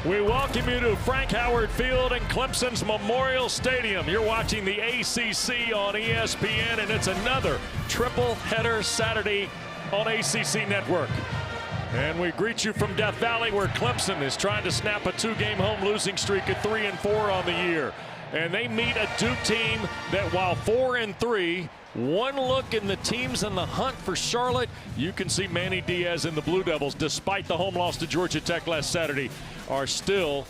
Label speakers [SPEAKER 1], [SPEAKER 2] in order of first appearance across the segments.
[SPEAKER 1] We welcome you to Frank Howard Field and Clemson's Memorial Stadium. You're watching the ACC on ESPN, and it's another triple header Saturday on ACC Network. And we greet you from Death Valley, where Clemson is trying to snap a two-game home losing streak at 3-4 on the year. And they meet a Duke team that, while 4-3, one look in the teams in the hunt for Charlotte, you can see Manny Diaz and the Blue Devils, despite the home loss to Georgia Tech last Saturday, are still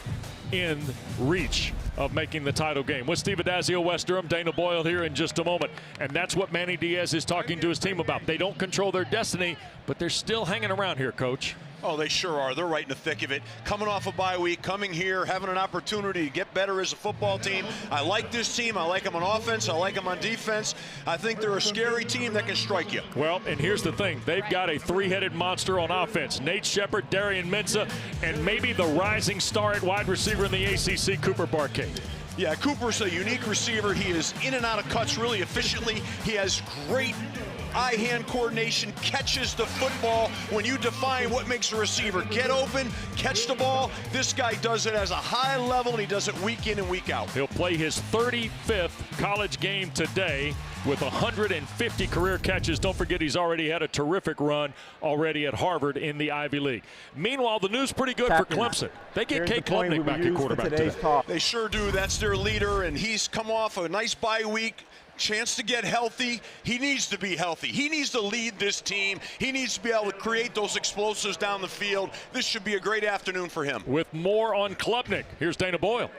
[SPEAKER 1] in reach of making the title game. With Steve Adazio, Wes Durham, Dana Boyle here in just a moment. And that's what Manny Diaz is talking to his team about. They don't control their destiny, but they're still hanging around here, Coach.
[SPEAKER 2] Oh, they sure are. They're right in the thick of it. Coming off a bye week, coming here, having an opportunity to get better as a football team. I like this team. I like them on offense. I like them on defense. I think they're a scary team that can strike you.
[SPEAKER 1] Well, and here's the thing. They've got a three-headed monster on offense. Nate Shepard, Darian Mensah, and maybe the rising star at wide receiver in the ACC, Cooper Barkade.
[SPEAKER 2] Yeah, Cooper's a unique receiver. He is in and out of cuts really efficiently. He has great eye-hand coordination, catches the football. When you define what makes a receiver get open, catch the ball, this guy does it as a high level, and he does it week in and week out.
[SPEAKER 1] He'll play his 35th college game today with 150 career catches. Don't forget, he's already had a terrific run already at Harvard in the Ivy League. Meanwhile, the news pretty good for Clemson. They get Cade Klubnik back at quarterback today.
[SPEAKER 2] They sure do. That's their leader, and he's come off a nice bye week. Chance to get healthy. He needs to be healthy. He needs to lead this team. He needs to be able to create those explosives down the field. This should be a great afternoon for him.
[SPEAKER 1] With more on Klubnik, here's Dana Boyle.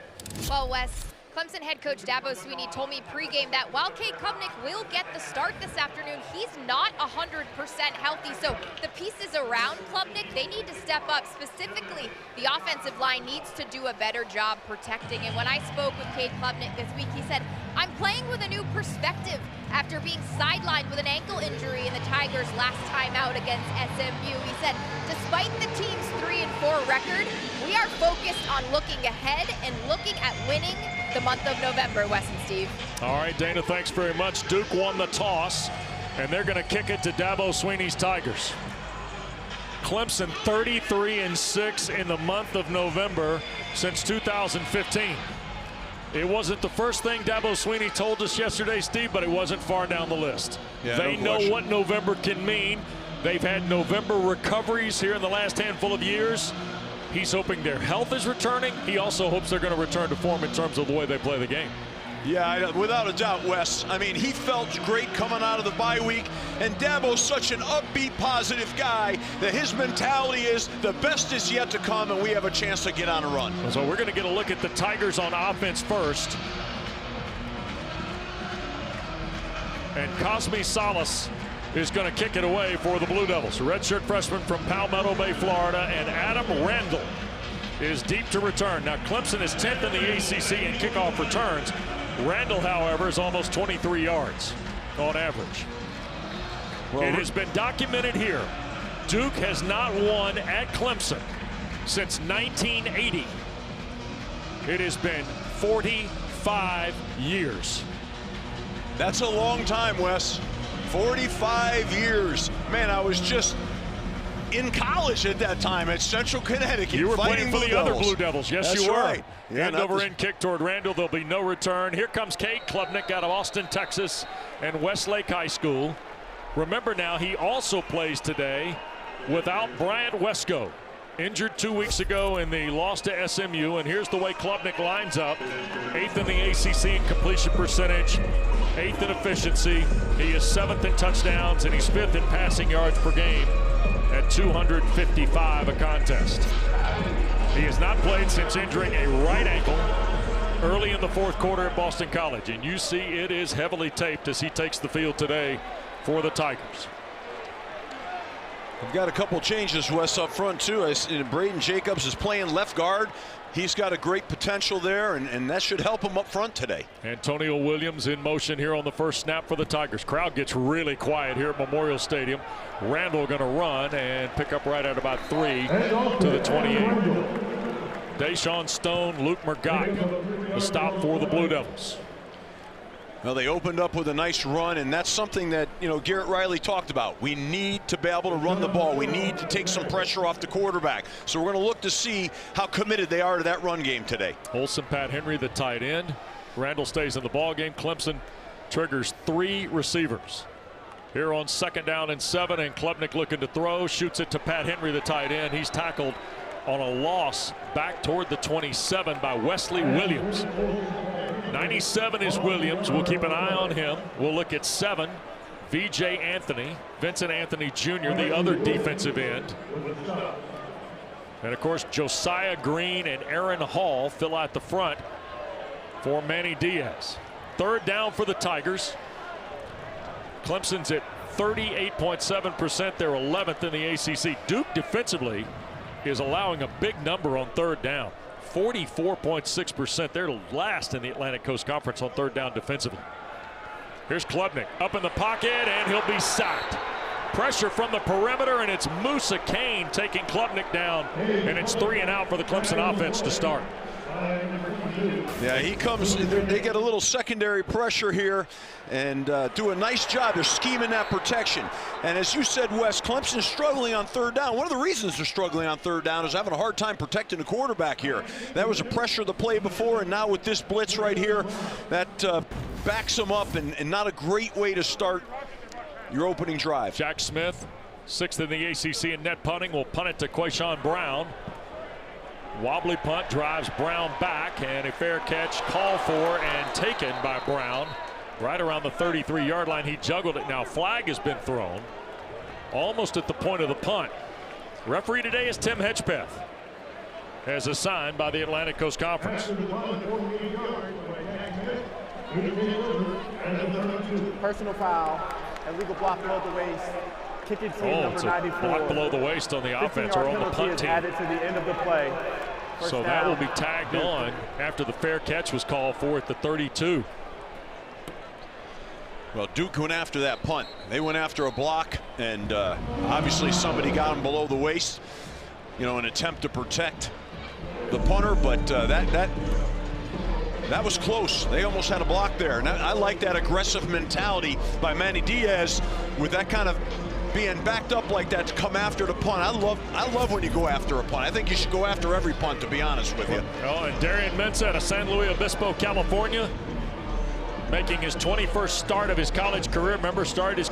[SPEAKER 3] Well, Wes, Clemson head coach Dabo Swinney told me pregame that while Cade Klubnik will get the start this afternoon, he's not 100% healthy. So the pieces around Klubnik, they need to step up. Specifically, the offensive line needs to do a better job protecting. And when I spoke with Cade Klubnik this week, he said, "I'm playing with a new perspective after being sidelined with an ankle injury in the Tigers' last time out against SMU." He said, despite the team's 3-4 record, we are focused on looking ahead and looking at winning the month of November, Wes and Steve.
[SPEAKER 1] All right, Dana, thanks very much. Duke won the toss, and they're going to kick it to Dabo Swinney's Tigers. Clemson 33-6 in the month of November since 2015. It wasn't the first thing Dabo Swinney told us yesterday, Steve, but it wasn't far down the list.
[SPEAKER 2] Yeah,
[SPEAKER 1] they know what November can mean. They've had November recoveries here in the last handful of years. He's hoping their health is returning. He also hopes they're going to return to form in terms of the way they play the game.
[SPEAKER 2] Yeah, without a doubt, Wes. I mean, he felt great coming out of the bye week, and Dabo's such an upbeat, positive guy that his mentality is the best is yet to come, and we have a chance to get on a run.
[SPEAKER 1] So we're going to get a look at the Tigers on offense first. And Cosme Salas is going to kick it away for the Blue Devils. Redshirt freshman from Palmetto Bay, Florida, and Adam Randall is deep to return. Now, Clemson is 10th in the ACC in kickoff returns. Randall, however, is almost 23 yards on average. Well, it has been documented here. Duke has not won at Clemson since 1980. It has been 45 years.
[SPEAKER 2] That's a long time, Wes. 45 years. Man, I was just in college at that time at Central Connecticut.
[SPEAKER 1] You were playing for the other Blue Devils. Yes, you were.
[SPEAKER 2] Right. Yeah,
[SPEAKER 1] End over end kick toward Randall. There'll be no return. Here comes Cade Klubnik out of Austin, Texas, and Westlake High School. Remember now, he also plays today without Bryant Wesco. Injured 2 weeks ago in the loss to SMU, and here's the way Klubnik lines up. 8th in the ACC in completion percentage, 8th in efficiency. He is 7th in touchdowns, and he's 5th in passing yards per game at 255 a contest. He has not played since injuring a right ankle early in the fourth quarter at Boston College, and you see it is heavily taped as he takes the field today for the Tigers.
[SPEAKER 2] We've got a couple changes, Wes, up front, too. Braden Jacobs is playing left guard. He's got a great potential there, and that should help him up front today. Antonio
[SPEAKER 1] Williams in motion here on the first snap for the Tigers. Crowd gets really quiet here at Memorial Stadium. Randall going to run and pick up right at about 3 to the 28. Deshaun Stone, Luke Mergott, the stop for the Blue Devils.
[SPEAKER 2] Well, they opened up with a nice run, and that's something that, you know, Garrett Riley talked about. We need to be able to run the ball. We need to take some pressure off the quarterback. So we're going to look to see how committed they are to that run game today.
[SPEAKER 1] Olsen, Pat Henry, the tight end. Randall stays in the ball game. Clemson triggers 3 receivers. Here on 2nd down and 7, and Klubnik looking to throw, shoots it to Pat Henry, the tight end. He's tackled on a loss back toward the 27 by Wesley Williams. 97 is Williams. We'll keep an eye on him. We'll look at 7, V.J. Anthony, Vincent Anthony Jr., the other defensive end. And of course, Josiah Green and Aaron Hall fill out the front for Manny Diaz. 3rd down for the Tigers. Clemson's at 38.7%. They're 11th in the ACC. Duke defensively is allowing a big number on 3rd down. 44.6%. They're last in the Atlantic Coast Conference on 3rd down defensively. Here's Klubnik up in the pocket, and he'll be sacked. Pressure from the perimeter, and it's Musa Kane taking Klubnik down, and it's 3 and out for the Clemson offense to start.
[SPEAKER 2] Yeah, he comes. They get a little secondary pressure here and do a nice job. They're scheming that protection. And as you said, Wes, Clemson's struggling on 3rd down. One of the reasons they're struggling on 3rd down is having a hard time protecting the quarterback here. That was a pressure of the play before, and now with this blitz right here, that backs them up, and not a great way to start your opening drive.
[SPEAKER 1] Jack Smith, 6th in the ACC in net punting, will punt it to Quayshawn Brown. Wobbly punt drives Brown back, and a fair catch called for and taken by Brown right around the 33-yard line. He juggled it. Now flag has been thrown almost at the point of the punt. Referee today is Tim Hedgepeth, as assigned by the Atlantic Coast Conference.
[SPEAKER 4] Personal foul, illegal block below the waist. Kicking team number 94.
[SPEAKER 1] Block below the waist on the offense or on the punt team.
[SPEAKER 4] Added to the end of the play.
[SPEAKER 1] So that will be tagged on after the fair catch was called for at the 32.
[SPEAKER 2] Well, Duke went after that punt. They went after a block, and obviously somebody got him below the waist, you know, an attempt to protect the punter, but that was close. They almost had a block there. And I like that aggressive mentality by Manny Diaz with that kind of being backed up like that to come after the punt. I love when you go after a punt. I think you should go after every punt, to be honest with you.
[SPEAKER 1] Oh, and Darian Mensah out of San Luis Obispo, California, making his 21st start of his college career. Remember, started his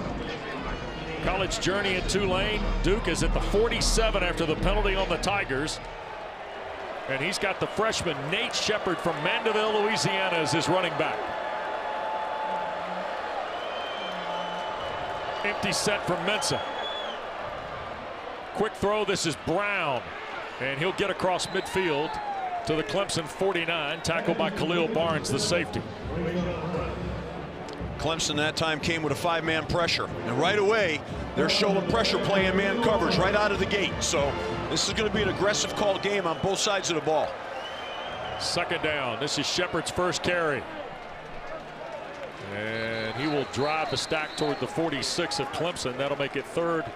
[SPEAKER 1] college journey in Tulane. Duke is at the 47 after the penalty on the Tigers. And he's got the freshman Nate Shepard from Mandeville, Louisiana, as his running back. Empty set from Mensah. Quick throw. This is Brown, and he'll get across midfield to the Clemson 49, tackled by Khalil Barnes, the safety.
[SPEAKER 2] Clemson that time came with a 5-man pressure, and right away they're showing pressure play and man coverage right out of the gate. So this is going to be an aggressive call game on both sides of the ball.
[SPEAKER 1] 2nd down. This is Shepard's first carry, and he will drive the stack toward the 46 of Clemson. That'll make it 3rd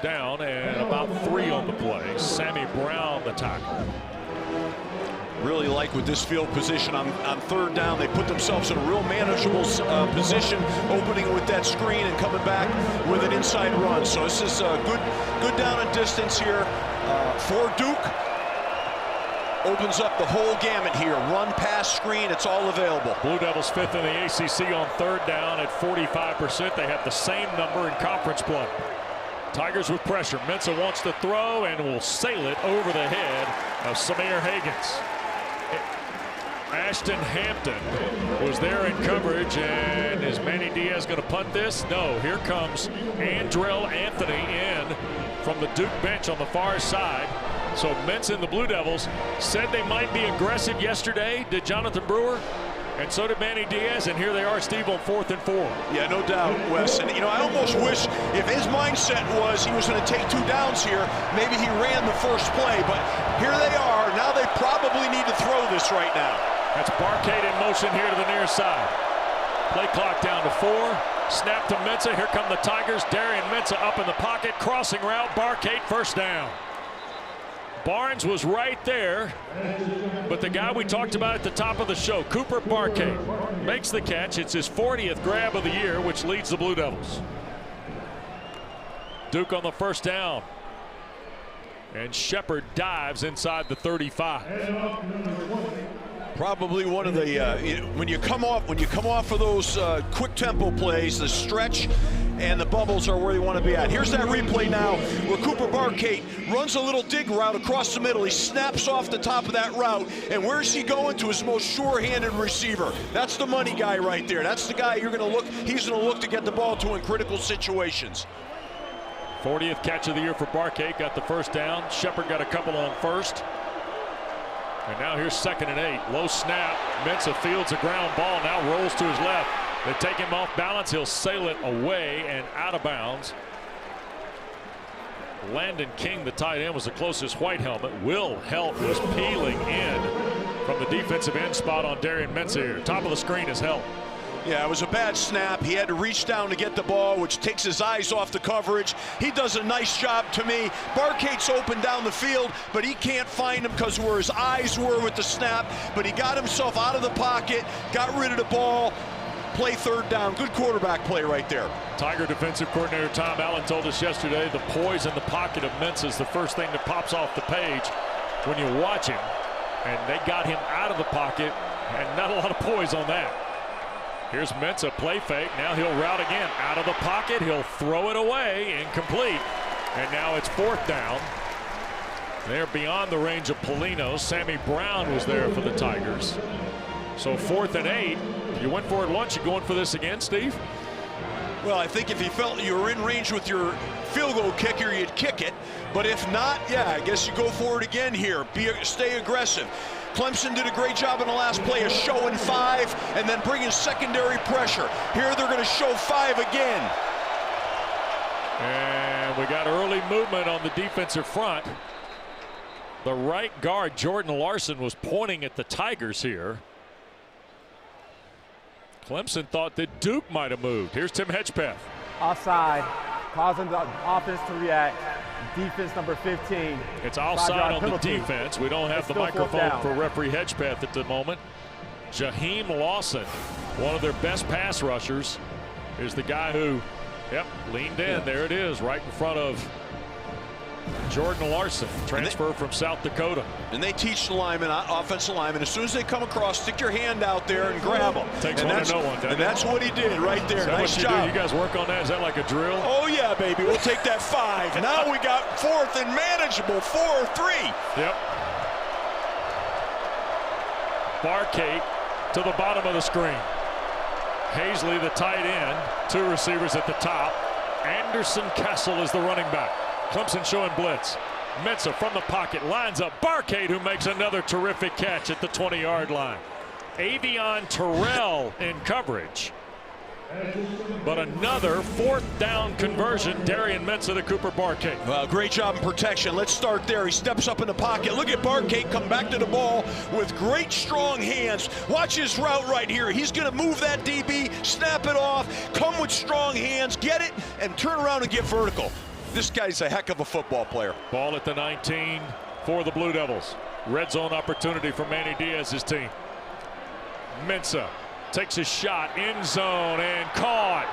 [SPEAKER 1] down and about 3 on the play. Sammy Brown, the tackle.
[SPEAKER 2] Really like with this field position on 3rd down. They put themselves in a real manageable position, opening with that screen and coming back with an inside run. So this is a good down and distance here for Duke. Opens up the whole gamut here. Run, pass, screen, it's all available.
[SPEAKER 1] Blue Devils 5th in the ACC on 3rd down at 45%. They have the same number in conference play. Tigers with pressure. Mensah wants to throw and will sail it over the head of Samir Hagans. Ashton Hampton was there in coverage, and is Manny Diaz going to punt this? No. Here comes Andrell Anthony in from the Duke bench on the far side. So Mensah and the Blue Devils said they might be aggressive yesterday, did Jonathan Brewer, and so did Manny Diaz, and here they are, Steve, on 4th and 4.
[SPEAKER 2] Yeah, no doubt, Wes. And, you know, I almost wish if his mindset was he was going to take 2 downs here, maybe he ran the first play. But here they are. Now they probably need to throw this right now.
[SPEAKER 1] That's Barcade in motion here to the near side. Play clock down to 4. Snap to Mensah. Here come the Tigers. Darian Mensah up in the pocket. Crossing route. Barcade, first down. Barnes was right there, but the guy we talked about at the top of the show, Cooper Barkay, makes the catch. It's his 40th grab of the year, which leads the Blue Devils. Duke on the first down. And Shepard dives inside the 35.
[SPEAKER 2] Probably one of the when you come off of those quick tempo plays, the stretch and the bubbles are where they want to be at. Here's that replay now where Cooper Barkay runs a little dig route across the middle. He snaps off the top of that route, and where's he going? To his most sure-handed receiver. That's the money guy right there. That's the guy you're going to look. He's going to look to get the ball to in critical situations.
[SPEAKER 1] 40th catch of the year for Barkay. Got the first down. Shepard got a couple on first. And now here's 2nd and 8. Low snap. Mensah fields a ground ball. Now rolls to his left. They take him off balance. He'll sail it away and out of bounds. Landon King, the tight end, was the closest white helmet. Will Helt was peeling in from the defensive end spot on Darian Mensah here. Top of the screen is Helt.
[SPEAKER 2] Yeah, it was a bad snap. He had to reach down to get the ball, which takes his eyes off the coverage. He does a nice job to me. Barkay's open down the field, but he can't find him because where his eyes were with the snap. But he got himself out of the pocket, got rid of the ball, play 3rd down. Good quarterback play right there.
[SPEAKER 1] Tiger defensive coordinator Tom Allen told us yesterday the poise in the pocket of Mensah is the first thing that pops off the page when you watch him. And they got him out of the pocket, and not a lot of poise on that. Here's Mensah, play fake. Now he'll route again. Out of the pocket, he'll throw it away, incomplete. And now it's 4th down. They're beyond the range of Polino. Sammy Brown was there for the Tigers. So 4th and 8. You went for it once, you going for this again, Steve?
[SPEAKER 2] Well, I think if you felt you were in range with your field goal kicker, you'd kick it. But if not, yeah, I guess you go for it again here. Stay aggressive. Clemson did a great job in the last play of showing 5 and then bringing secondary pressure. Here they're going to show 5 again.
[SPEAKER 1] And we got early movement on the defensive front. The right guard, Jordan Larson, was pointing at the Tigers here. Clemson thought that Duke might have moved. Here's Tim Hedgepeth.
[SPEAKER 4] Offside, causing the offense to react. Defense number 15.
[SPEAKER 1] It's offside on the defense. We don't have the microphone for referee Hedgepeth at the moment. Jaheim Lawson, one of their best pass rushers, is the guy who, leaned in. There it is, right in front of Jordan Larson, transfer from South Dakota.
[SPEAKER 2] And they teach the linemen, offensive linemen, as soon as they come across, stick your hand out there and grab them.
[SPEAKER 1] Takes one to know one, doesn't it?
[SPEAKER 2] And that's what he did right there. Nice job.
[SPEAKER 1] You guys work on that? Is that like a drill?
[SPEAKER 2] Oh, yeah, baby. We'll take that 5. Now we got 4th and manageable, 4-3.
[SPEAKER 1] Yep. Barkay to the bottom of the screen. Hazley, the tight end. 2 receivers at the top. Anderson Kessel is the running back. Clemson showing blitz. Mensah from the pocket lines up Barkay, who makes another terrific catch at the 20-yard line. Avion Terrell in coverage. But another 4th down conversion. Darian Mensah to Cooper Barkay.
[SPEAKER 2] Well, great job in protection. Let's start there. He steps up in the pocket. Look at Barkay come back to the ball with great strong hands. Watch his route right here. He's going to move that DB, snap it off, come with strong hands, get it, and turn around and get vertical. This guy's a heck of a football player.
[SPEAKER 1] Ball at the 19 for the Blue Devils. Red zone opportunity for Manny Diaz's team. Mensah takes his shot, end zone, and caught.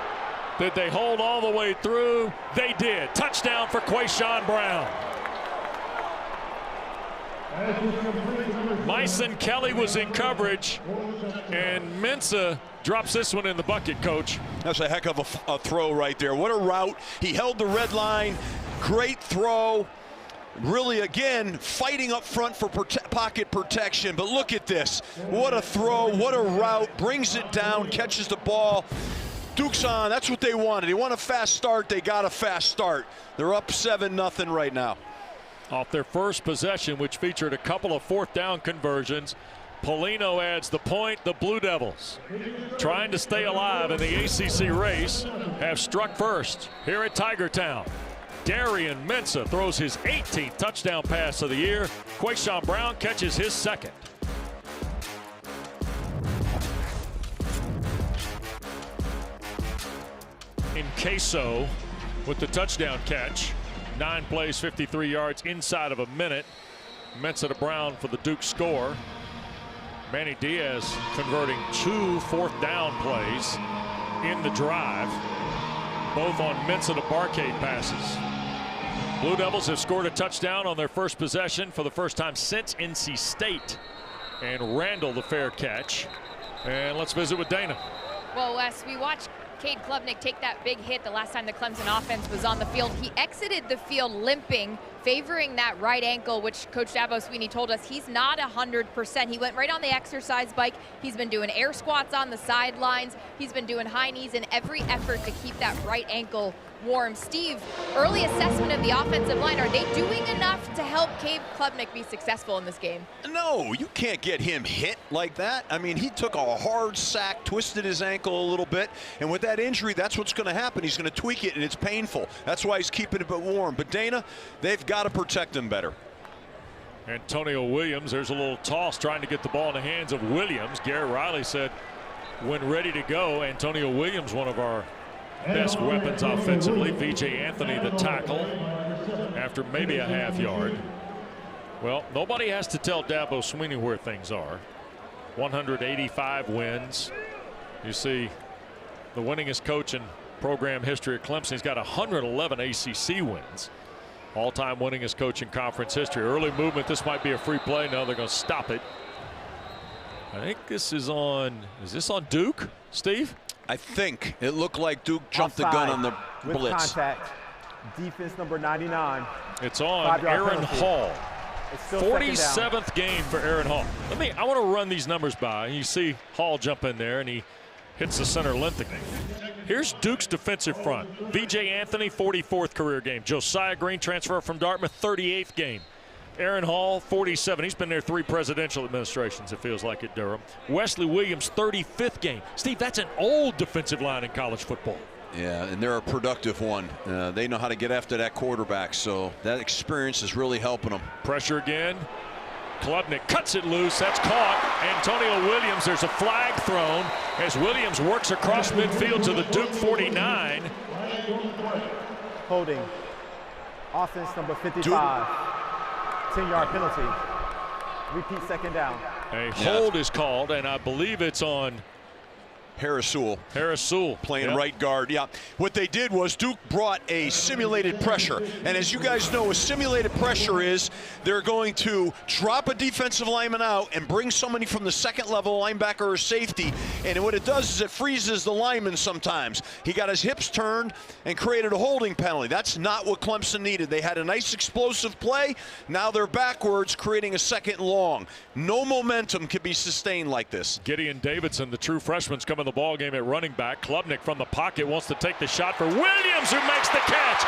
[SPEAKER 1] Did they hold all the way through? They did. Touchdown for Quayshawn Brown. Myson Kelly was in coverage, and Mensah drops this one in the bucket, Coach.
[SPEAKER 2] That's a heck of a throw right there. What a route. He held the red line. Great throw. Really, again, fighting up front for pocket protection. But look at this. What a throw. What a route. Brings it down. Catches the ball. Duke's on. That's what they wanted. They want a fast start. They got a fast start. They're up 7-0 right now.
[SPEAKER 1] Off their first possession, which featured a couple of 4th down conversions, Polino adds the point. The Blue Devils, trying to stay alive in the ACC race, have struck first here at Tiger Town. Darian Mensah throws his 18th touchdown pass of the year. Quayshawn Brown catches his 2nd. In Queso with the touchdown catch. 9 plays, 53 yards inside of a minute. Mensa to Brown for the Duke score. Manny Diaz converting 2 4th down plays in the drive, both on Mensa to Barcade passes. Blue Devils have scored a touchdown on their first possession for the first time since NC State. And Randall the fair catch. And let's visit with Dana.
[SPEAKER 3] Well, Wes, we watched Cade Klubnik take that big hit the last time the Clemson offense was on the field. He exited the field limping, favoring that right ankle, which Coach Dabo Swinney told us he's not 100%. He went right on the exercise bike. He's been doing air squats on the sidelines. He's been doing high knees in every effort to keep that right ankle warm. Steve, early assessment of the offensive line. Are they doing enough to help Cade Klubnik be successful in this game?
[SPEAKER 2] No, you can't get him hit like that. I mean, he took a hard sack, twisted his ankle a little bit, and with that injury, that's what's going to happen. He's going to tweak it, and it's painful. That's why he's keeping it a bit warm. But Dana, they've got to protect him better.
[SPEAKER 1] Antonio Williams, there's a little toss trying to get the ball in the hands of Williams. Garrett Riley said when ready to go, Antonio Williams, one of our best weapons offensively. VJ Anthony the tackle after maybe a half yard. Well, nobody has to tell Dabo Swinney where things are. 185 wins. You see the winningest coach in program history at Clemson. He's got 111 ACC wins. All-time winningest coach in conference history. Early movement. This might be a free play. No, they're going to stop it. I think this is on. Is this on Duke, Steve?
[SPEAKER 2] I think it looked like Duke jumped the gun on the
[SPEAKER 4] with
[SPEAKER 2] blitz.
[SPEAKER 4] Contact. Defense number 99.
[SPEAKER 1] It's on Aaron Hall.
[SPEAKER 4] It's still
[SPEAKER 1] 47th game for Aaron Hall. I want to run these numbers by. You see Hall jump in there and he hits the center Linthicum. Here's Duke's defensive front. VJ Anthony, 44th career game. Josiah Green, transfer from Dartmouth, 38th game. Aaron Hall, 47. He's been there 3 presidential administrations, it feels like, at Durham. Wesley Williams, 35th game. Steve, that's an old defensive line in college football.
[SPEAKER 2] Yeah, and they're a productive one. They know how to get after that quarterback, so that experience is really helping them.
[SPEAKER 1] Pressure again. Klubnik cuts it loose. That's caught. Antonio Williams, there's a flag thrown as Williams works across midfield to the Duke 49.
[SPEAKER 4] Holding. Offense number 55. 10-yard penalty. Repeat second down.
[SPEAKER 1] A hold is called, and I believe it's on
[SPEAKER 2] Harris Sewell.
[SPEAKER 1] Harris Sewell
[SPEAKER 2] playing right guard. Yeah. What they did was Duke brought a simulated pressure. And as you guys know, what simulated pressure is, they're going to drop a defensive lineman out and bring somebody from the second level, linebacker or safety. And what it does is it freezes the lineman sometimes. He got his hips turned and created a holding penalty. That's not what Clemson needed. They had a nice explosive play. Now they're backwards, creating a second and long. No momentum can be sustained like this.
[SPEAKER 1] Gideon Davidson, the true freshman, is coming the ball game at running back. Klubnik from the pocket wants to take the shot for Williams, who makes the catch.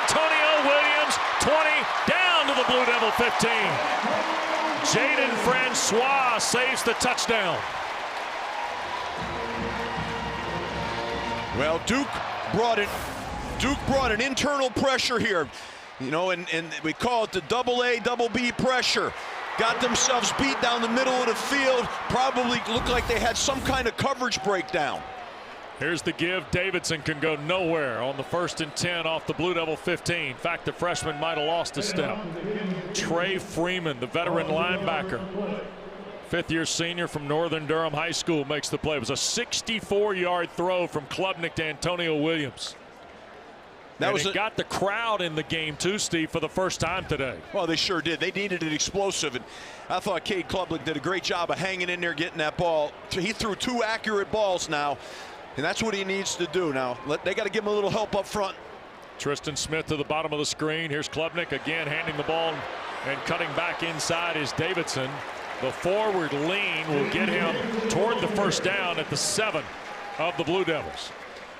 [SPEAKER 1] Antonio Williams, 20, down to the Blue Devil 15. Jaden Francois saves the touchdown.
[SPEAKER 2] Well, Duke brought an internal pressure here, you know, and we call it the double-A, double-B pressure. Got themselves beat down the middle of the field. Probably looked like they had some kind of coverage breakdown.
[SPEAKER 1] Here's the give. Davidson can go nowhere on the 1st and 10 off the Blue Devil 15. In fact, the freshman might have lost a step. Trey Freeman, the veteran linebacker, 5th-year senior from Northern Durham High School, makes the play. It was a 64-yard throw from Klubnik to Antonio Williams. It got the crowd in the game too, Steve, for the first time today.
[SPEAKER 2] Well, they sure did. They needed it explosive, and I thought Cade Klubnik did a great job of hanging in there, getting that ball. He threw 2 accurate balls now, and that's what he needs to do now. They got to give him a little help up front.
[SPEAKER 1] Tristan Smith to the bottom of the screen. Here's Klubnik again handing the ball and cutting back inside is Davidson. The forward lean will get him toward the first down at the 7 of the Blue Devils.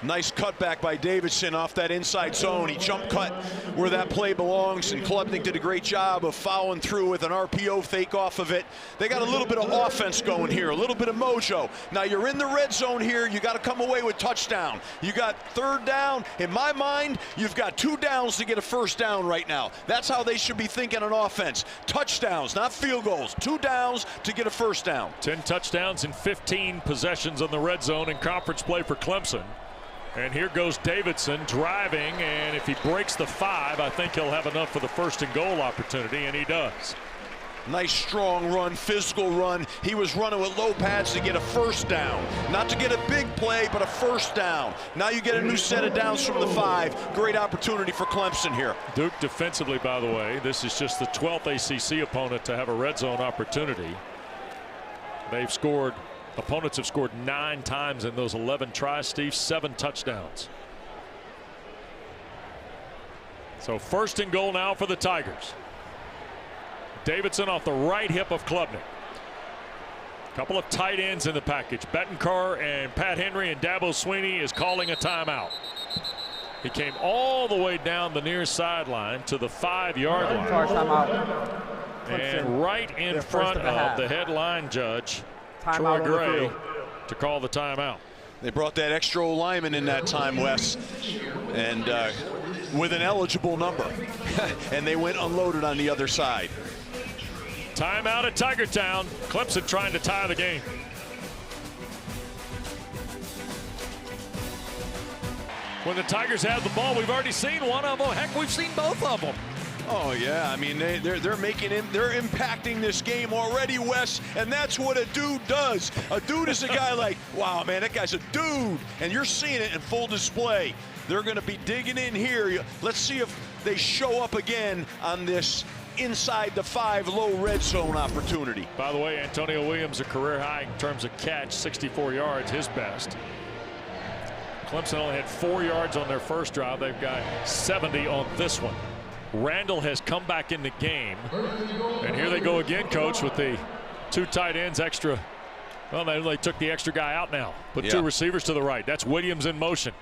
[SPEAKER 2] Nice cutback by Davidson off that inside zone. He jump cut where that play belongs, and Klubnik did a great job of following through with an RPO fake off of it. They got a little bit of offense going here, a little bit of mojo. Now you're in the red zone here. You got to come away with touchdown. You got 3rd down. In my mind, you've got 2 downs to get a 1st down right now. That's how they should be thinking on offense. Touchdowns, not field goals. 2 downs to get a 1st down.
[SPEAKER 1] 10 touchdowns and 15 possessions in the red zone in conference play for Clemson. And here goes Davidson driving, and if he breaks the 5, I think he'll have enough for the 1st and goal opportunity, and he does.
[SPEAKER 2] Nice strong run, physical run. He was running with low pads to get a first down. Not to get a big play, but a first down. Now you get a new set of downs from the 5. Great opportunity for Clemson here.
[SPEAKER 1] Duke defensively, by the way, this is just the 12th ACC opponent to have a red zone opportunity. They've scored, opponents have scored 9 times in those 11 tries, Steve, 7 touchdowns. So first and goal now for the Tigers. Davidson off the right hip of Klubnik. Couple of tight ends in the package. Bettencar and Pat Henry, and Dabo Swinney is calling a timeout. He came all the way down the near sideline to the 5-yard line. And right in front of the headline judge, Troy Gray, to call the timeout.
[SPEAKER 2] They brought that extra lineman in that time, Wes, and with an eligible number. And they went unloaded on the other side.
[SPEAKER 1] Timeout at Tigertown. Clemson trying to tie the game. When the Tigers have the ball, we've already seen one of them. Heck, we've seen both of them.
[SPEAKER 2] Oh yeah, I mean they're making him, they're impacting this game already, Wes, and that's what a dude does. A dude is a guy like, wow, man, that guy's a dude, and you're seeing it in full display. They're going to be digging in here. Let's see if they show up again on this inside the 5 low red zone opportunity.
[SPEAKER 1] By the way, Antonio Williams, a career high in terms of catch, 64 yards, his best. Clemson only had 4 yards on their first drive. They've got 70 on this one. Randall has come back in the game, and here they go again, Coach, with the 2 tight ends extra. Well, they took the extra guy out now. Put 2 receivers to the right. That's Williams in motion.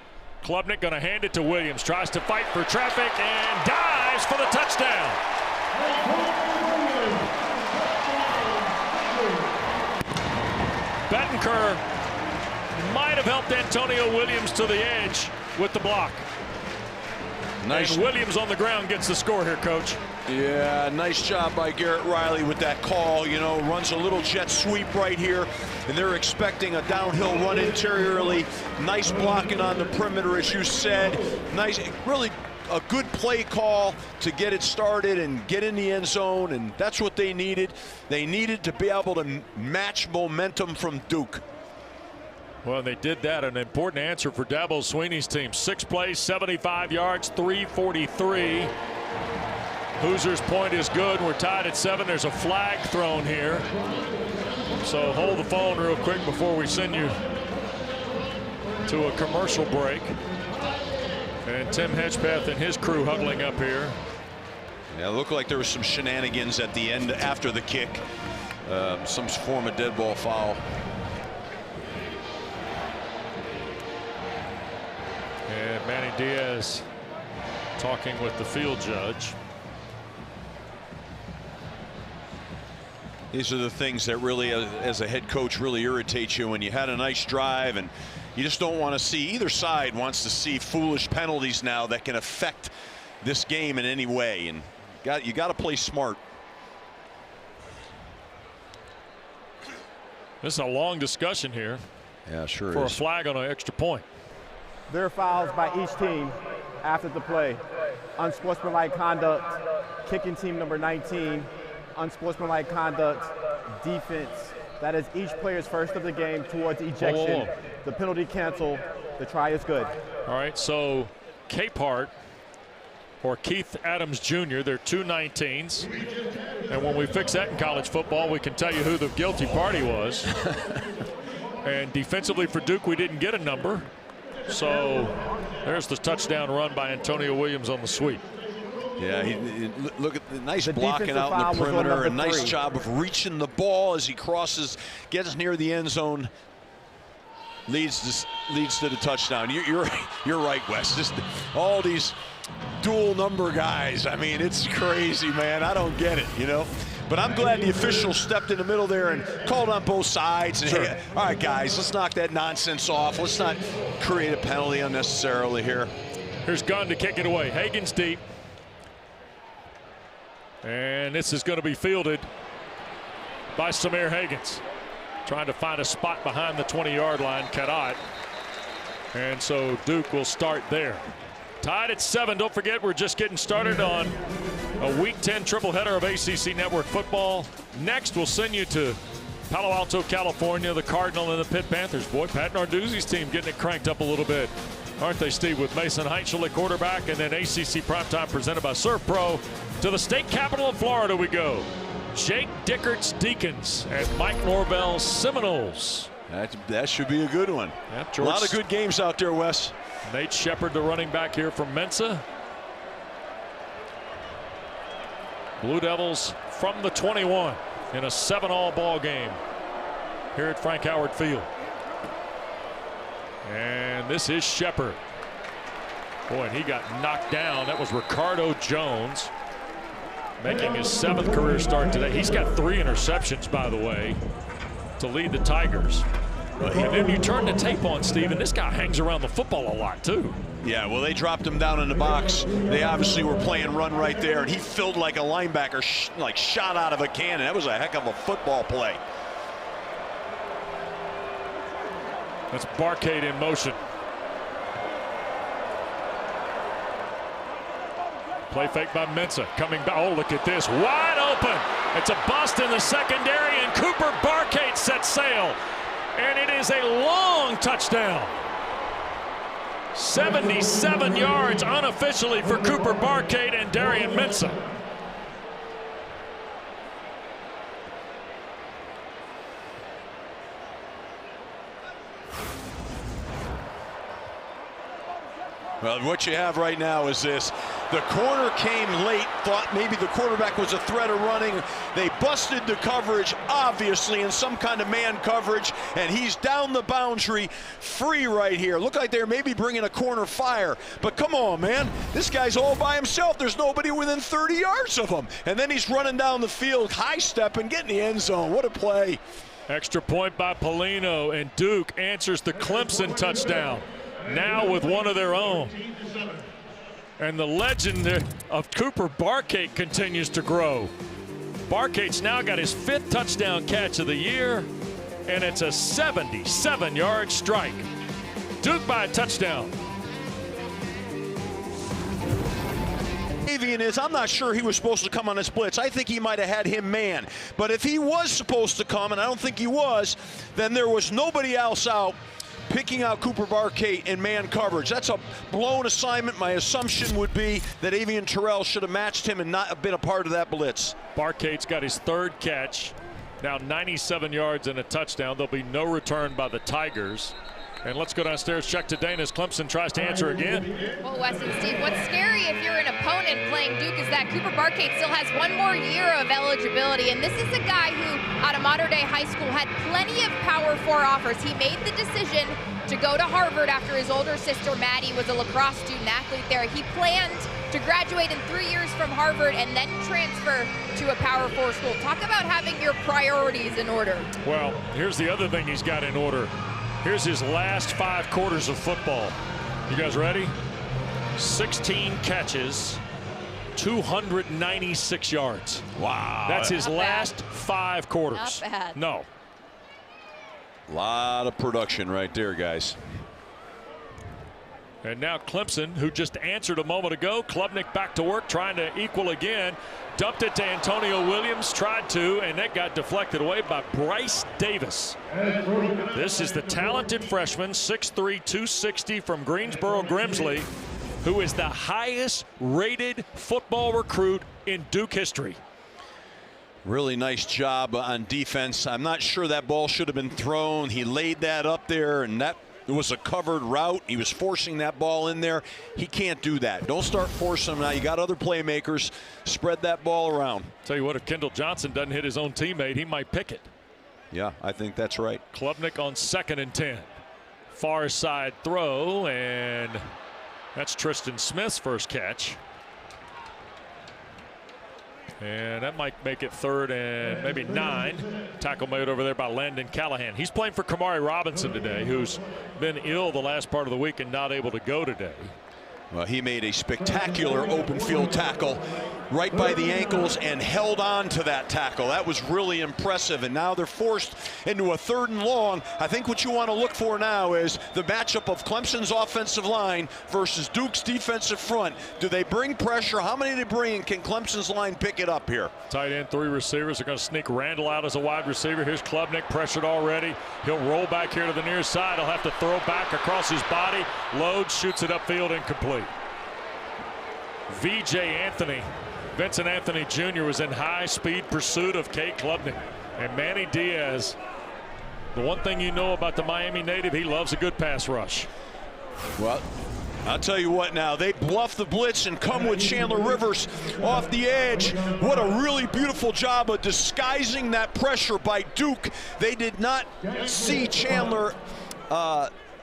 [SPEAKER 1] Klubnik going to hand it to Williams, tries to fight for traffic and dives for the touchdown. Bettencar might have helped Antonio Williams to the edge with the block. Nice. And Williams on the ground gets the score here, Coach.
[SPEAKER 2] Yeah, nice job by Garrett Riley with that call. You know, runs a little jet sweep right here, and they're expecting a downhill run interiorly. Nice blocking on the perimeter, as you said. Nice, really a good play call to get it started and get in the end zone, and that's what they needed. They needed to be able to match momentum from Duke.
[SPEAKER 1] Well, they did that. An important answer for Dabo Swinney's team. 6 plays, 75 yards, 343. Hoosiers' point is good. We're tied at 7. There's a flag thrown here. So hold the phone real quick before we send you to a commercial break. And Tim Hedgepeth and his crew huddling up here.
[SPEAKER 2] Yeah, it looked like there was some shenanigans at the end after the kick. Some form of dead ball foul.
[SPEAKER 1] And Manny Diaz talking with the field judge.
[SPEAKER 2] These are the things that really, as a head coach, really irritate you when you had a nice drive and you just don't want to see, either side wants to see foolish penalties now that can affect this game in any way, and you got to play smart.
[SPEAKER 1] This is a long discussion here.
[SPEAKER 2] Yeah, sure
[SPEAKER 1] for
[SPEAKER 2] is.
[SPEAKER 1] A flag on an extra point.
[SPEAKER 4] There are fouls by each team after the play. Unsportsmanlike conduct, kicking team number 19. Unsportsmanlike conduct, defense. That is each player's first of the game towards ejection.
[SPEAKER 1] Whoa.
[SPEAKER 4] The penalty canceled. The try is good.
[SPEAKER 1] All right, so Capehart or Keith Adams Jr., they're 2 19s. And when we fix that in college football, we can tell you who the guilty party was. And defensively for Duke, we didn't get a number. So there's the touchdown run by Antonio Williams on the sweep.
[SPEAKER 2] Yeah, look at the nice blocking out in the perimeter. A nice job of reaching the ball as he crosses, gets near the end zone, leads to the touchdown. You're right, Wes. Just all these dual number guys. I mean, it's crazy, man. I don't get it, you know. But I'm glad the official stepped in the middle there and called on both sides. And, hey, all right, guys, let's knock that nonsense off. Let's not create a penalty unnecessarily here.
[SPEAKER 1] Here's Gunn to kick it away. Hagen's deep. And this is going to be fielded by Samir Hagans. Trying to find a spot behind the 20-yard line, cannot. And so Duke will start there. Tied at 7. Don't forget, we're just getting started on A Week 10 triple header of ACC Network football. Next, we'll send you to Palo Alto, California, the Cardinal and the Pitt Panthers. Boy, Pat Narduzzi's team getting it cranked up a little bit. Aren't they, Steve, with Mason Heitschel at quarterback, and then ACC Primetime presented by Surf Pro. To the state capital of Florida we go. Jake Dickert's Deacons and Mike Norvell's Seminoles.
[SPEAKER 2] That should be a good one.
[SPEAKER 1] Yep,
[SPEAKER 2] a lot of good games out there, Wes.
[SPEAKER 1] Nate Shepard, the running back here from Mensa. Blue Devils from the 21 in a 7-all ball game here at Frank Howard Field. And this is Shepard. Boy, and he got knocked down. That was Ricardo Jones making his 7th career start today. He's got 3 interceptions, by the way, to lead the Tigers. And then you turn the tape on, Steve, and this guy hangs around the football a lot, too.
[SPEAKER 2] Yeah, well, they dropped him down in the box. They obviously were playing run right there, and he filled like a linebacker, like shot out of a cannon. That was a heck of a football play.
[SPEAKER 1] That's Barcade in motion. Play fake by Mensa. Coming back. Oh, look at this. Wide open. It's a bust in the secondary, and Cooper Barcade sets sail. And it is a long touchdown. 77 yards unofficially for Cooper Barcade and Darian Mensa.
[SPEAKER 2] Well, what you have right now is this. The corner came late, thought maybe the quarterback was a threat of running. They busted the coverage, obviously, in some kind of man coverage, and he's down the boundary, free right here. Looked like they're maybe bringing a corner fire, but come on, man. This guy's all by himself. There's nobody within 30 yards of him. And then he's running down the field, high-stepping, getting the end zone. What a play.
[SPEAKER 1] Extra point by Polino, and Duke answers the Clemson touchdown. Now with one of their own. And the legend of Cooper Barcade continues to grow. Barcade's now got his 5th touchdown catch of the year, and it's a 77-yard strike. Duke by a touchdown.
[SPEAKER 2] I'm not sure he was supposed to come on this blitz. I think he might have had him man. But if he was supposed to come, and I don't think he was, then there was nobody else out picking out Cooper Barcade in man coverage. That's a blown assignment. My assumption would be that Avian Terrell should have matched him and not have been a part of that blitz.
[SPEAKER 1] Barcade's got his 3rd catch. Now 97 yards and a touchdown. There'll be no return by the Tigers. And let's go downstairs, check today, and as Clemson tries to answer again.
[SPEAKER 3] Well, Wes and Steve, what's scary if you're an opponent playing Duke is that Cooper Barcade still has 1 more year of eligibility. And this is a guy who, out of Mater Dei High School, had plenty of Power 4 offers. He made the decision to go to Harvard after his older sister, Maddie, was a lacrosse student athlete there. He planned to graduate in 3 years from Harvard and then transfer to a Power 4 school. Talk about having your priorities in order.
[SPEAKER 1] Well, here's the other thing he's got in order. Here's his last 5 quarters of football. You guys ready? 16 catches, 296 yards.
[SPEAKER 2] Wow.
[SPEAKER 1] That's his
[SPEAKER 3] Not
[SPEAKER 1] last
[SPEAKER 3] bad.
[SPEAKER 1] 5 quarters.
[SPEAKER 3] Not bad.
[SPEAKER 1] No.
[SPEAKER 2] A lot of production right there, guys.
[SPEAKER 1] And now Clemson, who just answered a moment ago, Klubnik back to work, trying to equal again. Dumped it to Antonio Williams, tried to, and that got deflected away by Bryce Davis. This is the talented freshman, 6'3", 260 from Greensboro Grimsley, who is the highest rated football recruit in Duke history.
[SPEAKER 2] Really nice job on defense. I'm not sure that ball should have been thrown. He laid that up there, and that was a covered route. He was forcing that ball in there. He can't do that. Don't start forcing him now. You got other playmakers. Spread that ball around.
[SPEAKER 1] Tell you what, if Kendall Johnson doesn't hit his own teammate, he might pick it.
[SPEAKER 2] Yeah, I think that's right.
[SPEAKER 1] Klubnik on 2nd and 10. Far side throw, and that's Tristan Smith's first catch. And that might make it 3rd and maybe 9. Tackle made over there by Landon Callahan. He's playing for Kamari Robinson today, who's been ill the last part of the week and not able to go today.
[SPEAKER 2] Well, he made a spectacular open field tackle right by the ankles and held on to that tackle. That was really impressive, and now they're forced into a 3rd and long. I think what you want to look for now is the matchup of Clemson's offensive line versus Duke's defensive front. Do they bring pressure? How many do they bring, and can Clemson's line pick it up here?
[SPEAKER 1] Tight end, 3 receivers are going to sneak Randall out as a wide receiver. Here's Klubnik pressured already. He'll roll back here to the near side. He'll have to throw back across his body. Loads, shoots it upfield, incomplete. Vincent Anthony Jr. was in high-speed pursuit of Cade Klubnik. And Manny Diaz, the one thing you know about the Miami native, he loves a good pass rush.
[SPEAKER 2] Well, I'll tell you what now, they bluff the blitz and come with Chandler Rivers off the edge. What a really beautiful job of disguising that pressure by Duke. They did not see Chandler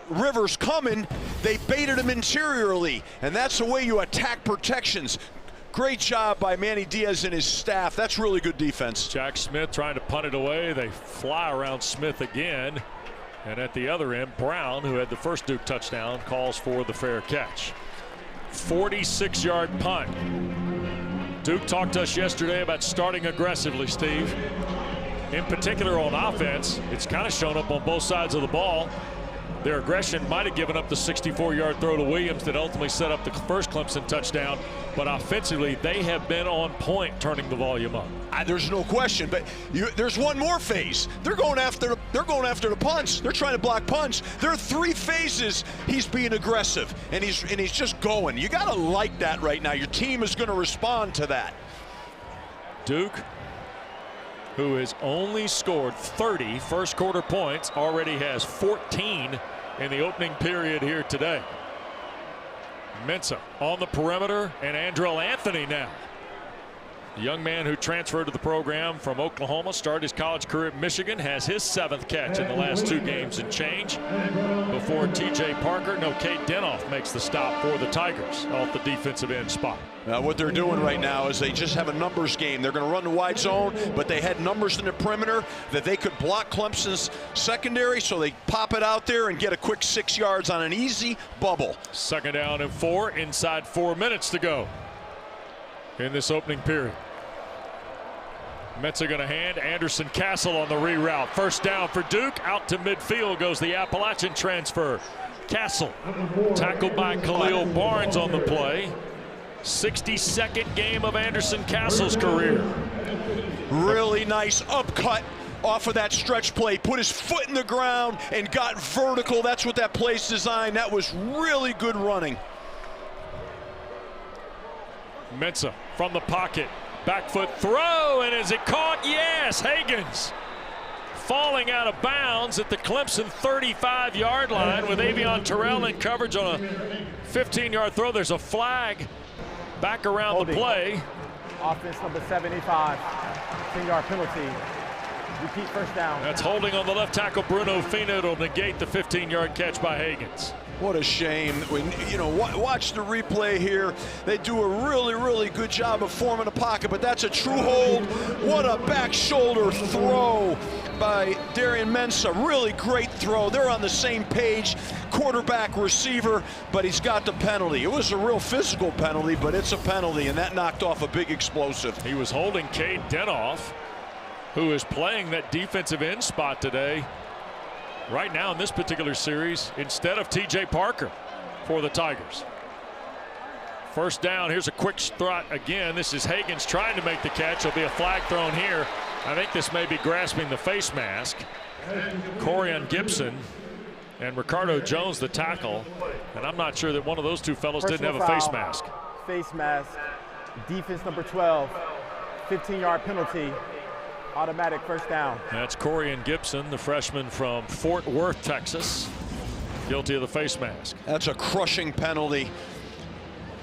[SPEAKER 2] Rivers coming. They baited him interiorly, and that's the way you attack protections. Great job by Manny Diaz and his staff. That's really good defense.
[SPEAKER 1] Jack Smith trying to punt it away. They fly around Smith again. And at the other end, Brown, who had the first Duke touchdown, calls for the fair catch. 46-yard punt. Duke talked to us yesterday about starting aggressively, Steve. In particular on offense, it's kind of shown up on both sides of the ball. Their aggression might have given up the 64-yard throw to Williams that ultimately set up the first Clemson touchdown. But offensively, they have been on point, turning the volume up.
[SPEAKER 2] There's no question, but there's one more phase. They're going after the punts. They're trying to block punts. There are 3 phases he's being aggressive, and he's just going. You got to like that right now. Your team is going to respond to that.
[SPEAKER 1] Duke, who has only scored 30 first-quarter points, already has 14 in the opening period here today. Mensah on the perimeter, and Andrell Anthony now. The young man who transferred to the program from Oklahoma, started his college career at Michigan, has his 7th catch in the last 2 games and change. Before Cade Denoff makes the stop for the Tigers off the defensive end spot.
[SPEAKER 2] What they're doing right now is they just have a numbers game. They're going to run the wide zone, but they had numbers in the perimeter that they could block Clemson's secondary, so they pop it out there and get a quick 6 yards on an easy bubble.
[SPEAKER 1] 2nd down and 4, inside 4 minutes to go in this opening period. Mensah going to hand Anderson Castle on the reroute. 1st down for Duke. Out to midfield goes the Appalachian transfer. Castle tackled by Khalil Barnes on the play. 62nd game of Anderson Castle's career.
[SPEAKER 2] Really nice upcut off of that stretch play. Put his foot in the ground and got vertical. That's what that play's designed. That was really good running.
[SPEAKER 1] Mensah from the pocket. Back foot throw, and is it caught? Yes, Hagans falling out of bounds at the Clemson 35-yard line with Avion Terrell in coverage on a 15-yard throw. There's a flag back around
[SPEAKER 4] Holding.
[SPEAKER 1] The play.
[SPEAKER 4] Offense number 75, 10-yard penalty. Repeat 1st down.
[SPEAKER 1] That's holding on the left tackle. Bruno Fino to negate the 15-yard catch by Hagans.
[SPEAKER 2] What a shame. When watch the replay here. They do a really good job of forming a pocket, but that's a true hold. What a back shoulder throw by Darian Mensah. Really great throw. They're on the same page, quarterback, receiver, but he's got the penalty. It was a real physical penalty, but it's a penalty, and that knocked off a big explosive.
[SPEAKER 1] He was holding Cade Denoff, who is playing that defensive end spot today. Right now in this particular series, instead of TJ Parker for the Tigers. 1st down. Here's a quick throt again. This is Hagans trying to make the catch. There'll be a flag thrown here. I think this may be grasping the face mask. Corian Gibson and Ricardo Jones, the tackle. And I'm not sure that one of those 2 fellows didn't have a face mask.
[SPEAKER 4] Face mask. Defense number 12. 15-yard penalty. Automatic 1st down.
[SPEAKER 1] That's Corian Gibson, the freshman from Fort Worth, Texas, guilty of the face mask.
[SPEAKER 2] That's a crushing penalty.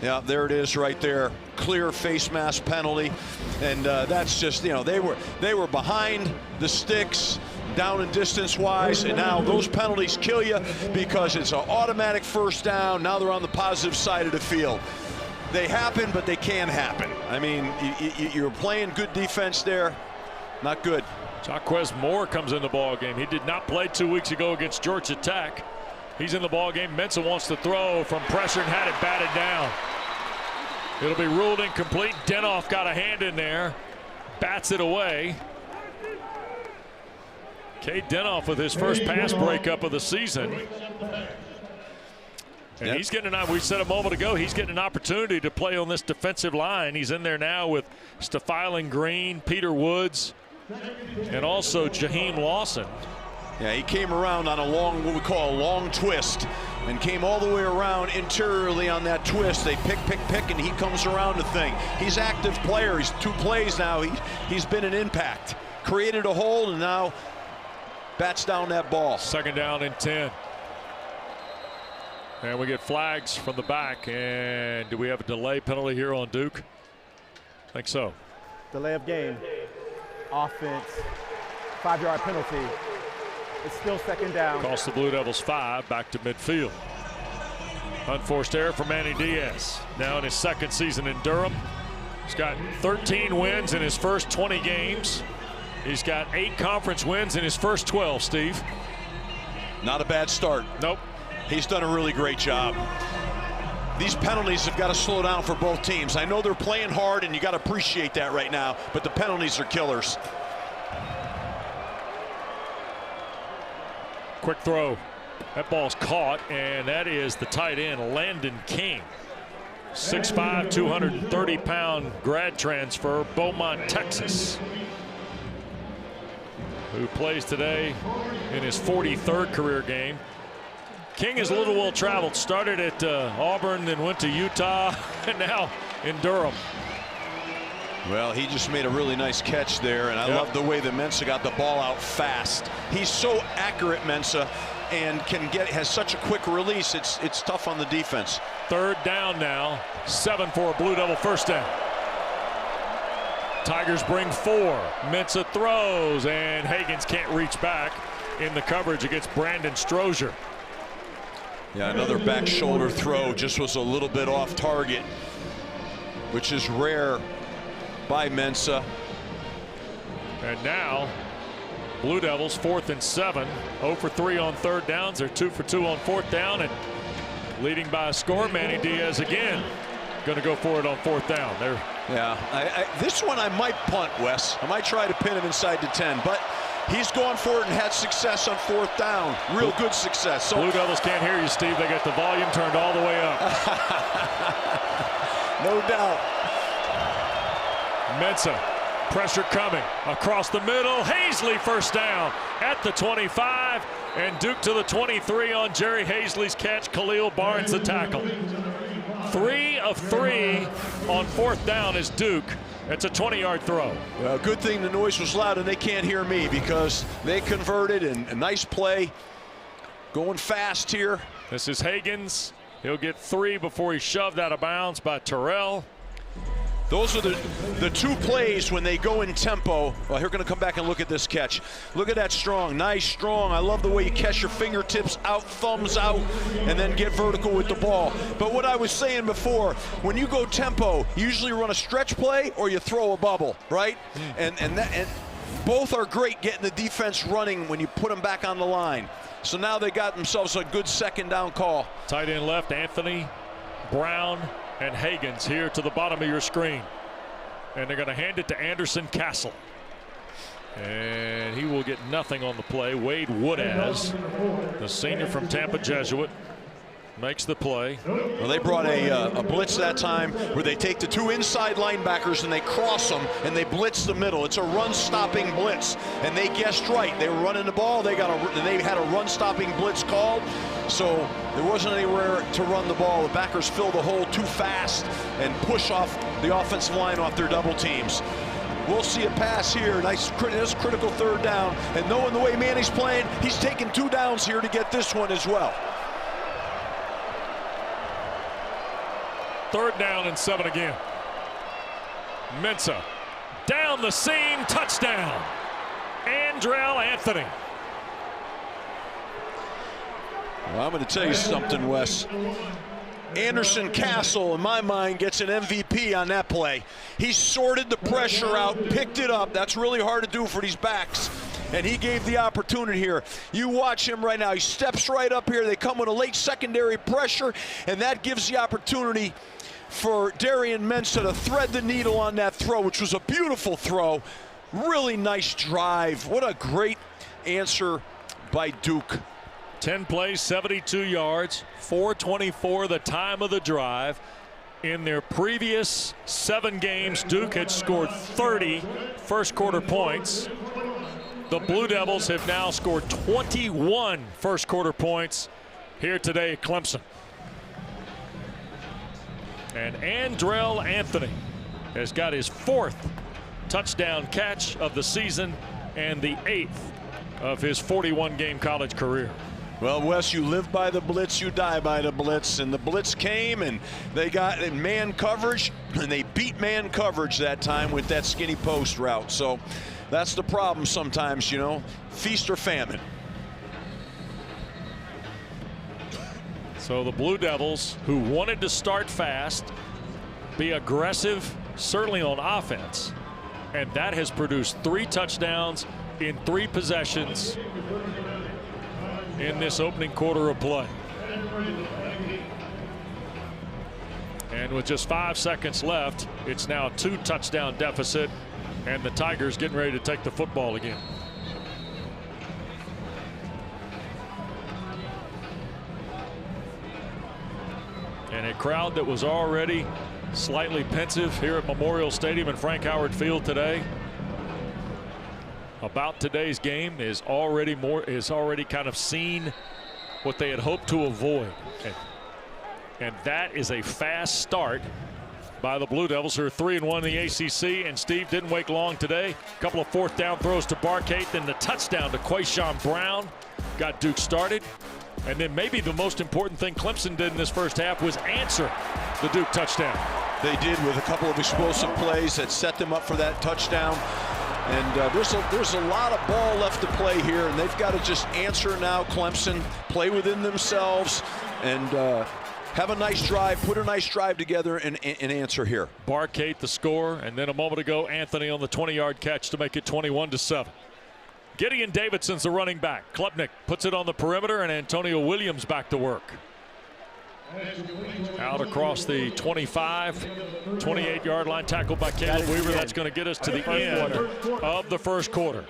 [SPEAKER 2] Yeah, there it is right there. Clear face mask penalty. And that's just, they were behind the sticks, down and distance wise, and now those penalties kill you because it's an automatic 1st down. Now they're on the positive side of the field. They happen, but they can happen. I mean, you're playing good defense there. Not good.
[SPEAKER 1] Jaquez Moore comes in the ball game. He did not play 2 weeks ago against Georgia Tech. He's in the ball game. Mensah wants to throw from pressure and had it batted down. It'll be ruled incomplete. Denoff got a hand in there, bats it away. Cade Denoff with his first pass breakup of the season. And he's getting we said a moment ago, he's getting an opportunity to play on this defensive line. He's in there now with Stefan Green, Peter Woods, and also Jaheim Lawson.
[SPEAKER 2] Yeah, he came around on a long, what we call a long twist, and came all the way around interiorly on that twist. They pick, and he comes around the thing. He's an active player. He's 2 plays now. He's been an impact. Created a hole, and now bats down that ball.
[SPEAKER 1] 2nd down and 10. And we get flags from the back. And do we have a delay penalty here on Duke? I think so.
[SPEAKER 4] Delay of game. Offense. 5-yard penalty. It's still 2nd down.
[SPEAKER 1] Cost the Blue Devils 5, back to midfield. Unforced error for Manny Diaz. Now in his 2nd season in Durham. He's got 13 wins in his first 20 games. He's got 8 conference wins in his first 12, Steve.
[SPEAKER 2] Not a bad start.
[SPEAKER 1] Nope.
[SPEAKER 2] He's done a really great job. These penalties have got to slow down for both teams. I know they're playing hard, and you got to appreciate that right now, but the penalties are killers.
[SPEAKER 1] Quick throw. That ball's caught, and that is the tight end, Landon King. 6'5", 230-pound grad transfer, Beaumont, Texas, who plays today in his 43rd career game. King is a little well-traveled. Started at Auburn, then went to Utah, and now in Durham.
[SPEAKER 2] Well, he just made a really nice catch there, and I love the way that Mensah got the ball out fast. He's so accurate, Mensah, and has such a quick release. It's tough on the defense.
[SPEAKER 1] 3rd down now, 7 for a Blue Devil 1st down. Tigers bring 4. Mensah throws, and Higgins can't reach back in the coverage against Brandon Strozier.
[SPEAKER 2] Yeah, another back shoulder throw, just was a little bit off target, which is rare by Mensah.
[SPEAKER 1] And now Blue Devils 4th and 7, 0 for 3 on 3rd downs. They're 2 for 2 on 4th down, and leading by a score. Manny Diaz again going to go for it on 4th down.
[SPEAKER 2] This one I might punt, Wes. I might try to pin him inside the 10, but he's gone for it and had success on 4th down. Real good success. So
[SPEAKER 1] Blue Devils can't hear you, Steve. They got the volume turned all the way up.
[SPEAKER 2] No doubt.
[SPEAKER 1] Mensah, pressure coming across the middle. Hazley 1st down at the 25, and Duke to the 23 on Jerry Hazley's catch. Khalil Barnes the tackle. 3 of 3 on 4th down is Duke. It's a 20-yard throw.
[SPEAKER 2] Well, good thing the noise was loud and they can't hear me, because they converted, and a nice play. Going fast here.
[SPEAKER 1] This is Higgins. He'll get 3 before he's shoved out of bounds by Terrell.
[SPEAKER 2] Those are the 2 plays when they go in tempo. Well, here, going to come back and look at this catch. Look at that strong, nice strong. I love the way you catch your fingertips out, thumbs out, and then get vertical with the ball. But what I was saying before, when you go tempo, you usually run a stretch play or you throw a bubble, right? And both are great getting the defense running when you put them back on the line. So now they got themselves a good 2nd down call.
[SPEAKER 1] Tight end left, Anthony, Brown, and Higgins here to the bottom of your screen. And they're going to hand it to Anderson Castle. And he will get nothing on the play. Wade Woodaz, the senior from Tampa Jesuit, makes the play.
[SPEAKER 2] Well, they brought a blitz that time where they take the 2 inside linebackers and they cross them and they blitz the middle. It's a run-stopping blitz, and they guessed right. They were running the ball. They had a run-stopping blitz called, so there wasn't anywhere to run the ball. The backers fill the hole too fast and push off the offensive line off their double teams. We'll see a pass here. Nice critical 3rd down, and knowing the way Manny's playing, he's taking 2 downs here to get this one as well.
[SPEAKER 1] 3rd down and 7 again. Mensah down the seam, touchdown. Andrell Anthony.
[SPEAKER 2] Well, I'm going to tell you something, Wes. Anderson Castle, in my mind, gets an MVP on that play. He sorted the pressure out, picked it up. That's really hard to do for these backs. And he gave the opportunity here. You watch him right now. He steps right up here. They come with a late secondary pressure, and that gives the opportunity for Darian Mensah to thread the needle on that throw, which was a beautiful throw. Really nice drive. What a great answer by Duke.
[SPEAKER 1] 10 plays, 72 yards, 4:24 the time of the drive. In their previous 7 games, Duke had scored 30 first quarter points. The Blue Devils have now scored 21 first quarter points here today at Clemson. And Andrell Anthony has got his 4th touchdown catch of the season and the 8th of his 41-game college career.
[SPEAKER 2] Well, Wes, you live by the blitz, you die by the blitz, and the blitz came and they got in man coverage, and they beat man coverage that time with that skinny post route. So that's the problem sometimes, you know, feast or famine.
[SPEAKER 1] So the Blue Devils, who wanted to start fast, be aggressive, certainly on offense, and that has produced 3 touchdowns in 3 possessions in this opening quarter of play. And with just 5 seconds left, it's now a 2-touchdown deficit, and the Tigers getting ready to take the football again. And a crowd that was already slightly pensive here at Memorial Stadium and Frank Howard Field today about today's game is already kind of seen what they had hoped to avoid. And that is a fast start by the Blue Devils, who are 3-1 in the ACC. And Steve didn't wait long today. A couple of 4th down throws to Barkate, then the touchdown to Quayshawn Brown got Duke started. And then maybe the most important thing Clemson did in this first half was answer the Duke touchdown.
[SPEAKER 2] They did, with a couple of explosive plays that set them up for that touchdown. And there's a lot of ball left to play here, and they've got to just answer now. Clemson, play within themselves, and have a nice drive, put a nice drive together, and answer here.
[SPEAKER 1] Barkate the score, and then a moment ago Anthony on the 20-yard catch to make it 21-7. Gideon Davidson's the running back. Klubnik puts it on the perimeter, and Antonio Williams back to work. Out across the 25, 28-yard line, tackled by Caleb Weaver. That's going to get us to the end of the first quarter.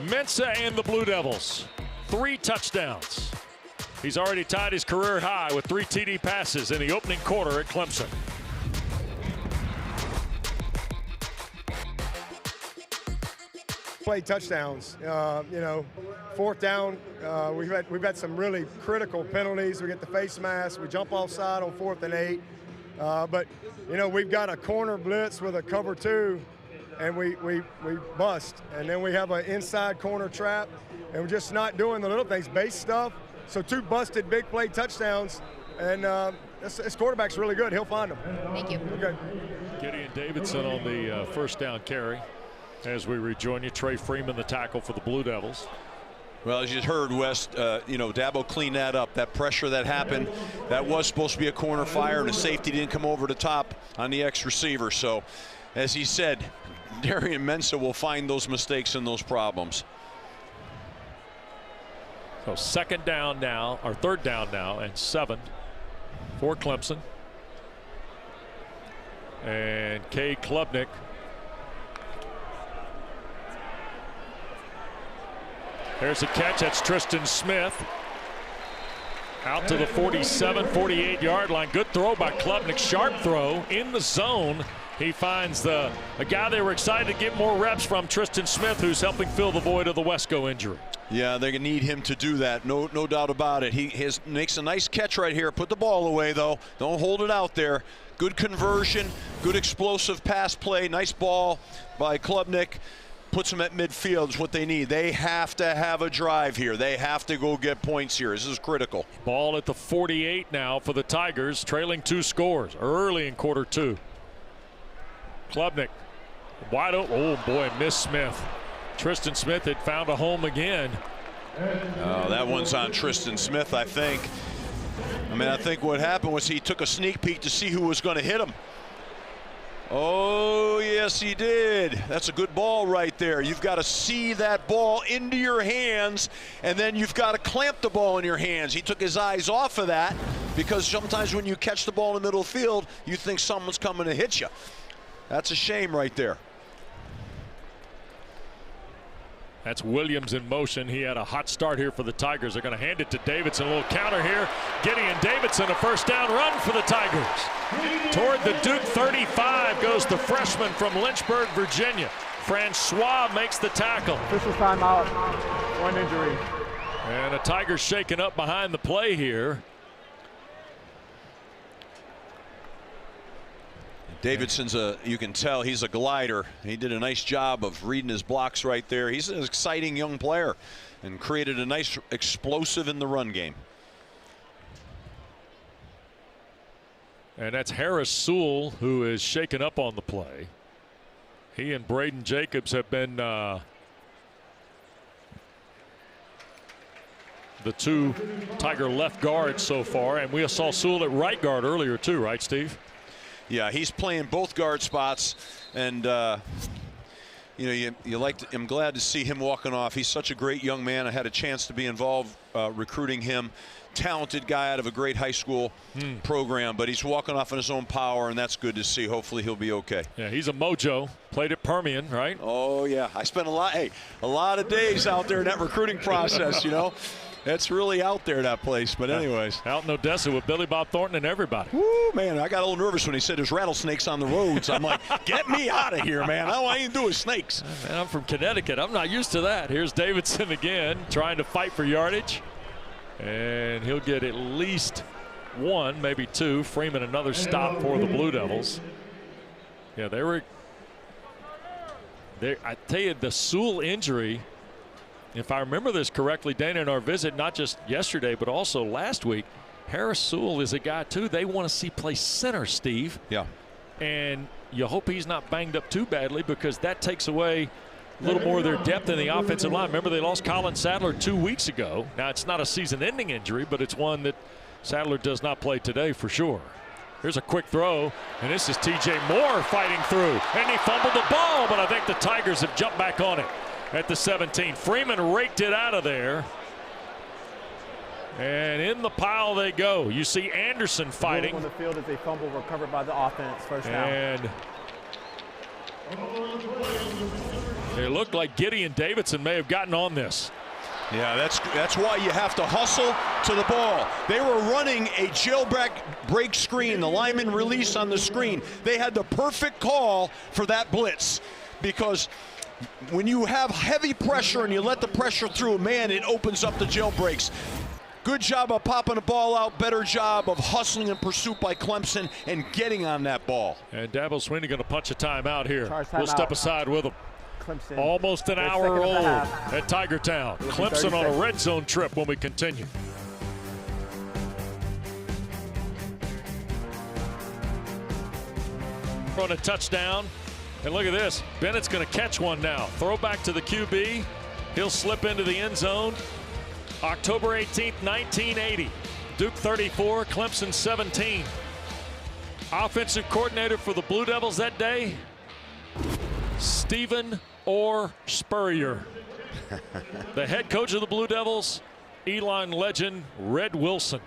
[SPEAKER 1] Mensah and the Blue Devils, 3 touchdowns. He's already tied his career high with 3 TD passes in the opening quarter at Clemson.
[SPEAKER 5] Play touchdowns, you know, 4th down. We've had some really critical penalties. We get the face mask. We jump offside on 4th and 8. But you know, we've got a corner blitz with a cover 2, and we bust. And then we have an inside corner trap, and we're just not doing the little things, base stuff. So 2 busted big play touchdowns, and this quarterback's really good. He'll find them.
[SPEAKER 3] Thank you.
[SPEAKER 5] Okay.
[SPEAKER 1] Gideon Davidson on the 1st down carry. As we rejoin you, Trey Freeman, the tackle for the Blue Devils.
[SPEAKER 2] Well, as you heard, West, you know, Dabo cleaned that up. That pressure that happened, that was supposed to be a corner fire, and the safety didn't come over the top on the ex-receiver. So, as he said, Darian Mensah will find those mistakes and those problems.
[SPEAKER 1] So 2nd down now, or 3rd down now, and 7 for Clemson. And Cade Klubnik There's a catch. That's Tristan Smith. Out to the 47, 48-yard line. Good throw by Klubnik. Sharp throw in the zone. He finds a guy they were excited to get more reps from, Tristan Smith, who's helping fill the void of the Wesco injury.
[SPEAKER 2] Yeah, they're going to need him to do that. No doubt about it. He makes a nice catch right here. Put the ball away, though. Don't hold it out there. Good conversion. Good explosive pass play. Nice ball by Klubnik. Puts them at midfield is what they need. They have to have a drive here. They have to go get points here. This is critical.
[SPEAKER 1] Ball at the 48 now for the Tigers, trailing 2 scores early in quarter 2. Klubnik wide open. Oh boy, missed Smith. Tristan Smith had found a home again.
[SPEAKER 2] Oh, that one's on Tristan Smith, I think. I think what happened was he took a sneak peek to see who was going to hit him. Oh, yes, he did. That's a good ball right there. You've got to see that ball into your hands, and then you've got to clamp the ball in your hands. He took his eyes off of that, because sometimes when you catch the ball in the middle of the field, you think someone's coming to hit you. That's a shame right there.
[SPEAKER 1] That's Williams in motion. He had a hot start here for the Tigers. They're going to hand it to Davidson. A little counter here. Gideon Davidson, a first down run for the Tigers. Toward the Duke 35 goes the freshman from Lynchburg, Virginia. Francois makes the tackle.
[SPEAKER 4] Official timeout. One injury.
[SPEAKER 1] And the Tigers shaken up behind the play here.
[SPEAKER 2] Davidson's you can tell he's a glider. He did a nice job of reading his blocks right there. He's an exciting young player and created a nice explosive in the run game.
[SPEAKER 1] And that's Harris Sewell, who is shaken up on the play. He and Braden Jacobs have been the two Tiger left guards so far, and we saw Sewell at right guard earlier too, right, Steve?
[SPEAKER 2] Yeah, he's playing both guard spots, and you know, I'm glad to see him walking off. He's such a great young man. I had a chance to be involved recruiting him. Talented guy out of a great high school program, but he's walking off in his own power, and that's good to see. Hopefully he'll be okay.
[SPEAKER 1] Yeah, he's a mojo. Played at Permian, right?
[SPEAKER 2] Oh yeah, I spent a lot of days out there in that recruiting process. You know, it's really out there, that place. But anyways,
[SPEAKER 1] out in Odessa with Billy Bob Thornton and everybody.
[SPEAKER 2] Woo, man, I got a little nervous when he said there's rattlesnakes on the roads. I'm like, get me out of here, man. All I ain't do is snakes.
[SPEAKER 1] Man, I'm from Connecticut. I'm not used to that. Here's Davidson again, trying to fight for yardage. And he'll get at least one, maybe two. Freeman, another stop for the Blue Devils. Yeah, they were. I tell you, the Sewell injury, if I remember this correctly, Dana, in our visit, not just yesterday, but also last week, Harris Sewell is a guy, too, they want to see play center, Steve.
[SPEAKER 2] Yeah.
[SPEAKER 1] And you hope he's not banged up too badly, because that takes away a little more of their depth in the offensive line. Remember, they lost Colin Sadler 2 weeks ago. Now, it's not a season-ending injury, but it's one that Sadler does not play today for sure. Here's a quick throw, and this is T.J. Moore fighting through. And he fumbled the ball, but I think the Tigers have jumped back on it at the 17. Freeman raked it out of there. And in the pile they go. You see Anderson fighting.
[SPEAKER 4] On the field as a fumble recovered by the offense. First down.
[SPEAKER 1] And it looked like Gideon Davidson may have gotten on this.
[SPEAKER 2] Yeah, that's why you have to hustle to the ball. They were running a jailbreak screen, the lineman release on the screen. They had the perfect call for that blitz, because when you have heavy pressure and you let the pressure through, man, it opens up the jailbreaks. Good job of popping the ball out. Better job of hustling in pursuit by Clemson and getting on that ball.
[SPEAKER 1] And Dabo Swinney going to punch a timeout here. We'll step aside with him.
[SPEAKER 4] Clemson.
[SPEAKER 1] Almost an hour old at Tiger Town. Clemson on a red zone trip when we continue. On a touchdown. And look at this. Bennett's going to catch one now. Throw back to the QB. He'll slip into the end zone. October 18th, 1980. Duke 34, Clemson 17. Offensive coordinator for the Blue Devils that day, Stephen Orr Spurrier. The head coach of the Blue Devils, Elon legend Red Wilson.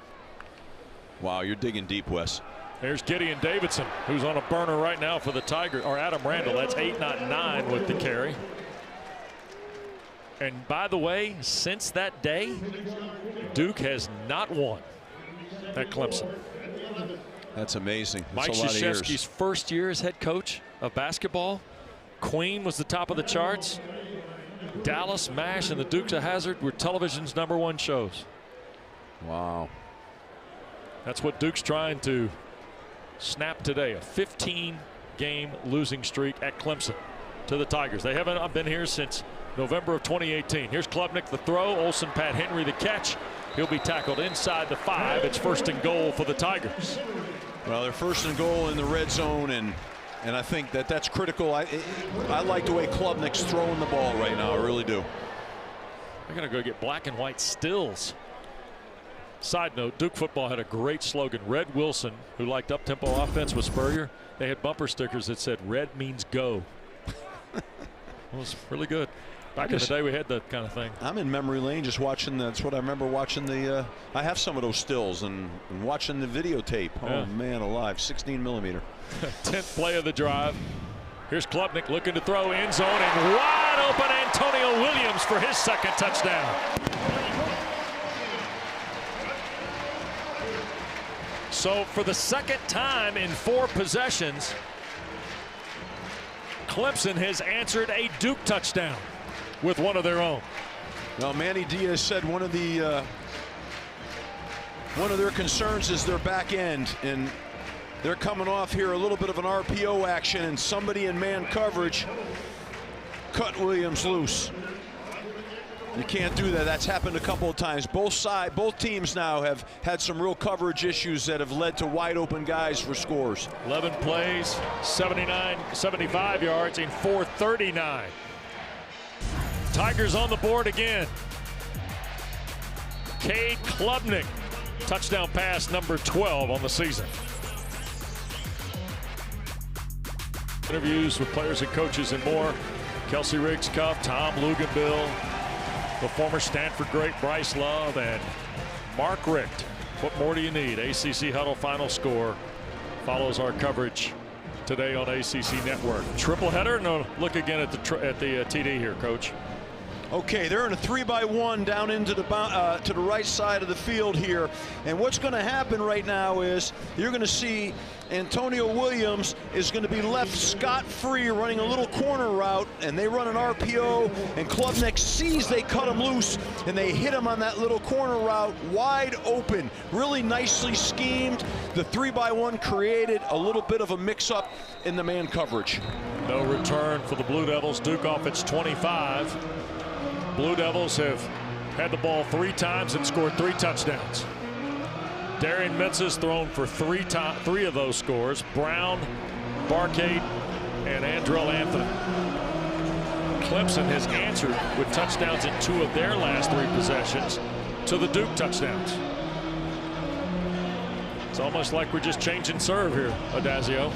[SPEAKER 2] Wow, you're digging deep, Wes.
[SPEAKER 1] There's Gideon Davidson, who's on a burner right now for the Tigers, or Adam Randall. That's 8, not 9 with the carry. And by the way, since that day, Duke has not won at Clemson.
[SPEAKER 2] That's amazing. That's
[SPEAKER 1] Mike Krzyzewski's first year as head coach of basketball. Queen was the top of the charts. Dallas, MASH, and the Dukes of Hazzard were television's #1 shows.
[SPEAKER 2] Wow.
[SPEAKER 1] That's what Duke's trying to snap today. A 15-game losing streak at Clemson to the Tigers. They haven't been here since November of 2018. Here's Klubnik, the throw. Olsen, Pat Henry, the catch. He'll be tackled inside the 5. It's 1st and goal for the Tigers.
[SPEAKER 2] Well, they're 1st and goal in the red zone, and I think that's critical. I like the way Klubnik's throwing the ball right now. I really do.
[SPEAKER 1] They're going to go get black and white stills. Side note, Duke football had a great slogan. Red Wilson, who liked up-tempo offense with Spurrier, they had bumper stickers that said, "Red means go." It was really good. Back in the day, we had that kind of thing.
[SPEAKER 2] I'm in memory lane just watching. That's what I remember watching the. I have some of those stills and watching the videotape.
[SPEAKER 1] Yeah.
[SPEAKER 2] Oh man, alive! 16 millimeter.
[SPEAKER 1] 10th play of the drive. Here's Klubnik looking to throw end zone and wide open Antonio Williams for his second touchdown. So for the second time in 4 possessions, Clemson has answered a Duke touchdown with one of their own.
[SPEAKER 2] Well, Manny Diaz said one of their concerns is their back end, and they're coming off here a little bit of an RPO action, and somebody in man coverage cut Williams loose. You can't do that. That's happened a couple of times. Both teams now have had some real coverage issues that have led to wide open guys for scores.
[SPEAKER 1] 11 plays, 75 yards in 439. Tigers on the board again. Cade Klubnik, touchdown pass number 12 on the season. Interviews with players and coaches and more. Kelsey Riggs-Cuff, Tom Luganbill, the former Stanford great Bryce Love, and Mark Richt. What more do you need? ACC Huddle final score follows our coverage today on ACC Network. Triple header? No, look again at the TD here, Coach.
[SPEAKER 2] Okay, they're in a 3-by-1 down into the to the right side of the field here, and what's going to happen right now is you're going to see Antonio Williams is going to be left scot-free running a little corner route, and they run an RPO, and Klubnik sees they cut him loose, and they hit him on that little corner route wide open. Really nicely schemed. The 3-by-1 created a little bit of a mix-up in the man coverage.
[SPEAKER 1] No return for the Blue Devils. Duke off its 25. Blue Devils have had the ball 3 times and scored 3 touchdowns. Darian Mensa's thrown for 3 of those scores. Brown, Barcade, and Andrell Anthony. Clemson has answered with touchdowns in 2 of their last 3 possessions to the Duke touchdowns. It's almost like we're just changing serve here, Adazio.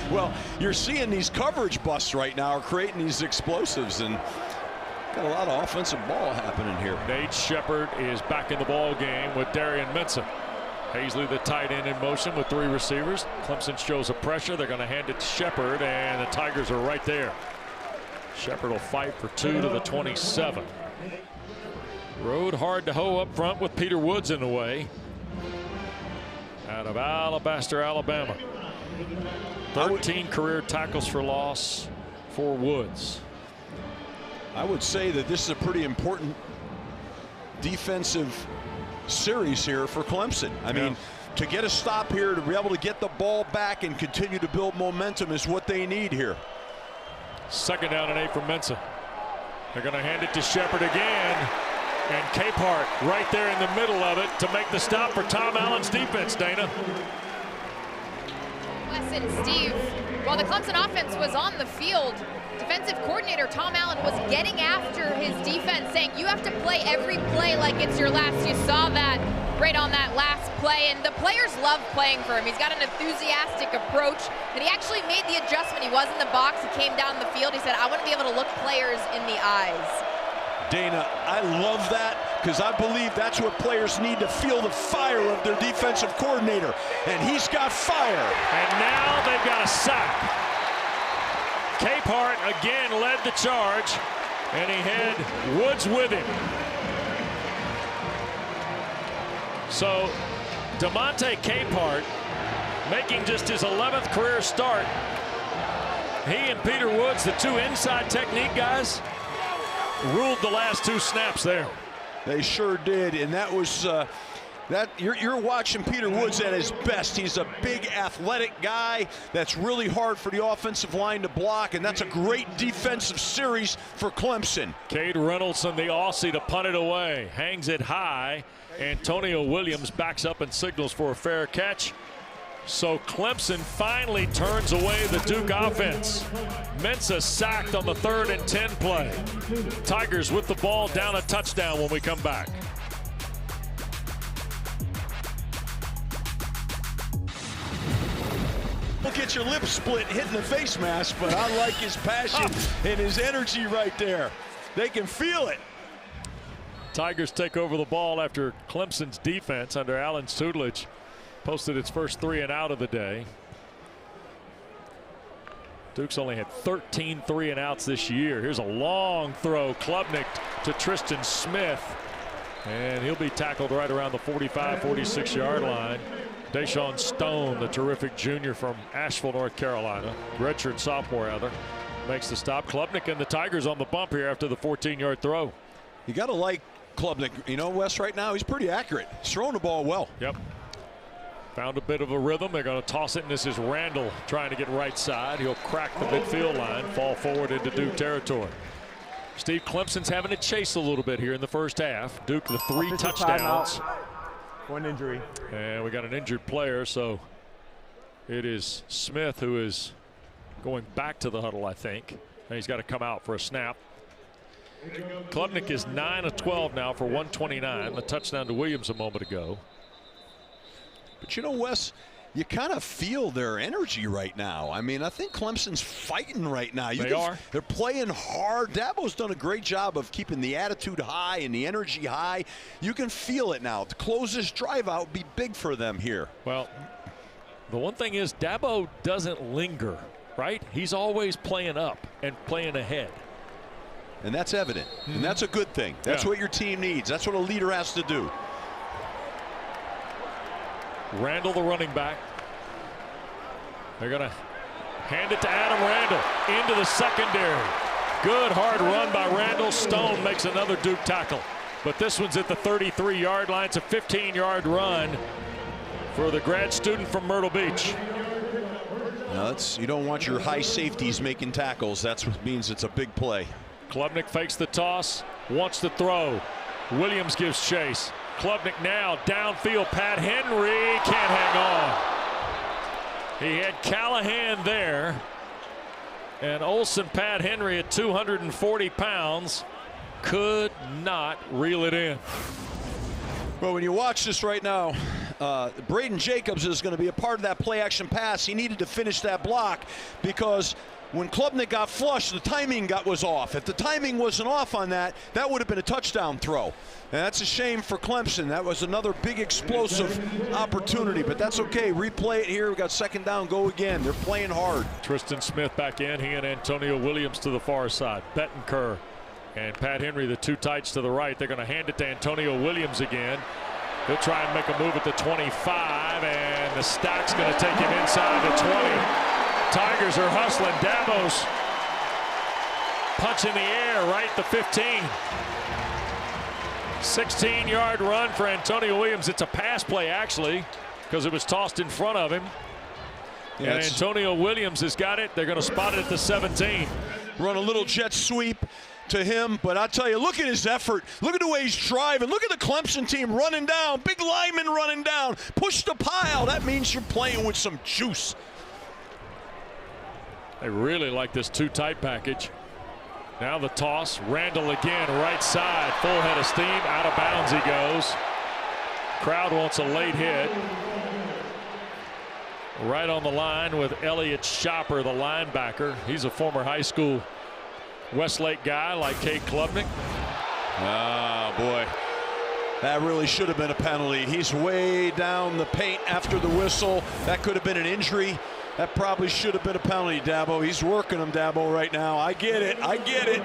[SPEAKER 2] Well, you're seeing these coverage busts right now are creating these explosives, and got a lot of offensive ball happening here.
[SPEAKER 1] Nate Shepard is back in the ball game with Darian Mensa. Hazley, the tight end, in motion with 3 receivers. Clemson shows a pressure. They're going to hand it to Shepard, and the Tigers are right there. Shepard will fight for 2 to the 27. Rode hard to hoe up front with Peter Woods in the way. Out of Alabaster, Alabama. 13 career tackles for loss for Woods.
[SPEAKER 2] I would say that this is a pretty important defensive series here for Clemson. I mean, to get a stop here, to be able to get the ball back and continue to build momentum is what they need here.
[SPEAKER 1] 2nd down and 8 for Mensa. They're going to hand it to Shepard again. And Capehart right there in the middle of it to make the stop for Tom Allen's defense, Dana.
[SPEAKER 3] Wes and Steve, while the Clemson offense was on the field, defensive coordinator Tom Allen was getting after his defense, saying you have to play every play like it's your last. You saw that right on that last play, and the players love playing for him. He's got an enthusiastic approach, and he actually made the adjustment. He was in the box, he came down the field, he said, I want to be able to look players in the eyes.
[SPEAKER 2] Dana, I love that, because I believe that's what players need, to feel the fire of their defensive coordinator, and he's got fire.
[SPEAKER 1] And now they've got a sack. Capehart again led the charge, and he had Woods with him. So DeMonte Capehart making just his 11th career start. He and Peter Woods, the 2 inside technique guys, ruled the last 2 snaps there.
[SPEAKER 2] They sure did, and that was you're watching Peter Woods at his best. He's a big athletic guy that's really hard for the offensive line to block, and that's a great defensive series for Clemson.
[SPEAKER 1] Cade Reynolds, the Aussie, to punt it away, hangs it high. Antonio Williams backs up and signals for a fair catch. So Clemson finally turns away the Duke offense. Mensa sacked on the 3rd and 10 play. Tigers with the ball, down a touchdown when we come back.
[SPEAKER 2] Look get your lip split hitting the face mask, but I like his passion and his energy right there. They can feel it.
[SPEAKER 1] Tigers take over the ball after Clemson's defense under Allen's tutelage posted its first 3 and out of the day. Duke's only had 13 3 and outs this year. Here's a long throw. Klubnik to Tristan Smith. And he'll be tackled right around the 45-46 yard line. Deshaun Stone, the terrific junior from Asheville, North Carolina, redshirt sophomore rather, makes the stop. Klubnik and the Tigers on the bump here after the 14-yard throw.
[SPEAKER 2] You got to like Klubnik. You know, Wes, right now he's pretty accurate. He's throwing the ball well.
[SPEAKER 1] Yep. Found a bit of a rhythm. They're going to toss it, and this is Randall trying to get right side. He'll crack the midfield line, fall forward into Duke territory. Steve, Clemson's having to chase a little bit here in the first half. Duke the 3 touchdowns.
[SPEAKER 4] One injury.
[SPEAKER 1] And we got an injured player, so it is Smith who is going back to the huddle, I think. And he's got to come out for a snap. Klubnik is 9 of 12 now for 129. The touchdown to Williams a moment ago.
[SPEAKER 2] But you know, Wes, you kind of feel their energy right now. I mean, I think Clemson's fighting right now. They're playing hard. Dabo's done a great job of keeping the attitude high and the energy high. You can feel it now. To close this drive out would be big for them here.
[SPEAKER 1] Well, the one thing is Dabo doesn't linger, right? He's always playing up and playing ahead.
[SPEAKER 2] And that's evident. And that's a good thing. That's what your team needs. That's what a leader has to do.
[SPEAKER 1] Randall, the running back. They're going to hand it to Adam Randall into the secondary. Good hard run by Randall. Stone makes another Duke tackle. But this one's at the 33-yard line. It's a 15-yard run for the grad student from Myrtle Beach.
[SPEAKER 2] Now you don't want your high safeties making tackles. That's what means it's a big play.
[SPEAKER 1] Klubnik fakes the toss, wants to throw. Williams gives chase. Klubnik now downfield. Pat Henry can't hang on. He had Callahan there. And Olsen, Pat Henry at 240 pounds, could not reel it in.
[SPEAKER 2] Well, when you watch this right now, Braden Jacobs is going to be a part of that play action pass. He needed to finish that block because when Klubnik got flushed, the timing was off. If the timing wasn't off on that, that would have been a touchdown throw. And that's a shame for Clemson. That was another big explosive opportunity, but that's okay. Replay it here. We got second down, go again. They're playing hard.
[SPEAKER 1] Tristan Smith back in. He and Antonio Williams to the far side. Bettencourt and Pat Henry, the 2 tights to the right. They're going to hand it to Antonio Williams again. He'll try and make a move at the 25, and the stack's going to take him inside the 20. Tigers are hustling. Dabo's punch in the air right at the 15. 16-yard run for Antonio Williams. It's a pass play, actually, because it was tossed in front of him. And Antonio Williams has got it. They're going to spot it at the 17.
[SPEAKER 2] Run a little jet sweep to him, but I tell you, look at his effort. Look at the way he's driving. Look at the Clemson team running down. Big lineman running down. Push the pile. That means you're playing with some juice.
[SPEAKER 1] They really like this 2 tight package. Now the toss. Randall again, right side. Full head of steam. Out of bounds he goes. Crowd wants a late hit. Right on the line with Elliott Shopper, the linebacker. He's a former high school Westlake guy like Cade Klubnik.
[SPEAKER 2] Oh, boy. That really should have been a penalty. He's way down the paint after the whistle. That could have been an injury. That probably should have been a penalty, Dabo. He's working him, Dabo, right now. I get it. I get it.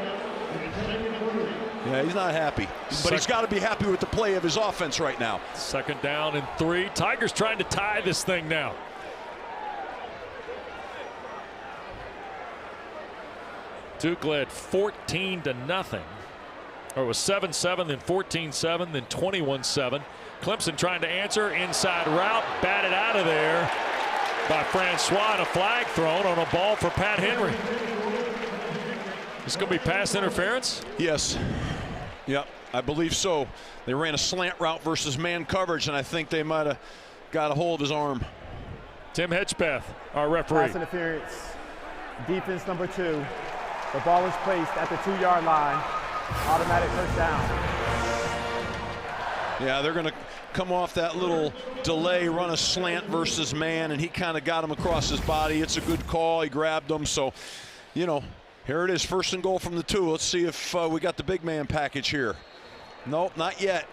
[SPEAKER 2] Yeah, he's not happy. But he's got to be happy with the play of his offense right now.
[SPEAKER 1] Second down and 3. Tigers trying to tie this thing now. Duke led 14-0. Or it was 7-7, then 14-7, then 21-7. Clemson trying to answer. Inside route. Batted out of there by Francois, and a flag thrown on a ball for Pat Henry. This going to be pass interference?
[SPEAKER 2] Yes. Yep, I believe so. They ran a slant route versus man coverage, and I think they might have got a hold of his arm.
[SPEAKER 1] Tim Hedgepeth, our referee.
[SPEAKER 4] Pass interference. Defense number 2. The ball is placed at the 2-yard line. Automatic first down.
[SPEAKER 2] Yeah, they're going to come off that little delay, run a slant versus man, and he kind of got him across his body. It's a good call. He grabbed him. So, you know, here it is, 1st and goal from the 2. Let's see if we got the big man package here. Nope, not yet.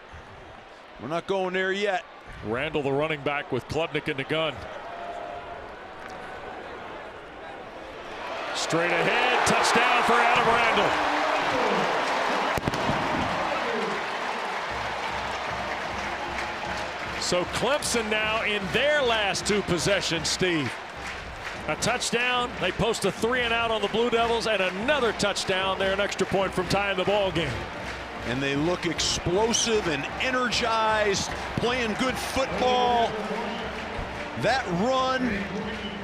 [SPEAKER 2] We're not going there yet.
[SPEAKER 1] Randall, the running back, with Klubnik in the gun. Straight ahead, touchdown for Adam Randall. So Clemson now in their last 2 possessions, Steve. A touchdown, they post a 3-and-out on the Blue Devils, and another touchdown. They're an extra point from tying the ball game.
[SPEAKER 2] And they look explosive and energized, playing good football. That run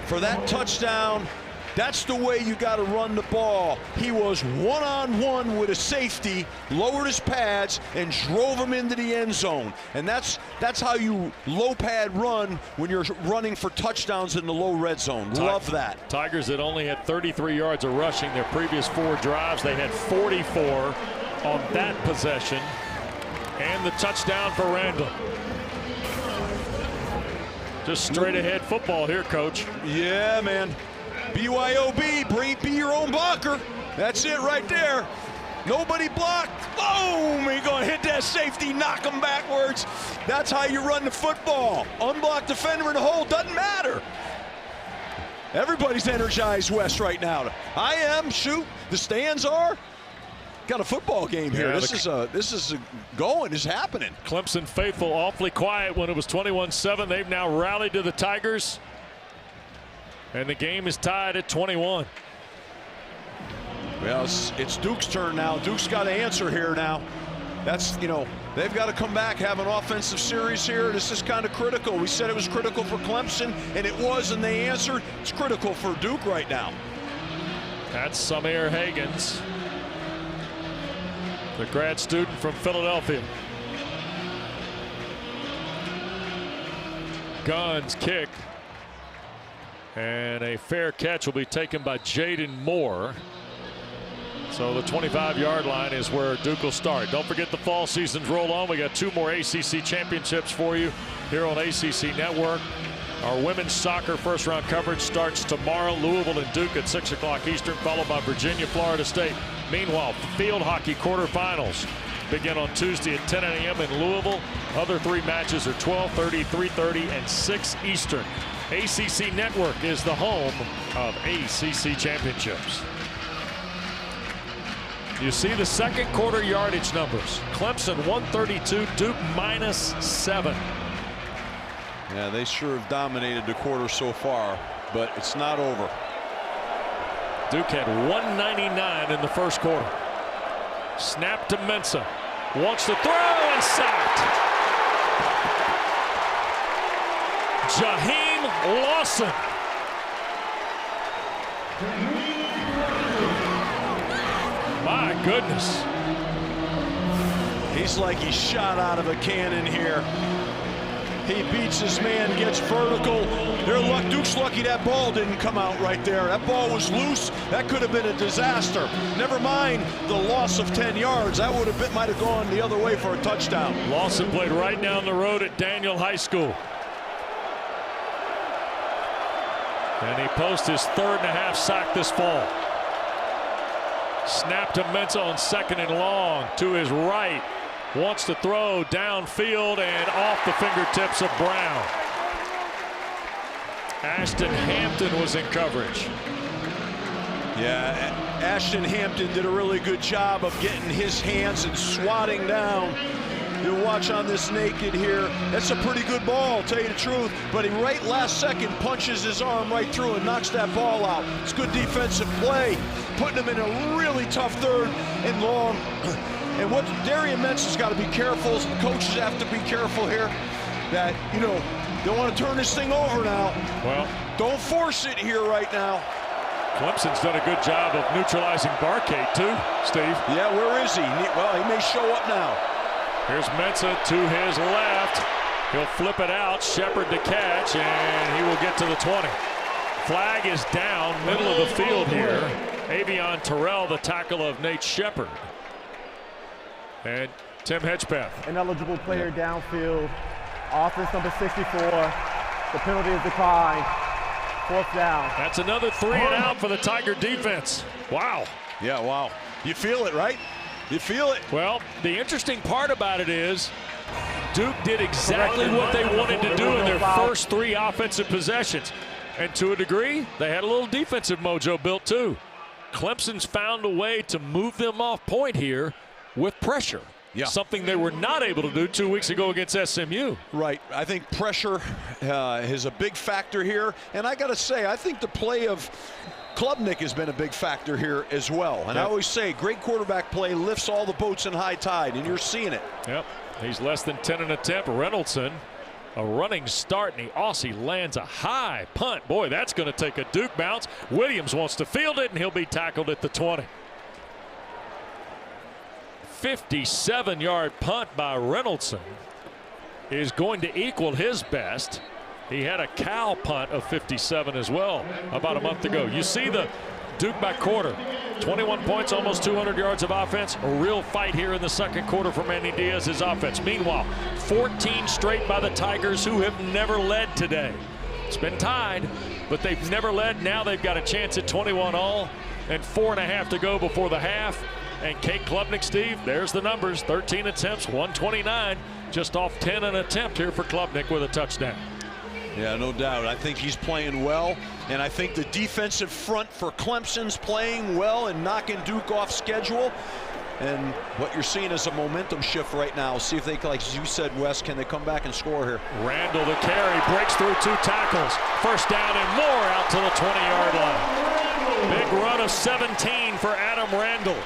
[SPEAKER 2] for that touchdown, that's the way you got to run the ball. He was one-on-one with a safety, lowered his pads, and drove him into the end zone. And that's how you low pad run when you're running for touchdowns in the low red zone. Love that.
[SPEAKER 1] Tigers that only had 33 yards of rushing their previous 4 drives. They had 44 on that possession. And the touchdown for Randall. Just straight ahead football here, Coach.
[SPEAKER 2] Yeah, man. BYOB, be your own blocker. That's it right there. Nobody blocked. Boom! You're going to hit that safety, knock him backwards. That's how you run the football. Unblocked defender in the hole, doesn't matter. Everybody's energized, West, right now. I am, shoot. The stands are. Got a football game here.
[SPEAKER 1] Yeah,
[SPEAKER 2] This is going. It's happening.
[SPEAKER 1] Clemson faithful awfully quiet when it was 21-7. They've now rallied to the Tigers. And the game is tied at 21.
[SPEAKER 2] Well, it's Duke's turn now. Duke's got to answer here now. That's, you know, they've got to come back, have an offensive series here. This is kind of critical. We said it was critical for Clemson, and it was, and they answered. It's critical for Duke right now.
[SPEAKER 1] That's Samir Hagens, the grad student from Philadelphia. Guns kick. And a fair catch will be taken by Jaden Moore. So the 25-yard line is where Duke will start. Don't forget the fall seasons roll on. We got 2 more ACC championships for you here on ACC Network. Our women's soccer first-round coverage starts tomorrow. Louisville and Duke at 6 o'clock Eastern, followed by Virginia, Florida State. Meanwhile, field hockey quarterfinals begin on Tuesday at 10 a.m. in Louisville. Other 3 matches are 12:30, 3:30, and 6 Eastern. ACC Network is the home of ACC championships. You see the second quarter yardage numbers. Clemson 132, Duke -7.
[SPEAKER 2] Yeah, they sure have dominated the quarter so far, but it's not over.
[SPEAKER 1] Duke had 199 in the first quarter. Snap to Mensah. Wants to throw and sacked. Jaheim Lawson. My goodness.
[SPEAKER 2] He's like he's shot out of a cannon here. He beats his man, gets vertical. Duke's lucky that ball didn't come out right there. That ball was loose. That could have been a disaster. Never mind the loss of 10 yards. That might have gone the other way for a touchdown.
[SPEAKER 1] Lawson played right down the road at Daniel High School. And he posts his 3rd.5 sack this fall. Snap to Mensah on 2nd and long. To his right. Wants to throw downfield and off the fingertips of Brown. Ashton Hampton was in coverage.
[SPEAKER 2] Yeah, Ashton Hampton did a really good job of getting his hands and swatting down. You'll watch on this naked here. That's a pretty good ball, I'll tell you the truth. But he right last second punches his arm right through and knocks that ball out. It's good defensive play, putting him in a really tough 3rd and long. And what Darian Mensah's got to be careful, the coaches have to be careful here, that, you know, don't want to turn this thing over now.
[SPEAKER 1] Well,
[SPEAKER 2] don't force it here right now.
[SPEAKER 1] Clemson's done a good job of neutralizing Barcade too, Steve.
[SPEAKER 2] Yeah, where is he? Well, he may show up now.
[SPEAKER 1] Here's Mensah to his left. He'll flip it out, Shepard to catch, and he will get to the 20. Flag is down, middle of the field here. Avion Terrell, the tackle of Nate Shepard. And Tim Hedgepeth.
[SPEAKER 4] Ineligible player downfield. Offense number 64. The penalty is declined. 4th down.
[SPEAKER 1] That's another 3 and out for the Tiger defense. Wow.
[SPEAKER 2] Yeah, wow. You feel it, right? You feel it.
[SPEAKER 1] Well, the interesting part about it is Duke did exactly what they wanted to do in their first 3 offensive possessions. And to a degree, they had a little defensive mojo built too. Clemson's found a way to move them off point here with pressure.
[SPEAKER 2] Yeah.
[SPEAKER 1] Something they were not able to do 2 weeks ago against SMU.
[SPEAKER 2] Right. I think pressure is a big factor here. And I got to say, I think the play of Klubnik has been a big factor here as well. And I always say, great quarterback play lifts all the boats in high tide, and you're seeing it.
[SPEAKER 1] Yep. He's less than 10 an attempt. Reynoldson, a running start, and the Aussie lands a high punt. Boy, that's going to take a Duke bounce. Williams wants to field it, and he'll be tackled at the 20. 57-yard punt by Reynoldson is going to equal his best. He had a Cal punt of 57 as well about a month ago. You see the Duke back quarter. 21 points, almost 200 yards of offense. A real fight here in the second quarter for Manny Diaz's offense. Meanwhile, 14 straight by the Tigers, who have never led today. It's been tied, but they've never led. Now they've got a chance at 21 all and 4.5 to go before the half. And Kate Klubnik, Steve, there's the numbers. 13 attempts, 129. Just off 10 an attempt here for Klubnik with a touchdown.
[SPEAKER 2] Yeah, no doubt. I think he's playing well, and I think the defensive front for Clemson's playing well and knocking Duke off schedule. And what you're seeing is a momentum shift right now. See if they, like you said, Wes, can they come back and score here?
[SPEAKER 1] Randall, the carry, breaks through 2 tackles. First down and more out to the 20-yard line. Big run of 17 for Adam Randall.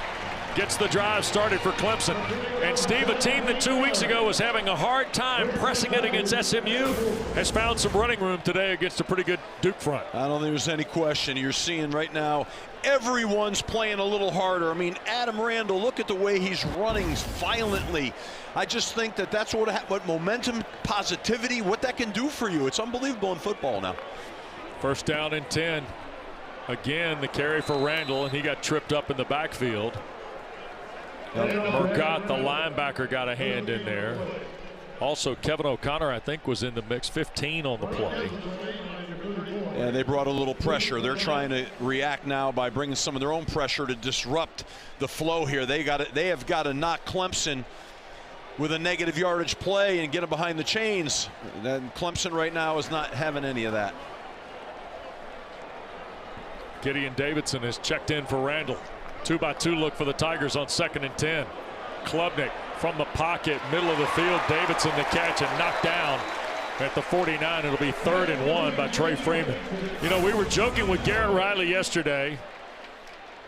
[SPEAKER 1] Gets the drive started for Clemson. And Steve, a team that 2 weeks ago was having a hard time pressing it against SMU, has found some running room today against a pretty good Duke front. I
[SPEAKER 2] don't think there's any question. You're seeing right now everyone's playing a little harder. I mean, Adam Randall, look at the way he's running violently. I just think that that's what momentum, positivity, what that can do for you. It's unbelievable in football now.
[SPEAKER 1] First down and 10. Again, the carry for Randall, and he got tripped up in the backfield. Murgatt, the linebacker, got a hand in there. Also, Kevin O'Connor, I think, was in the mix. 15 on the play.
[SPEAKER 2] Yeah, they brought a little pressure. They're trying to react now by bringing some of their own pressure to disrupt the flow here. They have got to knock Clemson with a negative yardage play and get them behind the chains. Then Clemson right now is not having any of that.
[SPEAKER 1] Gideon Davidson has checked in for Randall. 2-by-2 look for the Tigers on 2nd and 10. Klubnik from the pocket, middle of the field. Davidson the catch and knocked down at the 49. It'll be 3rd and 1 by Trey Freeman. You know, we were joking with Garrett Riley yesterday.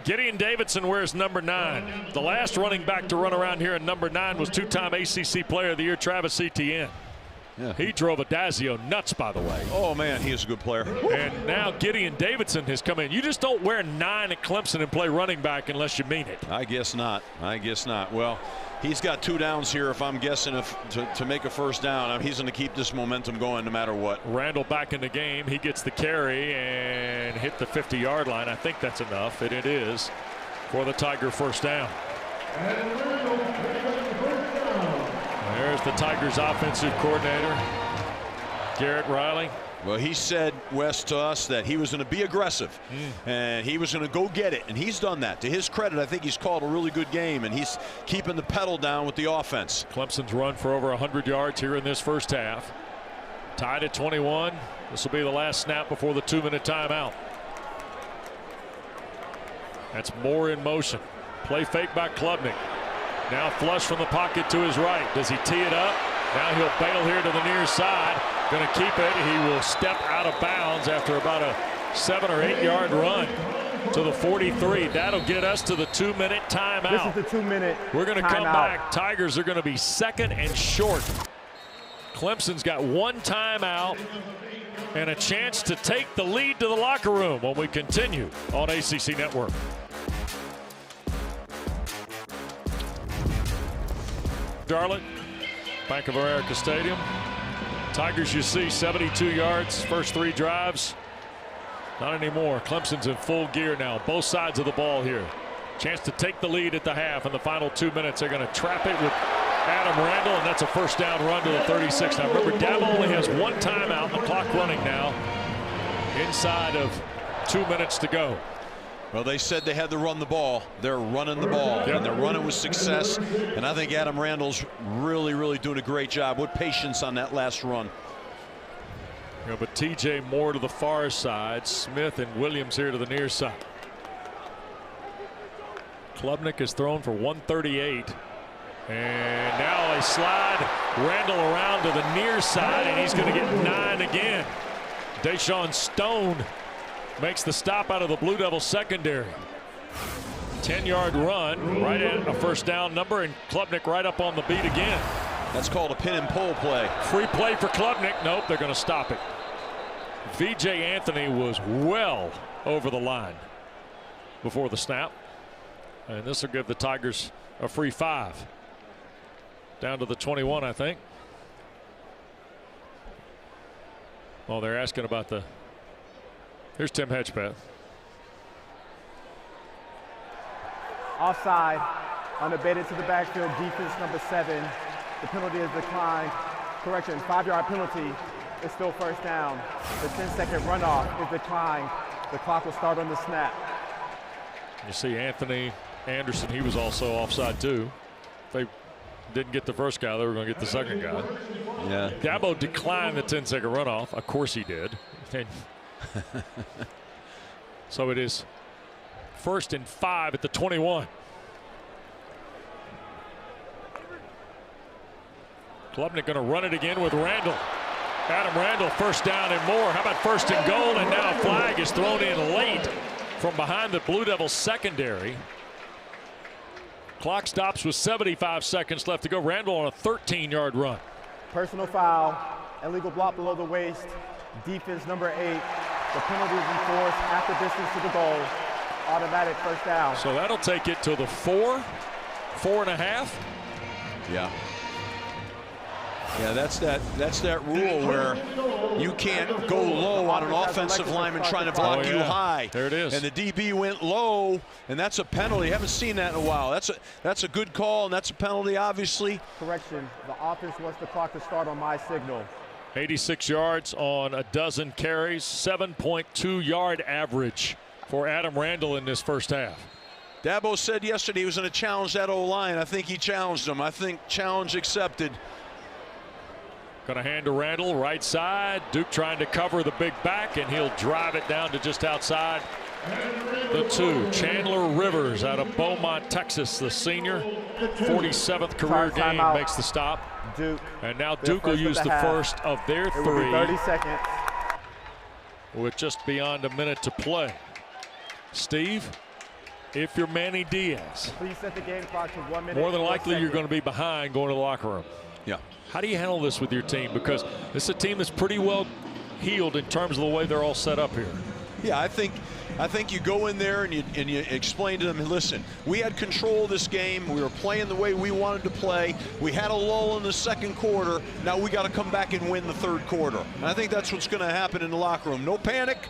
[SPEAKER 1] Gideon Davidson wears number 9. The last running back to run around here at number 9 was 2-time ACC Player of the Year Travis Etienne. Yeah. He drove Adazio nuts, by the way.
[SPEAKER 2] Oh, man, he is a good player.
[SPEAKER 1] And now Gideon Davidson has come in. You just don't wear 9 at Clemson and play running back unless you mean it.
[SPEAKER 2] I guess not. I guess not. Well, he's got 2 downs here, if I'm guessing, to make a first down. I mean, he's going to keep this momentum going no matter what.
[SPEAKER 1] Randall back in the game. He gets the carry and hit the 50-yard line. I think that's enough, and it is for the Tiger first down. There's the Tigers offensive coordinator, Garrett Riley.
[SPEAKER 2] Well, he said, Wes, to us that he was going to be aggressive and he was going to go get it, and he's done that. To his credit, I think he's called a really good game, and he's keeping the pedal down with the offense.
[SPEAKER 1] Clemson's run for over 100 yards here in this first half. Tied at 21. This will be the last snap before the 2-minute timeout. That's Moore in motion. Play fake by Klubnik. Now flush from the pocket to his right. Does he tee it up? Now he'll bail here to the near side. Going to keep it. He will step out of bounds after about a 7 or 8 yard run to the 43. That'll get us to the 2-minute timeout.
[SPEAKER 4] This is the 2-minute.
[SPEAKER 1] We're going to come back. Tigers are going to be 2nd and short. Clemson's got 1 timeout and a chance to take the lead to the locker room when we continue on ACC Network. Charlotte, Bank of America Stadium. Tigers, you see, 72 yards, first 3 drives. Not anymore. Clemson's in full gear now, both sides of the ball here. Chance to take the lead at the half. In the final 2 minutes, they're going to trap it with Adam Randall, and that's a first down run to the 36. Now remember, Dabo only has one timeout, and the clock running now inside of 2 minutes to go.
[SPEAKER 2] Well, they said they had to run the ball. They're running the ball, and they're running with success. And I think Adam Randall's really, really doing a great job with patience on that last run.
[SPEAKER 1] Yeah, but TJ Moore to the far side, Smith and Williams here to the near side. Klubnik has thrown for 138. And now they slide Randall around to the near side, and he's going to get 9 again. Deshaun Stone makes the stop out of the Blue Devils secondary. 10-yard run right at a first down number, and Klubnik right up on the beat again.
[SPEAKER 2] That's called a pin and pull play.
[SPEAKER 1] Free play for Klubnik. Nope, they're going to stop it. VJ Anthony was well over the line before the snap, and this will give the Tigers a free 5 down to the 21, I think. Well, they're asking about the. Here's Tim Hedgepeth.
[SPEAKER 4] Offside, unabated to the backfield, defense number 7. The penalty is declined. Correction, 5-yard penalty. It's still first down. The 10-second runoff is declined. The clock will start on the snap.
[SPEAKER 1] You see Anthony Anderson, he was also offside too. They didn't get the first guy, they were going to get the second guy.
[SPEAKER 2] Yeah.
[SPEAKER 1] Dabo declined the 10-second runoff. Of course he did. So it is 1st and 5 at the 21. Klubnik going to run it again with Randall. Adam Randall, first down and more. How about 1st and goal? And now a flag is thrown in late from behind the Blue Devils secondary. Clock stops with 75 seconds left to go. Randall on a 13-yard run.
[SPEAKER 4] Personal foul, illegal block below the waist. Defense number 8. The penalty is enforced half the distance to the goal. Automatic first down.
[SPEAKER 1] So that'll take it to the 4, 4.5.
[SPEAKER 2] Yeah. Yeah, that's that rule where you can't go low on an offensive lineman trying to block you high.
[SPEAKER 1] There it is.
[SPEAKER 2] And the DB went low, and that's a penalty. Haven't seen that in a while. That's a good call, and that's a penalty, obviously.
[SPEAKER 4] Correction, the offense wants the clock to start on my signal.
[SPEAKER 1] 86 yards on a dozen carries, 7.2 yard average for Adam Randall in this first half.
[SPEAKER 2] Dabo said yesterday he was going to challenge that O-line. I think he challenged him. I think challenge accepted.
[SPEAKER 1] Going to hand to Randall, right side. Duke trying to cover the big back, and he'll drive it down to just outside the 2. Chandler Rivers out of Beaumont, Texas, the senior. 47th career game, makes the stop.
[SPEAKER 4] Duke.
[SPEAKER 1] And now Duke will use the first of their 3.
[SPEAKER 4] 30 seconds.
[SPEAKER 1] With just beyond a minute to play. Steve, if you're Manny Diaz,
[SPEAKER 4] please set the game clock to 1 minute.
[SPEAKER 1] More than likely you're going to be behind going to the locker room.
[SPEAKER 2] Yeah.
[SPEAKER 1] How do you handle this with your team? Because this is a team that's pretty well heeled in terms of the way they're all set up here.
[SPEAKER 2] Yeah, I think you go in there and you explain to them, listen, we had control of this game. We were playing the way we wanted to play. We had a lull in the second quarter. Now we got to come back and win the third quarter. And I think that's what's going to happen in the locker room. No panic.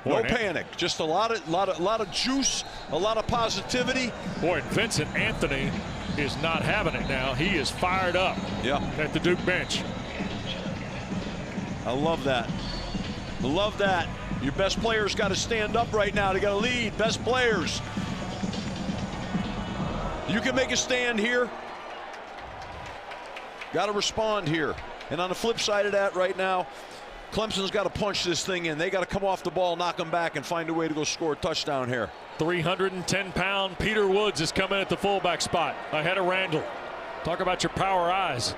[SPEAKER 2] No panic. Just a lot of juice, a lot of positivity.
[SPEAKER 1] Boy, Vincent Anthony is not having it now. He is fired up at the Duke bench.
[SPEAKER 2] I love that. I love that. Your best players got to stand up right now. They got to lead. Best players. You can make a stand here. Got to respond here. And on the flip side of that right now, Clemson's got to punch this thing in. They got to come off the ball, knock them back, and find a way to go score a touchdown here.
[SPEAKER 1] 310-pound Peter Woods is coming at the fullback spot ahead of Randall. Talk about your power eyes.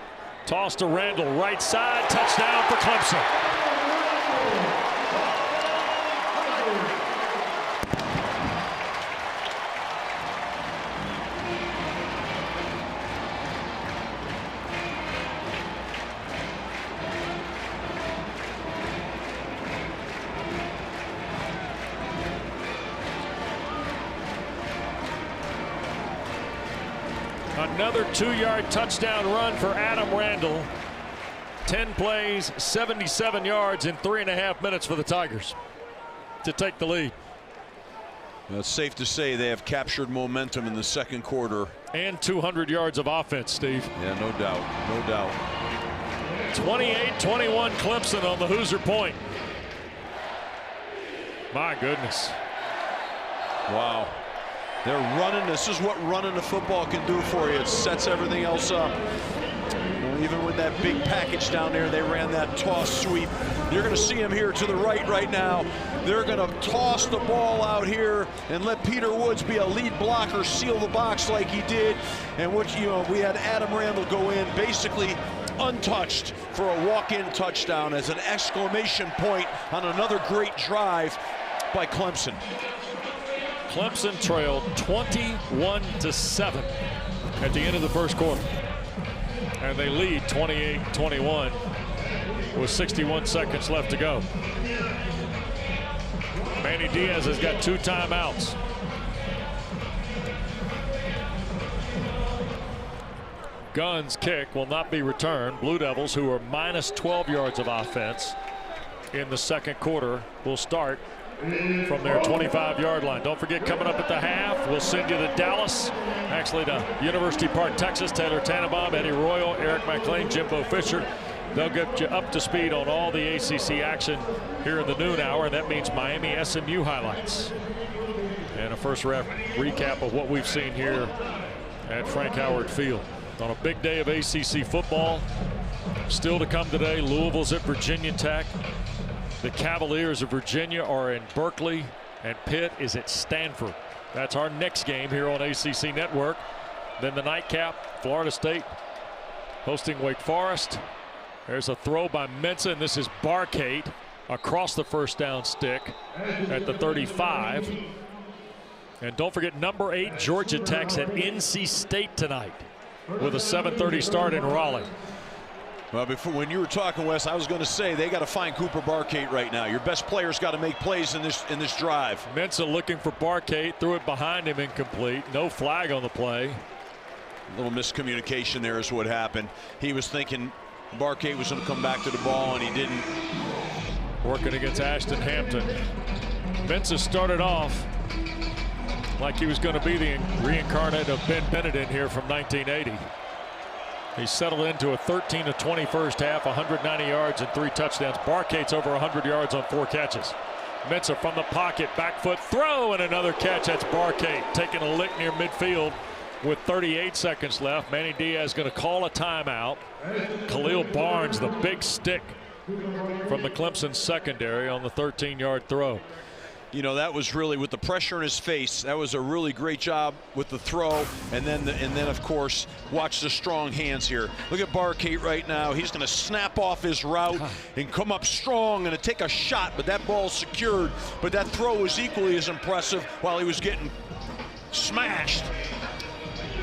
[SPEAKER 1] Toss to Randall, right side, touchdown for Clemson. Another 2-yard touchdown run for Adam Randall. 10 plays, 77 yards in 3.5 minutes for the Tigers to take the lead.
[SPEAKER 2] It's safe to say they have captured momentum in the second quarter.
[SPEAKER 1] And 200 yards of offense, Steve.
[SPEAKER 2] Yeah, no doubt. No doubt.
[SPEAKER 1] 28-21 Clemson on the Hoosier Point. My goodness.
[SPEAKER 2] Wow. They're running. This is what running the football can do for you. It sets everything else up. Even with that big package down there, they ran that toss sweep. You're going to see them here to the right now. They're going to toss the ball out here and let Peter Woods be a lead blocker, seal the box like he did. And what we had Adam Randall go in basically untouched for a walk-in touchdown as an exclamation point on another great drive by Clemson.
[SPEAKER 1] Clemson trailed 21-7 at the end of the first quarter. And they lead 28-21 with 61 seconds left to go. Manny Diaz has got 2 timeouts. Gunn's kick will not be returned. Blue Devils, who are minus 12 yards of offense in the second quarter, will start from their 25-yard line. Don't forget, coming up at the half, we'll send you to Dallas, actually to University Park, Texas. Taylor Tannenbaum, Eddie Royal, Eric McLean, Jimbo Fisher. They'll get you up to speed on all the ACC action here in the noon hour, and that means Miami SMU highlights. And a first recap of what we've seen here at Frank Howard Field. On a big day of ACC football, still to come today, Louisville's at Virginia Tech. The Cavaliers of Virginia are in Berkeley, and Pitt is at Stanford. That's our next game here on ACC Network. Then the nightcap, Florida State hosting Wake Forest. There's a throw by Mensah, and this is Barcate across the first down stick at the 35. And don't forget, number 8 Georgia Tech's at NC State tonight with a 7:30 start in Raleigh.
[SPEAKER 2] Well, when you were talking, Wes, I was going to say they got to find Cooper Barcate right now. Your best player's got to make plays in this drive.
[SPEAKER 1] Mensah looking for Barcate, threw it behind him, incomplete. No flag on the play.
[SPEAKER 2] A little miscommunication there is what happened. He was thinking Barcate was going to come back to the ball, and he didn't.
[SPEAKER 1] Working against Ashton Hampton. Mensah started off like he was going to be the reincarnate of Ben Bennett in here from 1980. He settled into a 13-20 first half, 190 yards and 3 touchdowns. Barcate's over 100 yards on 4 catches. Mensah from the pocket, back foot throw, and another catch. That's Barcate taking a lick near midfield with 38 seconds left. Manny Diaz going to call a timeout. Khalil Barnes, the big stick from the Clemson secondary on the 13-yard throw.
[SPEAKER 2] You know, that was really, with the pressure in his face, that was a really great job with the throw. And then of course, watch the strong hands here. Look at Barcate right now. He's going to snap off his route and come up strong and take a shot, but that ball's secured. But that throw was equally as impressive while he was getting smashed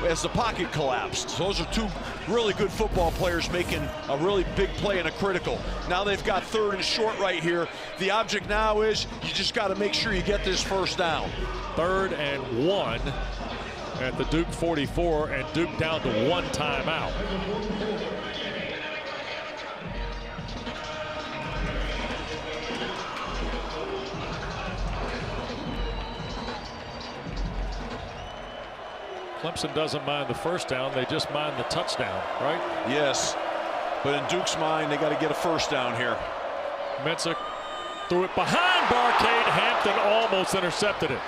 [SPEAKER 2] as the pocket collapsed. Those are 2 really good football players making a really big play and a critical. Now they've got 3rd and short right here. The object now is you just got to make sure you get this first down.
[SPEAKER 1] 3rd and 1 at the Duke 44, and Duke down to 1 timeout. Clemson doesn't mind the first down, they just mind the touchdown, right?
[SPEAKER 2] Yes, but in Duke's mind, they got to get a first down here.
[SPEAKER 1] Mensah threw it behind Barcate. Hampton almost intercepted it.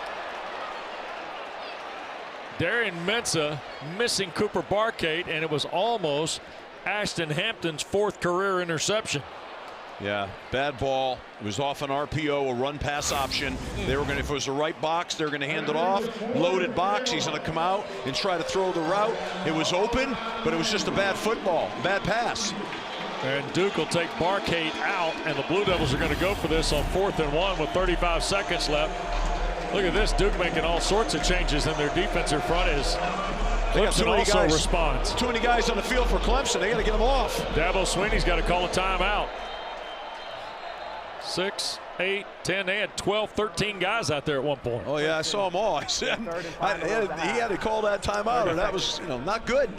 [SPEAKER 1] Darian Mensah missing Cooper Barcate, and it was almost Ashton Hampton's 4th career interception.
[SPEAKER 2] Yeah, bad ball. It was off an RPO, a run pass option. They were going to, if it was the right box, they were going to hand it off. Loaded box, he's going to come out and try to throw the route. It was open, but it was just a bad football, bad pass.
[SPEAKER 1] And Duke will take Barcate out, and the Blue Devils are going to go for this on 4th and 1 with 35 seconds left. Look at this, Duke making all sorts of changes in their defensive front as Clemson also responds.
[SPEAKER 2] Too many guys on the field for Clemson. They got to get them off.
[SPEAKER 1] Dabo Swinney's got to call a timeout. 6, 8, 10. They had 12, 13 guys out there at one point.
[SPEAKER 2] Oh yeah, I saw them all. I said he had to call that timeout, and that was, not good.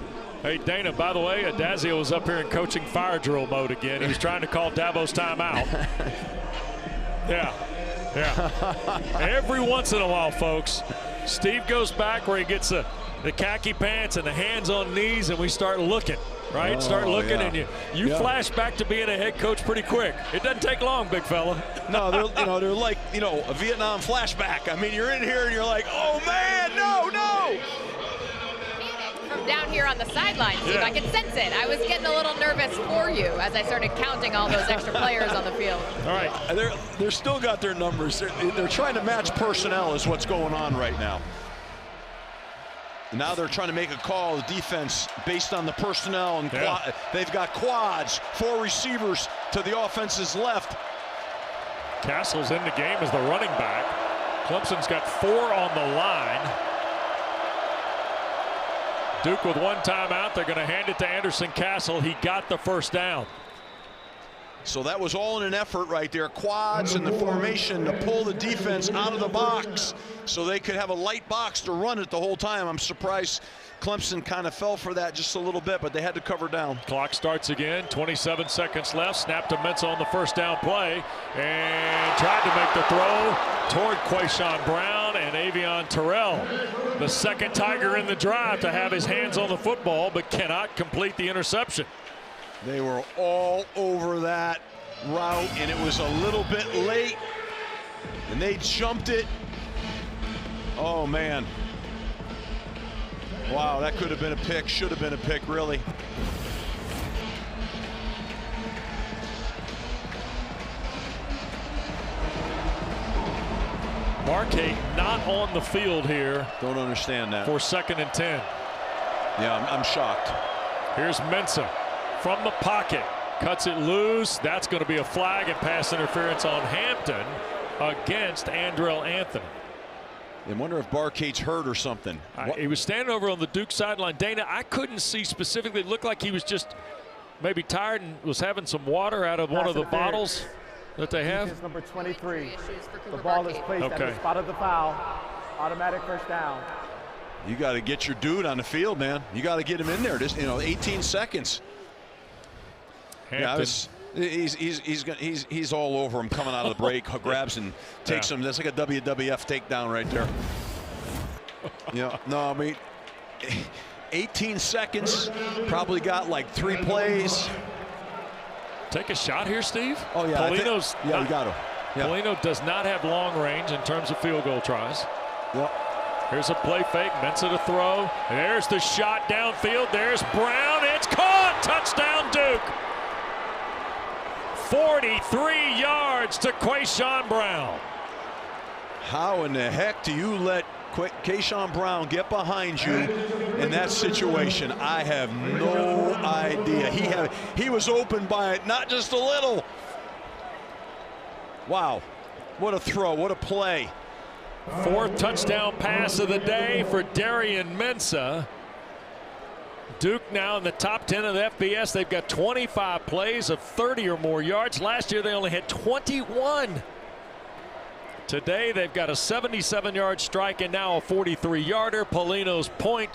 [SPEAKER 1] Hey Dana, by the way, Adazio was up here in coaching fire drill mode again. He was trying to call Dabo's timeout. Yeah. Yeah. Every once in a while, folks, Steve goes back where he gets the khaki pants and the hands on knees, and we start looking. Right? Start looking, and you flash back to being a head coach pretty quick. It doesn't take long, big fella.
[SPEAKER 2] No, they're like, a Vietnam flashback. I mean, you're in here and you're like, oh man, no.
[SPEAKER 3] From down here on the sideline, Steve, I can sense it. I was getting a little nervous for you as I started counting all those extra players on the field.
[SPEAKER 1] All right.
[SPEAKER 2] They're still got their numbers. They're trying to match personnel is what's going on right now. Now they're trying to make a call, the defense, based on the personnel, and they've got quads, 4 receivers to the offense's left.
[SPEAKER 1] Castle's in the game as the running back. Clemson's got 4 on the line. Duke with 1 timeout. They're going to hand it to Anderson Castle. He got the first down.
[SPEAKER 2] So that was all in an effort right there. Quads and the formation to pull the defense out of the box so they could have a light box to run it the whole time. I'm surprised Clemson kind of fell for that just a little bit, but they had to cover down.
[SPEAKER 1] Clock starts again. 27 seconds left. Snap to Mensah on the first down play and tried to make the throw toward Quayshawn Brown and Avion Terrell. The second Tiger in the drive to have his hands on the football, but cannot complete the interception.
[SPEAKER 2] They were all over that route, and it was a little bit late, and they jumped it. Oh, man. Wow, that could have been a pick, should have been a pick, really.
[SPEAKER 1] Marquette not on the field here.
[SPEAKER 2] Don't understand that.
[SPEAKER 1] For 2nd and 10.
[SPEAKER 2] Yeah, I'm shocked.
[SPEAKER 1] Here's Mensah. From the pocket, cuts it loose. That's going to be a flag and pass interference on Hampton against Andrell Anthony.
[SPEAKER 2] I wonder if Barcade's hurt or something.
[SPEAKER 1] He was standing over on the Duke sideline. Dana, I couldn't see specifically. It looked like he was just maybe tired and was having some water out of one of the bottles that they have.
[SPEAKER 4] Defense number 23. The ball is placed at the spot of the foul. Automatic first down.
[SPEAKER 2] You got to get your dude on the field, man. You got to get him in there. Just 18 seconds.
[SPEAKER 1] Hampton.
[SPEAKER 2] Yeah, he's all over him coming out of the break, grabs and takes him. That's like a WWF takedown right there. No, I mean, 18 seconds, probably got like 3 plays.
[SPEAKER 1] Take a shot here, Steve.
[SPEAKER 2] Oh yeah,
[SPEAKER 1] Polino's
[SPEAKER 2] we got him. Yeah.
[SPEAKER 1] Polino does not have long range in terms of field goal tries.
[SPEAKER 2] Yep.
[SPEAKER 1] Here's a play fake, Mensah to throw. There's the shot downfield. There's Brown. It's caught. Touchdown, Duke. 43 yards to Quayshawn Brown.
[SPEAKER 2] How in the heck do you let Quayshawn Brown get behind you in that situation? I have no idea. He was open by not just a little. Wow, what a throw, what a play.
[SPEAKER 1] 4th touchdown pass of the day for Darian Mensah. Duke now in the top 10 of the FBS. They've got 25 plays of 30 or more yards. Last year they only had 21. Today they've got a 77-yard strike and now a 43-yarder. Polino's point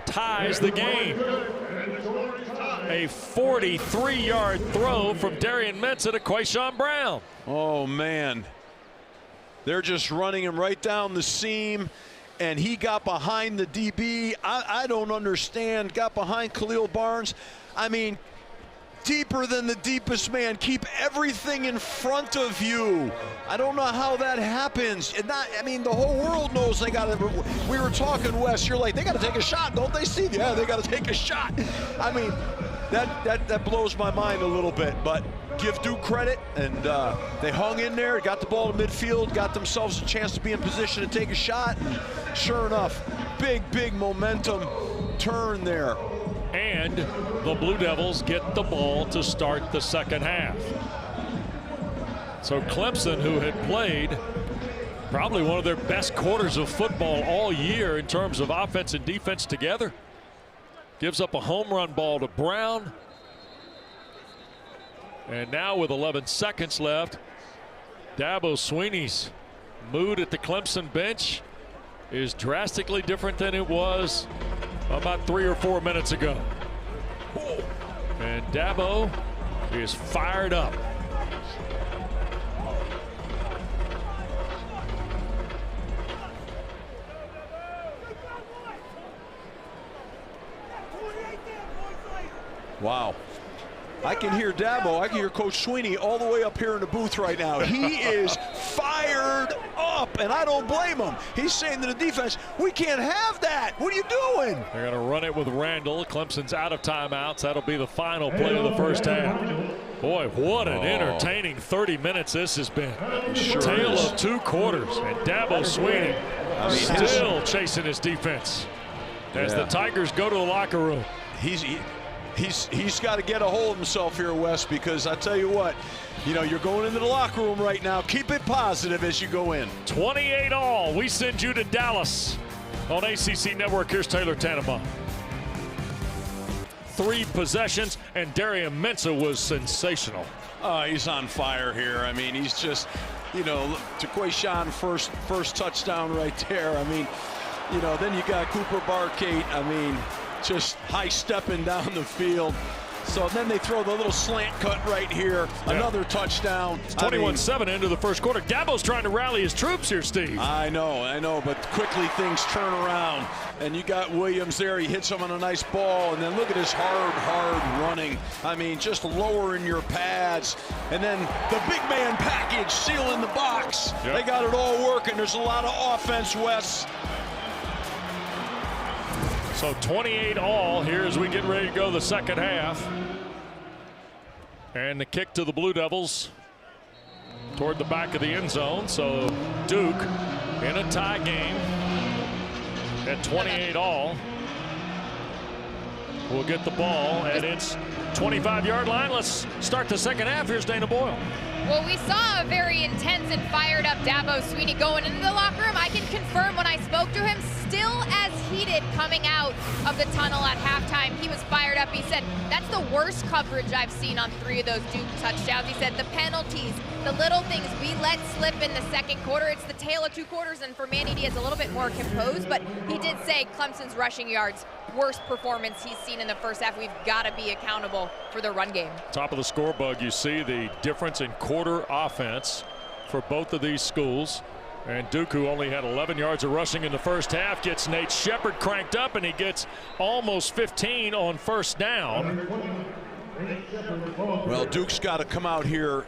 [SPEAKER 1] ties the game. A 43-yard throw from Darian Mensah to Quayshawn Brown.
[SPEAKER 2] Oh man, they're just running him right down the seam. And he got behind the DB. I don't understand. Got behind Khalil Barnes. I mean, deeper than the deepest man. Keep everything in front of you. I don't know how that happens. And I mean, the whole world knows they got to. We were talking, Wes. You're like, they got to take a shot, don't they, Steve? Yeah, they got to take a shot. I mean, that blows my mind a little bit. But give Duke credit, and they hung in there, got the ball to midfield, got themselves a chance to be in position to take a shot, and sure enough, big momentum turn there.
[SPEAKER 1] And the Blue Devils get the ball to start the second half. So Clemson, who had played probably one of their best quarters of football all year in terms of offense and defense together, gives up a home run ball to Brown. And now with 11 seconds left, Dabo Swinney's mood at the Clemson bench is drastically different than it was about 3 or 4 minutes ago. And Dabo is fired up.
[SPEAKER 2] Wow. I can hear Dabo, I can hear Coach Sweeney all the way up here in the booth right now. He is fired up, and I don't blame him. He's saying to the defense, we can't have that. What are you doing?
[SPEAKER 1] They're going to run it with Randall. Clemson's out of timeouts. That'll be the final play of the first half. Boy, what an entertaining 30 minutes this has been.
[SPEAKER 2] Sure
[SPEAKER 1] Tale
[SPEAKER 2] is.
[SPEAKER 1] of 2 quarters, and Dabo Sweeney still chasing his defense as the Tigers go to the locker room.
[SPEAKER 2] He's got to get a hold of himself here, Wes, because I tell you what, you know, you're going into the locker room right now. Keep it positive as you go in.
[SPEAKER 1] 28-all. We send you to Dallas on ACC Network. Here's Taylor Tannenbaum. 3 possessions, and Darian Mensah was sensational.
[SPEAKER 2] He's on fire here. I mean, he's just, you know, to Quayshawn first touchdown right there. I mean, you know, then you got Cooper Barkate. I mean, just high stepping down the field. So then they throw the little slant cut right here. Another touchdown.
[SPEAKER 1] 21-7 into the first quarter. Dabo's trying to rally his troops here, Steve.
[SPEAKER 2] I know, but quickly things turn around. And you got Williams there. He hits him on a nice ball. And then look at his hard running. I mean, just lowering your pads. And then the big man package, sealing the box.
[SPEAKER 1] Yep.
[SPEAKER 2] They got it all working. There's a lot of offense, Wes.
[SPEAKER 1] So 28-all here as we get ready to go the second half. And the kick to the Blue Devils toward the back of the end zone. So Duke in a tie game at 28-all will get the ball at its 25-yard line. Let's start the second half. Here's Dana Boyle.
[SPEAKER 3] Well, we saw a very intense and fired up Dabo Sweeney going into the locker room. I can confirm when I spoke to him, still as heated coming out of the tunnel at halftime. He was fired up. He said, that's the worst coverage I've seen on 3 of those Duke touchdowns. He said the penalties, the little things we let slip in the second quarter. It's the tale of 2 quarters, and for Manny Diaz a little bit more composed, but he did say Clemson's rushing yards, worst performance he's seen in the first half. We've got to be accountable for the run game.
[SPEAKER 1] Top of the scorebug, you see the difference in quarter offense for both of these schools. And Duke, who only had 11 yards of rushing in the first half, gets Nate Shepard cranked up, and he gets almost 15 on first down.
[SPEAKER 2] Well, Duke's got to come out here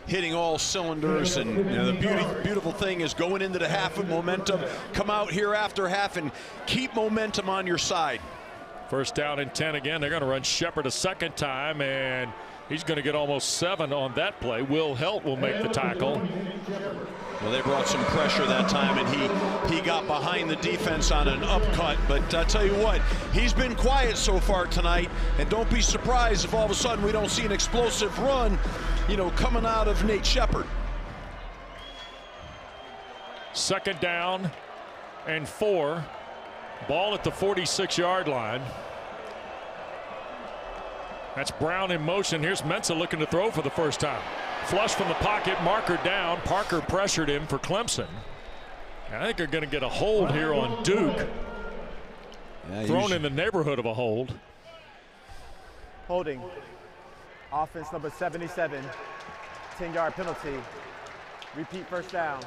[SPEAKER 2] hitting all cylinders, and you know, the beautiful thing is going into the half with momentum. Come out here after half and keep momentum on your side.
[SPEAKER 1] First down and 10 again. They're going to run Shepard a second time, and he's going to get almost 7 on that play. Will Helt will make the tackle.
[SPEAKER 2] Well, they brought some pressure that time, and he got behind the defense on an upcut. But I tell you what, he's been quiet so far tonight, and don't be surprised if all of a sudden we don't see an explosive run, you know, coming out of Nate Shepard.
[SPEAKER 1] Second down and 4. Ball at the 46-yard line. That's Brown in motion. Here's Mensah looking to throw for the first time. Flush from the pocket, marker down. Parker pressured him for Clemson. I think they're going to get a hold here on Duke. Yeah, thrown in the neighborhood of a hold.
[SPEAKER 4] Holding. Offense number 77. 10-yard penalty. Repeat first down.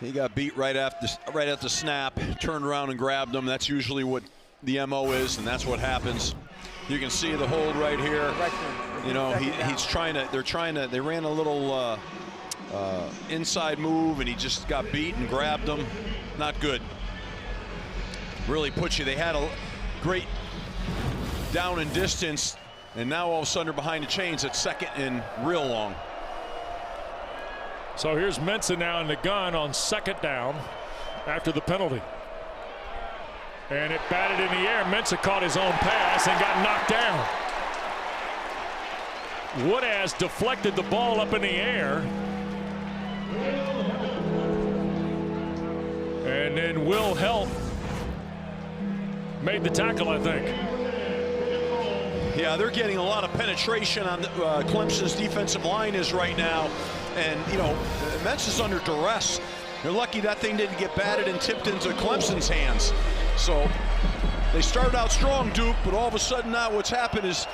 [SPEAKER 2] He got beat right at the snap, turned around and grabbed him. That's usually what the MO is, and that's what happens. You can see the hold right here. You know, they ran a little inside move, and he just got beat and grabbed him. Not good. Really puts you. They had a great down and distance, and now all of a sudden they're behind the chains at second and real long.
[SPEAKER 1] So here's Mensah now in the gun on second down after the penalty. And it batted in the air. Mensah caught his own pass and got knocked down. Wood has deflected the ball up in the air. And then Will Helt made the tackle, I think.
[SPEAKER 2] Yeah, they're getting a lot of penetration on Clemson's defensive line is right now. And, you know, Mensah's under duress. They're lucky that thing didn't get batted and tipped into Clemson's hands. So they started out strong, Duke, but all of a sudden now what's happened is,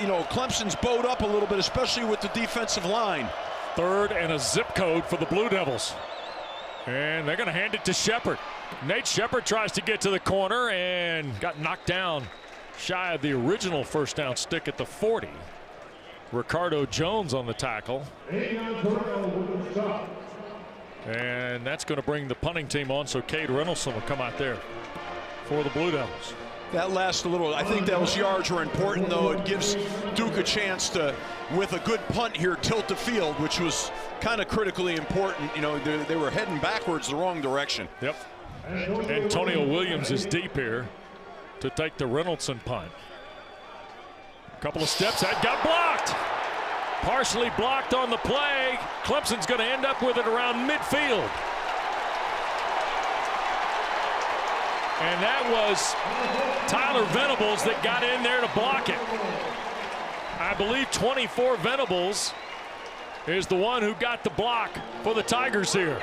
[SPEAKER 2] you know, Clemson's bowed up a little bit, especially with the defensive line.
[SPEAKER 1] Third and a zip code for the Blue Devils. And they're going to hand it to Shepard. Nate Shepard tries to get to the corner and got knocked down shy of the original first down stick at the 40. Ricardo Jones on the tackle. And that's going to bring the punting team on, so Cade Reynolds will come out there for the Blue Devils.
[SPEAKER 2] That last little, I think those yards were important, though. It gives Duke a chance to, with a good punt here, tilt the field, which was kind of critically important. You know, they were heading backwards the wrong direction.
[SPEAKER 1] Yep. Antonio Williams is deep here to take the Reynoldson punt. A couple of steps, that got blocked. Partially blocked on the play. Clemson's going to end up with it around midfield. And that was Tyler Venables that got in there to block it. I believe 24 Venables is the one who got the block for the Tigers here.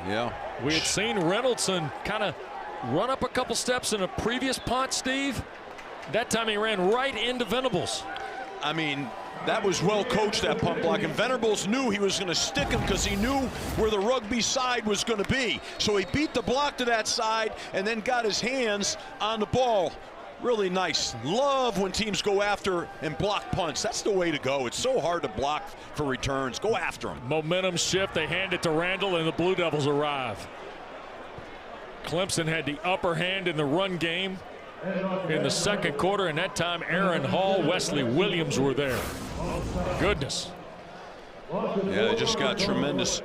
[SPEAKER 2] Yeah.
[SPEAKER 1] We had seen Reynoldson kind of run up a couple steps in a previous punt, Steve. That time he ran right into Venables.
[SPEAKER 2] I mean, that was well coached, that punt block, and Venables knew he was going to stick him because he knew where the rugby side was going to be. So he beat the block to that side and then got his hands on the ball. Really nice. Love when teams go after and block punts. That's the way to go. It's so hard to block for returns. Go after them.
[SPEAKER 1] Momentum shift. They hand it to Randall, and the Blue Devils arrive. Clemson had the upper hand in the run game in the second quarter, and that time Aaron Hall, Wesley Williams were there. Goodness.
[SPEAKER 2] Yeah, they just got tremendous,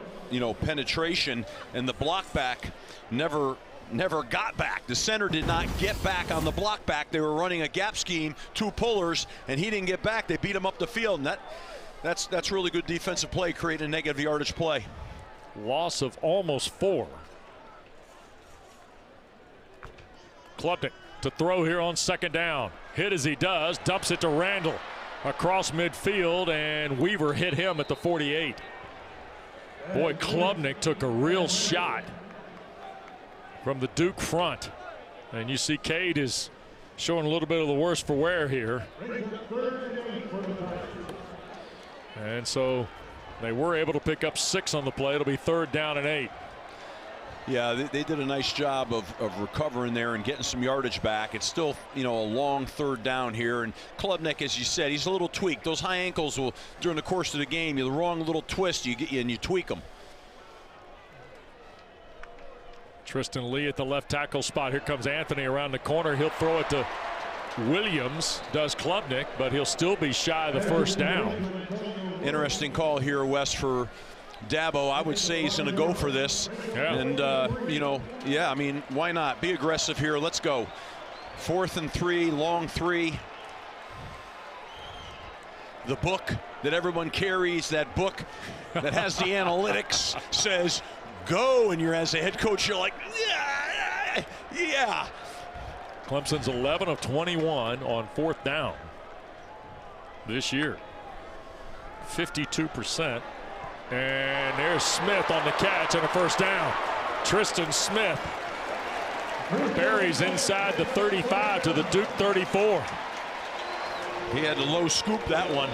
[SPEAKER 2] penetration, and the block back never got back. The center did not get back on the block back. They were running a gap scheme, 2 pullers, and he didn't get back. They beat him up the field, and that's really good defensive play, creating a negative yardage play.
[SPEAKER 1] Loss of almost 4. Klubnik to throw here on second down. Hit as he does, dumps it to Randall across midfield, and Weaver hit him at the 48. Boy, Klubnik took a real shot from the Duke front, and you see Cade is showing a little bit of the worst for wear here. And so they were able to pick up 6 on the play. It'll be 3rd down and 8.
[SPEAKER 2] Yeah, they did a nice job of recovering there and getting some yardage back. It's still, a long 3rd down here. And Klubnik, as you said, he's a little tweaked. Those high ankles will, during the course of the game, the wrong little twist, you get you and you tweak them.
[SPEAKER 1] Tristan Lee at the left tackle spot. Here comes Anthony around the corner. He'll throw it to Williams, does Klubnik, but he'll still be shy of the 1st down.
[SPEAKER 2] Interesting call here, Wes, for Dabo. I would say he's going to go for this.
[SPEAKER 1] Yeah.
[SPEAKER 2] And, I mean, why not? Be aggressive here. Let's go. 4th and 3, long 3. The book that everyone carries, that book that has the analytics, says go, and you're, as a head coach, you're like, yeah.
[SPEAKER 1] Clemson's 11 of 21 on 4th down this year. 52%. And there's Smith on the catch and a 1st down. Tristan Smith buries inside the 35 to the Duke 34.
[SPEAKER 2] He had to low scoop that one.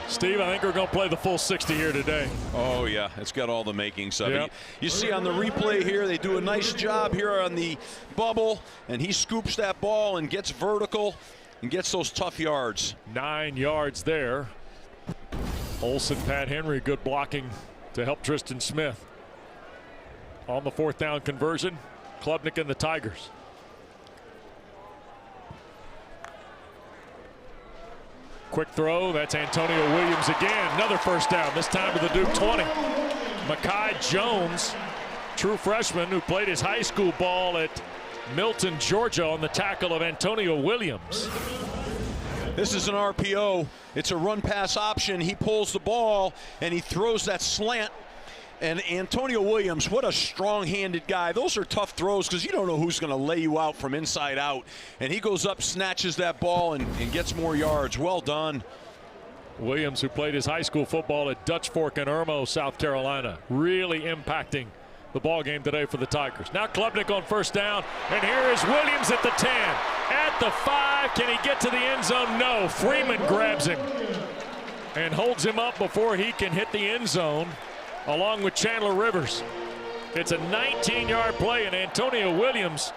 [SPEAKER 1] Steve, I think we're going to play the full 60 here today.
[SPEAKER 2] Oh, yeah, it's got all the makings of
[SPEAKER 1] Yep.
[SPEAKER 2] it. You see on the replay here, they do a nice job here on the bubble, and he scoops that ball and gets vertical and gets those tough yards.
[SPEAKER 1] 9 yards there. Olsen, Pat Henry, good blocking to help Tristan Smith. On the 4th down conversion, Klubnik and the Tigers. Quick throw, that's Antonio Williams again. Another 1st down, this time to the Duke 20. Mekhi Jones, true freshman who played his high school ball at Milton, Georgia, on the tackle of Antonio Williams.
[SPEAKER 2] This is an RPO. It's a run pass option. He pulls the ball and he throws that slant. And Antonio Williams, what a strong-handed guy. Those are tough throws because you don't know who's going to lay you out from inside out. And he goes up, snatches that ball, and gets more yards. Well done.
[SPEAKER 1] Williams, who played his high school football at Dutch Fork in Irmo, South Carolina, really impacting the ball game today for the Tigers. Now Klubnik on 1st down, and here is Williams at the 10. At the 5, can he get to the end zone? No. Freeman grabs him and holds him up before he can hit the end zone. along with Chandler Rivers. It's a 19-yard play, and Antonio Williams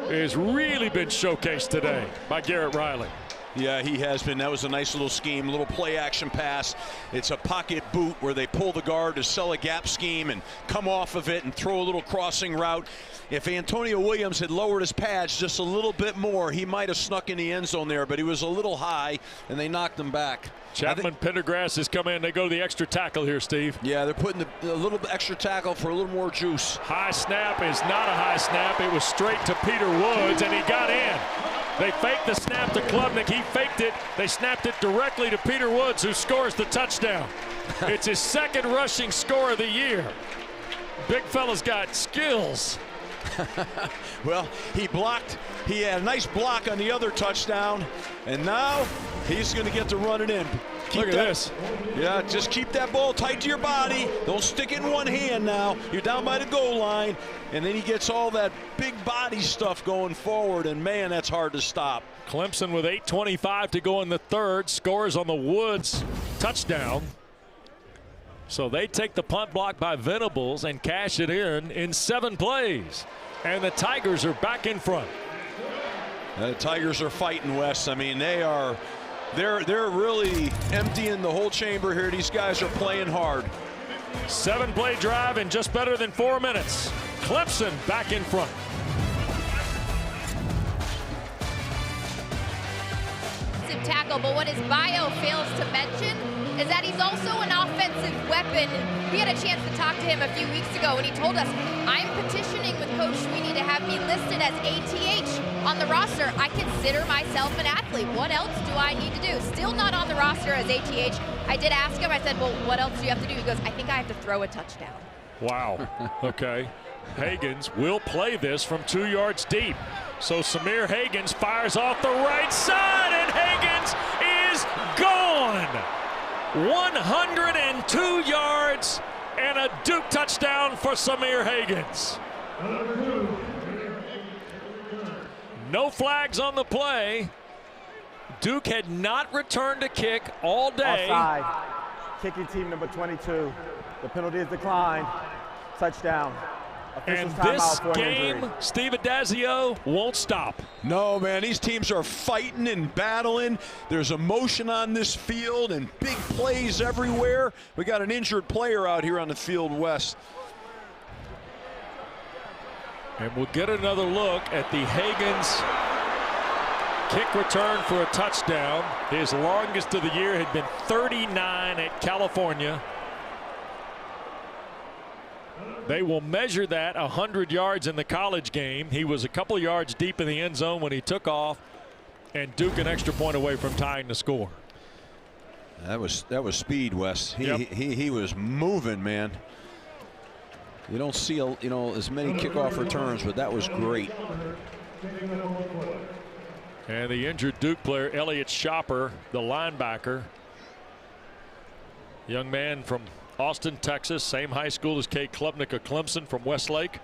[SPEAKER 1] has really been showcased today by Garrett Riley.
[SPEAKER 2] Yeah, he has been. That was a nice little scheme, little play action pass. It's a pocket boot where they pull the guard to sell a gap scheme and come off of it and throw a little crossing route. If Antonio Williams had lowered his pads just a little bit more, he might have snuck in the end zone there, but he was a little high, and they knocked him back.
[SPEAKER 1] Chapman Pendergrass has come in. They go to the extra tackle here, Steve.
[SPEAKER 2] Yeah, they're putting a little extra tackle for a little more juice.
[SPEAKER 1] High snap is not a high snap. It was straight to Peter Woods, and he got in. They faked the snap to Klubnik. He faked it. They snapped it directly to Peter Woods, who scores the touchdown. It's his second rushing score of the year. Big fella's got skills.
[SPEAKER 2] Well, he blocked. He had a nice block on the other touchdown, and now he's going to get to run it in.
[SPEAKER 1] Look at this.
[SPEAKER 2] Yeah, just keep that ball tight to your body. Don't stick it in one hand now. You're down by the goal line, and then he gets all that big body stuff going forward, and man, that's hard to stop.
[SPEAKER 1] Clemson with 8:25 to go in the third, scores on the Woods touchdown. So they take the punt block by Venables and cash it in 7 plays. And the Tigers are back in front.
[SPEAKER 2] The Tigers are fighting, Wes. I mean, they're really emptying the whole chamber here. These guys are playing hard.
[SPEAKER 1] 7-play drive in just better than 4 minutes. Clemson back in front.
[SPEAKER 3] Tackle, but what his bio fails to mention is that he's also an offensive weapon. We had a chance to talk to him a few weeks ago, and he told us, I'm petitioning with Coach Sweeney to have me listed as ATH on the roster. I consider myself an athlete. What else do I need to do? Still not on the roster as ATH. I did ask him, I said, well, what else do you have to do? He goes, I think I have to throw a touchdown.
[SPEAKER 1] Wow. Okay. Hagans will play this from 2 yards deep. So Samir Hagans fires off the right side, and Hagans is gone. 102 yards and a Duke touchdown for Samir Hagans. No flags on the play. Duke had not returned a kick all day.
[SPEAKER 4] Offside. Kicking team number 22. The penalty is declined. Touchdown.
[SPEAKER 1] And this game, Steve Adazio, won't stop.
[SPEAKER 2] No, man, these teams are fighting and battling. There's emotion on this field and big plays everywhere. We got an injured player out here on the field, Wes.
[SPEAKER 1] And we'll get another look at the Hagans kick return for a touchdown. His longest of the year had been 39 at California. They will measure that 100 yards in the college game. He was a couple yards deep in the end zone when he took off, and Duke an extra point away from tying the score.
[SPEAKER 2] That was speed, Wes. He was moving, man. You don't see as many kickoff returns, but that was great.
[SPEAKER 1] And the injured Duke player, Elliott Shopper, the linebacker, young man from Austin, Texas, same high school as Cade Klubnik of Clemson from Westlake.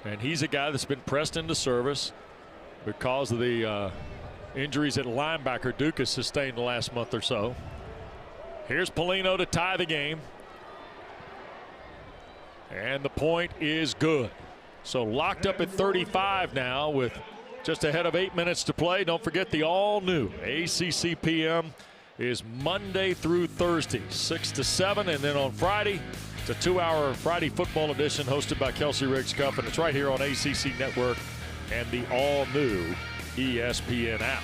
[SPEAKER 1] And he's a guy that's been pressed into service because of the injuries at linebacker Duke has sustained the last month or so. Here's Polino to tie the game. And the point is good. So locked up at 35 now with just ahead of 8 minutes to play. Don't forget the all-new ACC PM is Monday through Thursday, 6 to 7, and then on Friday, it's a 2-hour Friday football edition hosted by Kelsey Riggs Cup, and it's right here on ACC Network and the all-new ESPN app.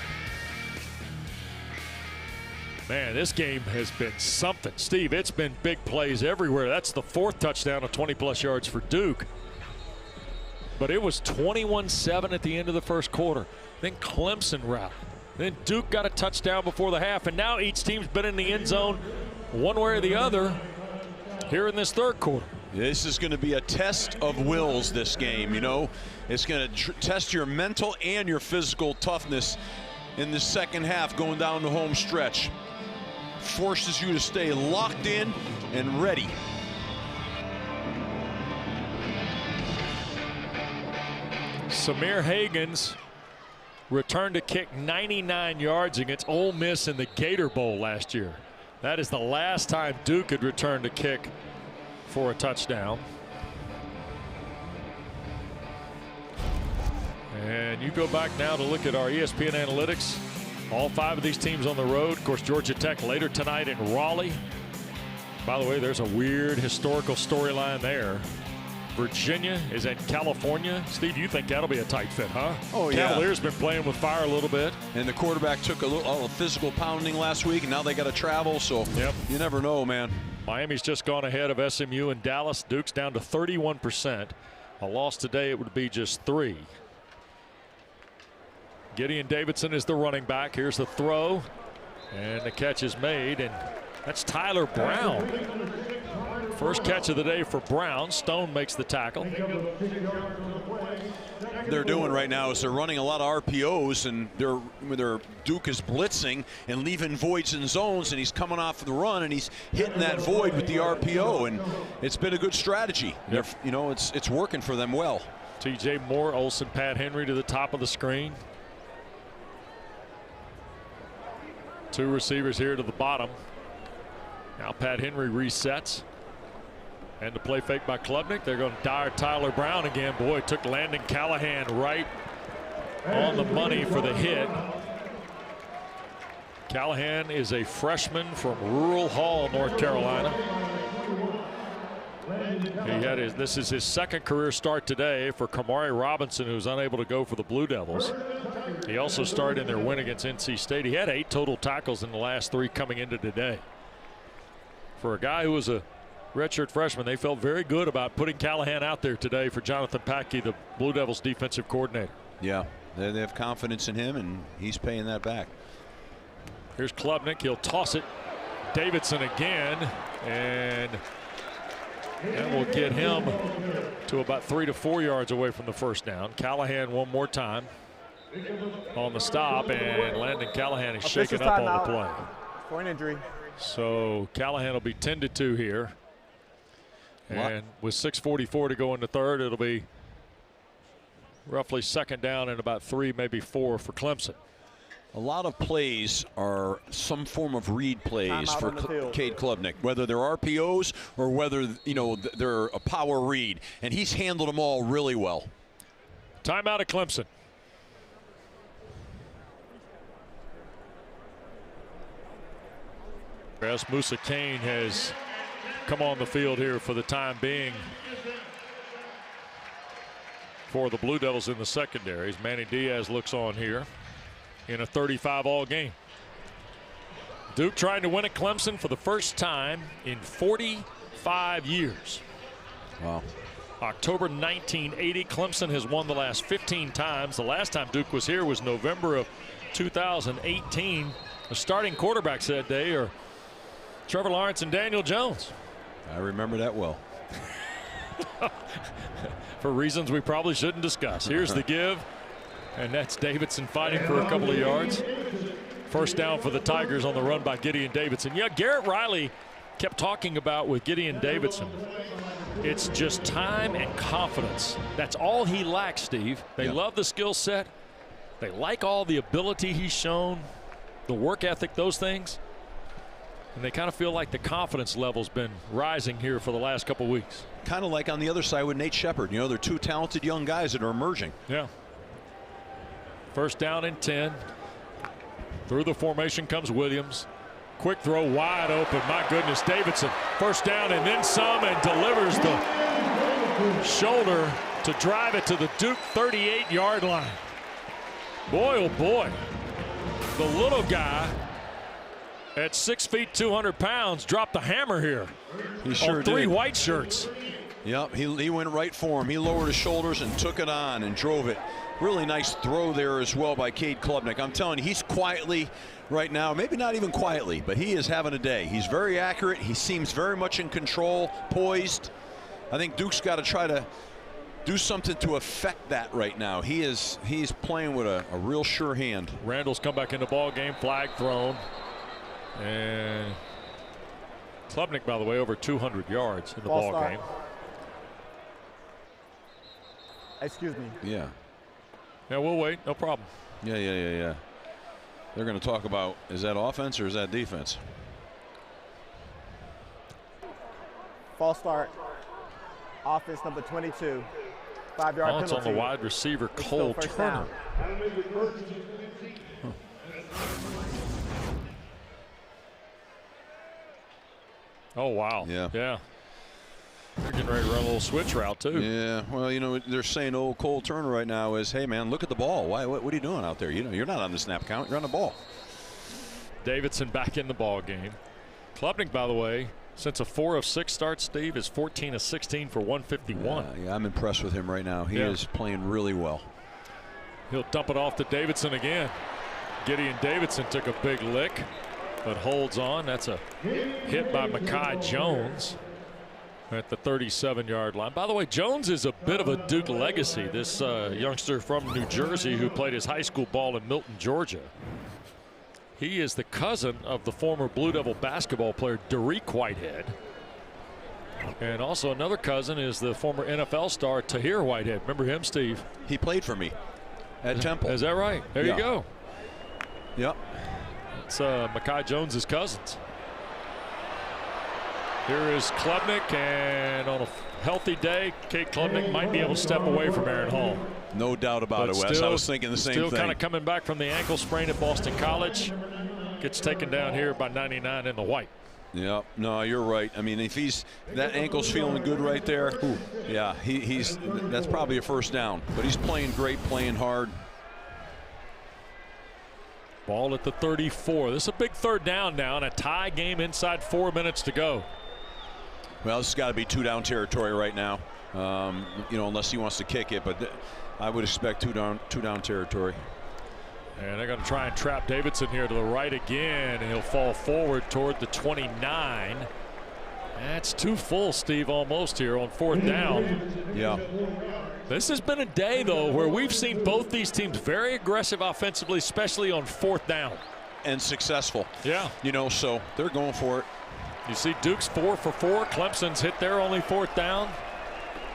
[SPEAKER 1] Man, this game has been something. Steve, it's been big plays everywhere. That's the 4th touchdown of 20-plus yards for Duke. But it was 21-7 at the end of the first quarter. Then Clemson rallied. Then Duke got a touchdown before the half, and now each team's been in the end zone one way or the other here in this third quarter.
[SPEAKER 2] This is going to be a test of wills, this game. You know, it's going to test your mental and your physical toughness in the second half going down the home stretch. Forces you to stay locked in and ready.
[SPEAKER 1] Samir Hagans returned to kick 99 yards against Ole Miss in the Gator Bowl last year. That is the last time Duke had returned a kick for a touchdown. And you go back now to look at our ESPN analytics. All 5 of these teams on the road. Of course, Georgia Tech later tonight in Raleigh. By the way, there's a weird historical storyline there. Virginia is at California. Steve, you think that'll be a tight fit, huh?
[SPEAKER 2] Oh, yeah.
[SPEAKER 1] Cavaliers been playing with fire a little bit.
[SPEAKER 2] And the quarterback took a physical pounding last week, and now they got to travel, so you never know, man.
[SPEAKER 1] Miami's just gone ahead of SMU and Dallas. Duke's down to 31%. A loss today, it would be just 3. Gideon Davidson is the running back. Here's the throw, and the catch is made, and that's Tyler Brown. First catch of the day for Brown. Stone makes the tackle.
[SPEAKER 2] They're doing right now is they're running a lot of RPOs, and Duke is blitzing and leaving voids in zones, and he's coming off the run and he's hitting that void with the RPO, and it's been a good strategy.
[SPEAKER 1] Yep.
[SPEAKER 2] You know, it's working for them well.
[SPEAKER 1] TJ Moore, Olsen, Pat Henry to the top of the screen. 2 receivers here to the bottom. Now Pat Henry resets. And the play fake by Klubnik. They're going to dire Tyler Brown again. Boy, it took Landon Callahan right on the money for the hit. Callahan is a freshman from Rural Hall, North Carolina. This is his 2nd career start today for Kamari Robinson, who's unable to go for the Blue Devils. He also started in their win against NC State. He had 8 total tackles in the last 3 coming into today. For a guy who was a redshirt freshman, they felt very good about putting Callahan out there today for Jonathan Packey, the Blue Devils defensive coordinator.
[SPEAKER 2] Yeah, they have confidence in him, and he's paying that back.
[SPEAKER 1] Here's Klubnik. He'll toss it. Davidson again, and that will get him to about 3 to 4 yards away from the first down. Callahan one more time on the stop, and Landon Callahan is shaken up on the play.
[SPEAKER 4] For an injury.
[SPEAKER 1] So Callahan will be 10-2 here. And with 6:44 to go in the third, it'll be roughly 2nd down and about 3, maybe 4 for Clemson.
[SPEAKER 2] A lot of plays are some form of read plays for Cade Klubnik, whether they're RPOs or whether they're a power read, and he's handled them all really well.
[SPEAKER 1] Timeout at Clemson. As Musa Kane has come on the field here for the time being for the Blue Devils in the secondaries. Manny Diaz looks on here in a 35-all game. Duke trying to win at Clemson for the first time in 45 years.
[SPEAKER 2] Wow.
[SPEAKER 1] October 1980. Clemson has won the last 15 times. The last time Duke was here was November of 2018. The starting quarterbacks that day are Trevor Lawrence and Daniel Jones.
[SPEAKER 2] I remember that well.
[SPEAKER 1] For reasons we probably shouldn't discuss. Here's the give, and that's Davidson fighting for a couple of yards. First down for the Tigers on the run by Gideon Davidson. Yeah, Garrett Riley kept talking about with Gideon Davidson, it's just time and confidence. That's all he lacks, Steve. They love the skill set. They like all the ability he's shown, the work ethic, those things. And they kind of feel like the confidence level's been rising here for the last couple weeks.
[SPEAKER 2] Kind of like on the other side with Nate Shepard. You know, they're 2 talented young guys that are emerging.
[SPEAKER 1] Yeah. First down and 10. Through the formation comes Williams. Quick throw wide open. My goodness, Davidson. First down and then some, and delivers the shoulder to drive it to the Duke 38-yard line. Boy, oh boy. The little guy at 6 feet 200 pounds dropped the hammer here.
[SPEAKER 2] He sure
[SPEAKER 1] on 3
[SPEAKER 2] did.
[SPEAKER 1] white shirts.
[SPEAKER 2] Yep, he went right for him. He lowered his shoulders and took it on and drove it. Really nice throw there as well by Cade Klubnik. I'm telling you, he's quietly right now, maybe not even quietly, but he is having a day. He's very accurate. He seems very much in control, poised. I think Duke's got to try to do something to affect that right now. He's playing with a real sure hand.
[SPEAKER 1] Randall's come back in the ball game. Flag thrown. And Klubnik, by the way, over 200 yards in the ball game.
[SPEAKER 4] Excuse me.
[SPEAKER 2] Yeah.
[SPEAKER 1] Yeah, we'll wait. No problem.
[SPEAKER 2] Yeah. They're going to talk about, is that offense or is that defense?
[SPEAKER 4] false start, offense number 22, 5-yard penalty.
[SPEAKER 1] It's on the wide receiver, Cole Turner. Oh, wow.
[SPEAKER 6] Yeah.
[SPEAKER 1] Yeah. They're getting ready to run a little switch route, too.
[SPEAKER 6] Yeah, well, you know, they're saying, oh, Cole Turner right now is, hey, man, look at the ball. What are you doing out there? You know, you're not on the snap count. You're on the ball.
[SPEAKER 1] Davidson back in the ball game. Klubnik, by the way, since a 4 of 6 starts, Steve, is 14 of 16 for 151.
[SPEAKER 6] Yeah, I'm impressed with him right now. He is playing really well.
[SPEAKER 1] He'll dump it off to Davidson again. Gideon Davidson took a big lick, but holds on. That's a hit by Mekhi Jones at the 37-yard line. By the way, Jones is a bit of a Duke legacy. This youngster from New Jersey who played his high school ball in Milton, Georgia. He is the cousin of the former Blue Devil basketball player Derek Whitehead. And also another cousin is the former NFL star Tahir Whitehead. Remember him, Steve?
[SPEAKER 6] He played for me at Temple.
[SPEAKER 1] Is that right? There you go.
[SPEAKER 6] Yep.
[SPEAKER 1] It's Mekhi Jones's cousins. Here is Klubnik, and on a healthy day, Cade Klubnik might be able to step away from Aaron Hall.
[SPEAKER 6] No doubt about it, Wes. I was thinking the same thing.
[SPEAKER 1] Still kind of coming back from the ankle sprain at Boston College. Gets taken down here by 99 in the white.
[SPEAKER 6] Yeah, no, you're right. I mean, if that ankle's feeling good right there, yeah, that's probably a first down. But he's playing great, playing hard.
[SPEAKER 1] Ball at the 34. This is a big third down now, and a tie game inside 4 minutes to go.
[SPEAKER 6] Well, this has got to be 2-down territory right now. You know, unless he wants to kick it, but I would expect two-down territory.
[SPEAKER 1] And they're going to try and trap Davidson here to the right again, and he'll fall forward toward the 29. That's too full, Steve, almost here on 4th down.
[SPEAKER 6] Yeah.
[SPEAKER 1] This has been a day, though, where we've seen both these teams very aggressive offensively, especially on 4th down.
[SPEAKER 6] And successful.
[SPEAKER 1] Yeah.
[SPEAKER 6] You know, so they're going for it.
[SPEAKER 1] You see Duke's 4 for 4. Clemson's hit their only 4th down.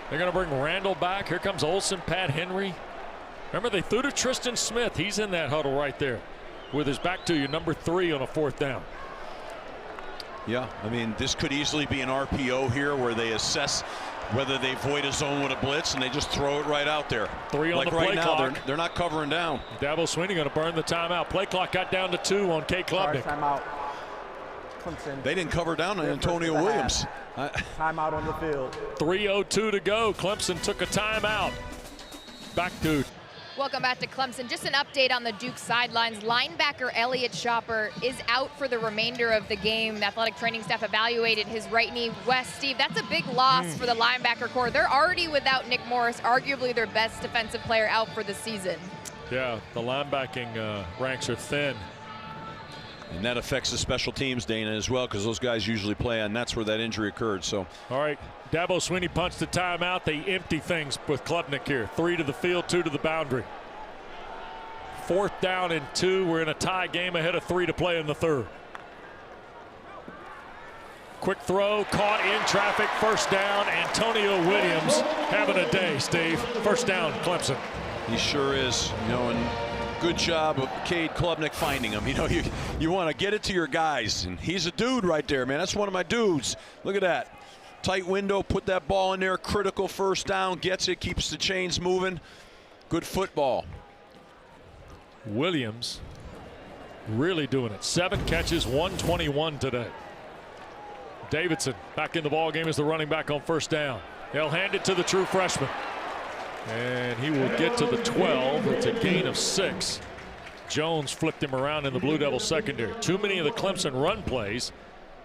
[SPEAKER 1] They're going to bring Randall back. Here comes Olsen, Pat Henry. Remember, they threw to Tristan Smith. He's in that huddle right there with his back to you, number 3 on a 4th down.
[SPEAKER 6] Yeah, I mean, this could easily be an RPO here where they assess whether they void a zone with a blitz and they just throw it right out there.
[SPEAKER 1] 3 on
[SPEAKER 6] like
[SPEAKER 1] the
[SPEAKER 6] right
[SPEAKER 1] play
[SPEAKER 6] now,
[SPEAKER 1] clock.
[SPEAKER 6] They're not covering down.
[SPEAKER 1] Dabo Swinney going to burn the timeout. Play clock got down to 2 on Cade Klubnik.
[SPEAKER 4] Timeout. Clemson.
[SPEAKER 6] They didn't cover down on Antonio Williams.
[SPEAKER 4] Timeout on the field.
[SPEAKER 1] 3:02 to go. Clemson took a timeout. Back to.
[SPEAKER 3] Welcome back to Clemson. Just an update on the Duke sidelines. Linebacker Elliott Shopper is out for the remainder of the game. The athletic training staff evaluated his right knee. Wes, Steve, that's a big loss for the linebacker core. They're already without Nick Morris, arguably their best defensive player, out for the season.
[SPEAKER 1] Yeah, the linebacking ranks are thin.
[SPEAKER 6] And that affects the special teams, Dana, as well, because those guys usually play, and that's where that injury occurred. So,
[SPEAKER 1] all right, Dabo Swinney punched the timeout. They empty things with Klubnik here. 3 to the field, 2 to the boundary. 4th down and 2. We're in a tie game ahead of 3 to play in the 3rd. Quick throw, caught in traffic, 1st down. Antonio Williams having a day, Steve. 1st down, Clemson.
[SPEAKER 6] He sure is, you know, and good job of Cade Klubnik finding him. You know, you want to get it to your guys, and he's a dude right there, man. That's one of my dudes. Look at that. Tight window, put that ball in there, critical 1st down, gets it, keeps the chains moving. Good football.
[SPEAKER 1] Williams really doing it. 7 catches, 121 today. Davidson back in the ball game as the running back on 1st down. They'll hand it to the true freshman. And he will get to the 12. It's a gain of 6. Jones flipped him around in the Blue Devil secondary. Too many of the Clemson run plays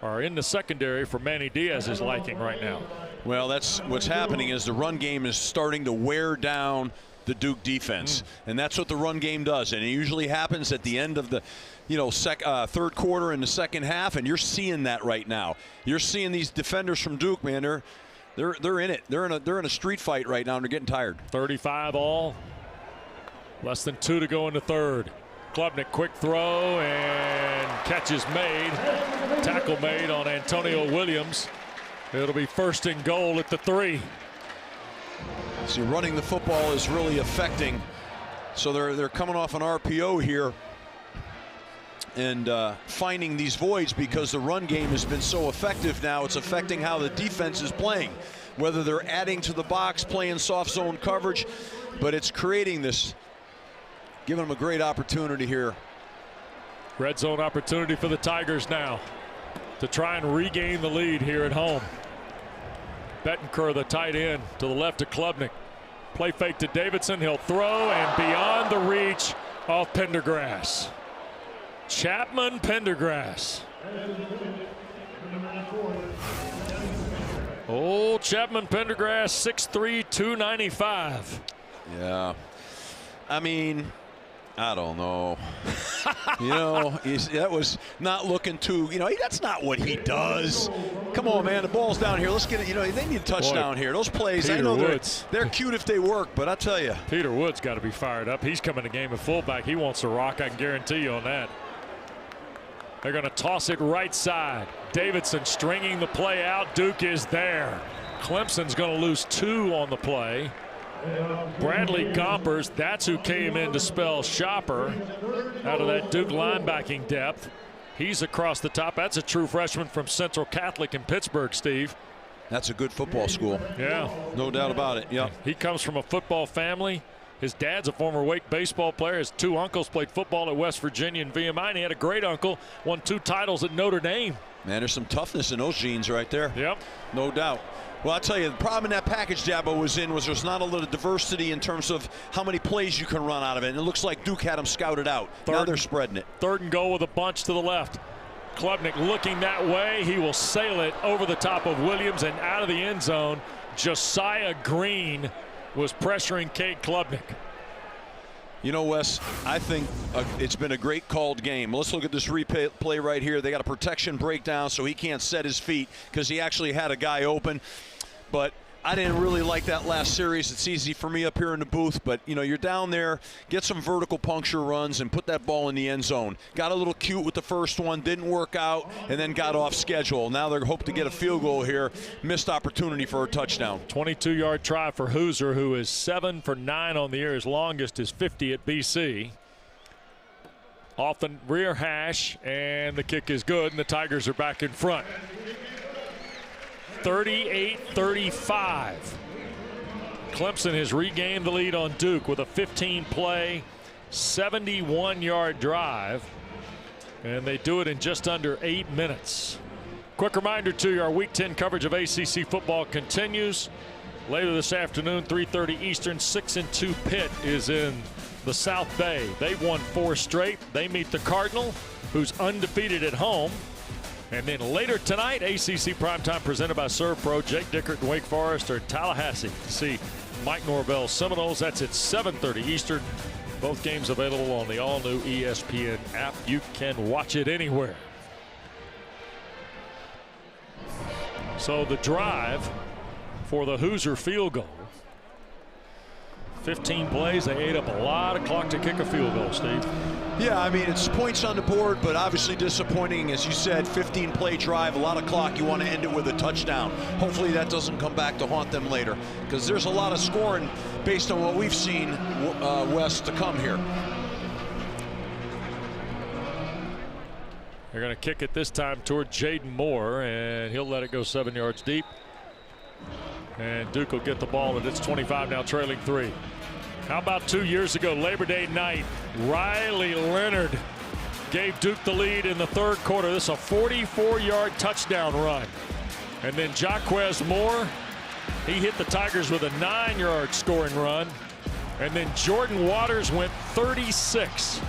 [SPEAKER 1] are in the secondary for Manny Diaz's liking right now.
[SPEAKER 6] Well, that's what's happening is the run game is starting to wear down the Duke defense. And that's what the run game does. And it usually happens at the end of the, you know, 3rd quarter in the 2nd half. And you're seeing that right now. You're seeing these defenders from Duke, man. They're in it. They're in a street fight right now, and they're getting tired.
[SPEAKER 1] 35 all. Less than 2 to go in the 3rd. Klubnik, quick throw, and catch is made. Tackle made on Antonio Williams. It'll be 1st and goal at the 3.
[SPEAKER 6] See, running the football is really affecting. So they're coming off an RPO here. and finding these voids because the run game has been so effective now. It's affecting how the defense is playing, whether they're adding to the box, playing soft zone coverage, but it's creating this, giving them a great opportunity here.
[SPEAKER 1] Red zone opportunity for the Tigers now to try and regain the lead here at home. Bettencourt, the tight end, to the left of Klubnik. Play fake to Davidson. He'll throw, and beyond the reach of Pendergrass. Chapman Pendergrass. Old Chapman Pendergrass, 6'3", 295.
[SPEAKER 6] Yeah. I mean, I don't know. You know, that was not looking too, you know, that's not what he does. Come on, man, the ball's down here. Let's get it. You know, they need a touchdown here. Those plays, I know they're cute if they work, but I tell you.
[SPEAKER 1] Peter Wood's got to be fired up. He's coming to game at fullback. He wants to rock, I can guarantee you on that. They're going to toss it right side. Davidson stringing the play out. Duke is there. Clemson's going to lose 2 on the play. Bradley Gompers, that's who came in to spell Shopper out of that Duke linebacking depth. He's across the top. That's a true freshman from Central Catholic in Pittsburgh, Steve.
[SPEAKER 6] That's a good football school.
[SPEAKER 1] Yeah.
[SPEAKER 6] No doubt about it. Yeah.
[SPEAKER 1] He comes from a football family. His dad's a former Wake baseball player. His 2 uncles played football at West Virginia and VMI, and he had a great uncle, won 2 titles at Notre Dame.
[SPEAKER 6] Man, there's some toughness in those genes right there.
[SPEAKER 1] Yep.
[SPEAKER 6] No doubt. Well, I'll tell you, the problem in that package Dabo was in was there's not a lot of diversity in terms of how many plays you can run out of it. And it looks like Duke had them scouted out. Now they're spreading it. 3rd and goal with a bunch to the left. Klubnik looking that way. He will sail it over the top of Williams and out of the end zone. Josiah Green was pressuring Cade Klubnik. You know, Wes, I think it's been a great called game. Let's look at this replay right here. They got a protection breakdown, so he can't set his feet because he actually had a guy open. But I didn't really like that last series. It's easy for me up here in the booth, but, you know, you're down there, get some vertical puncture runs and put that ball in the end zone. Got a little cute with the first one, didn't work out, and then got off schedule. Now they're hoping to get a field goal here. Missed opportunity for a touchdown.
[SPEAKER 1] 22-yard try for Hoosier, who is 7 for 9 on the year. His longest is 50 at BC. Off the rear hash, and the kick is good, and the Tigers are back in front. 38-35. Clemson has regained the lead on Duke with a 15-play, 71-yard drive, and they do it in just under 8 minutes. Quick reminder to you, our Week 10 coverage of ACC football continues. Later this afternoon, 3:30 Eastern, 6-2 Pitt is in the South Bay. They've won 4 straight. They meet the Cardinal, who's undefeated at home. And then later tonight, ACC Primetime presented by ServPro. Jake Dickert and Wake Forest are in Tallahassee to see Mike Norvell's Seminoles. That's at 7:30 Eastern. Both games available on the all-new ESPN app. You can watch it anywhere. So the drive for the Hoosier field goal. 15 plays. They ate up a lot of clock to kick a field goal, Steve.
[SPEAKER 6] Yeah, I mean, it's points on the board, but obviously disappointing. As you said, 15-play drive, a lot of clock. You want to end it with a touchdown. Hopefully that doesn't come back to haunt them later, because there's a lot of scoring based on what we've seen, West, to come here.
[SPEAKER 1] They're going to kick it this time toward Jaden Moore, and he'll let it go 7 yards deep. And Duke will get the ball, and it's 25 now, trailing 3. How about 2 years ago, Labor Day night, Riley Leonard gave Duke the lead in the 3rd quarter. This is a 44-yard touchdown run. And then Jaquez Moore, he hit the Tigers with a 9-yard scoring run. And then Jordan Waters went 36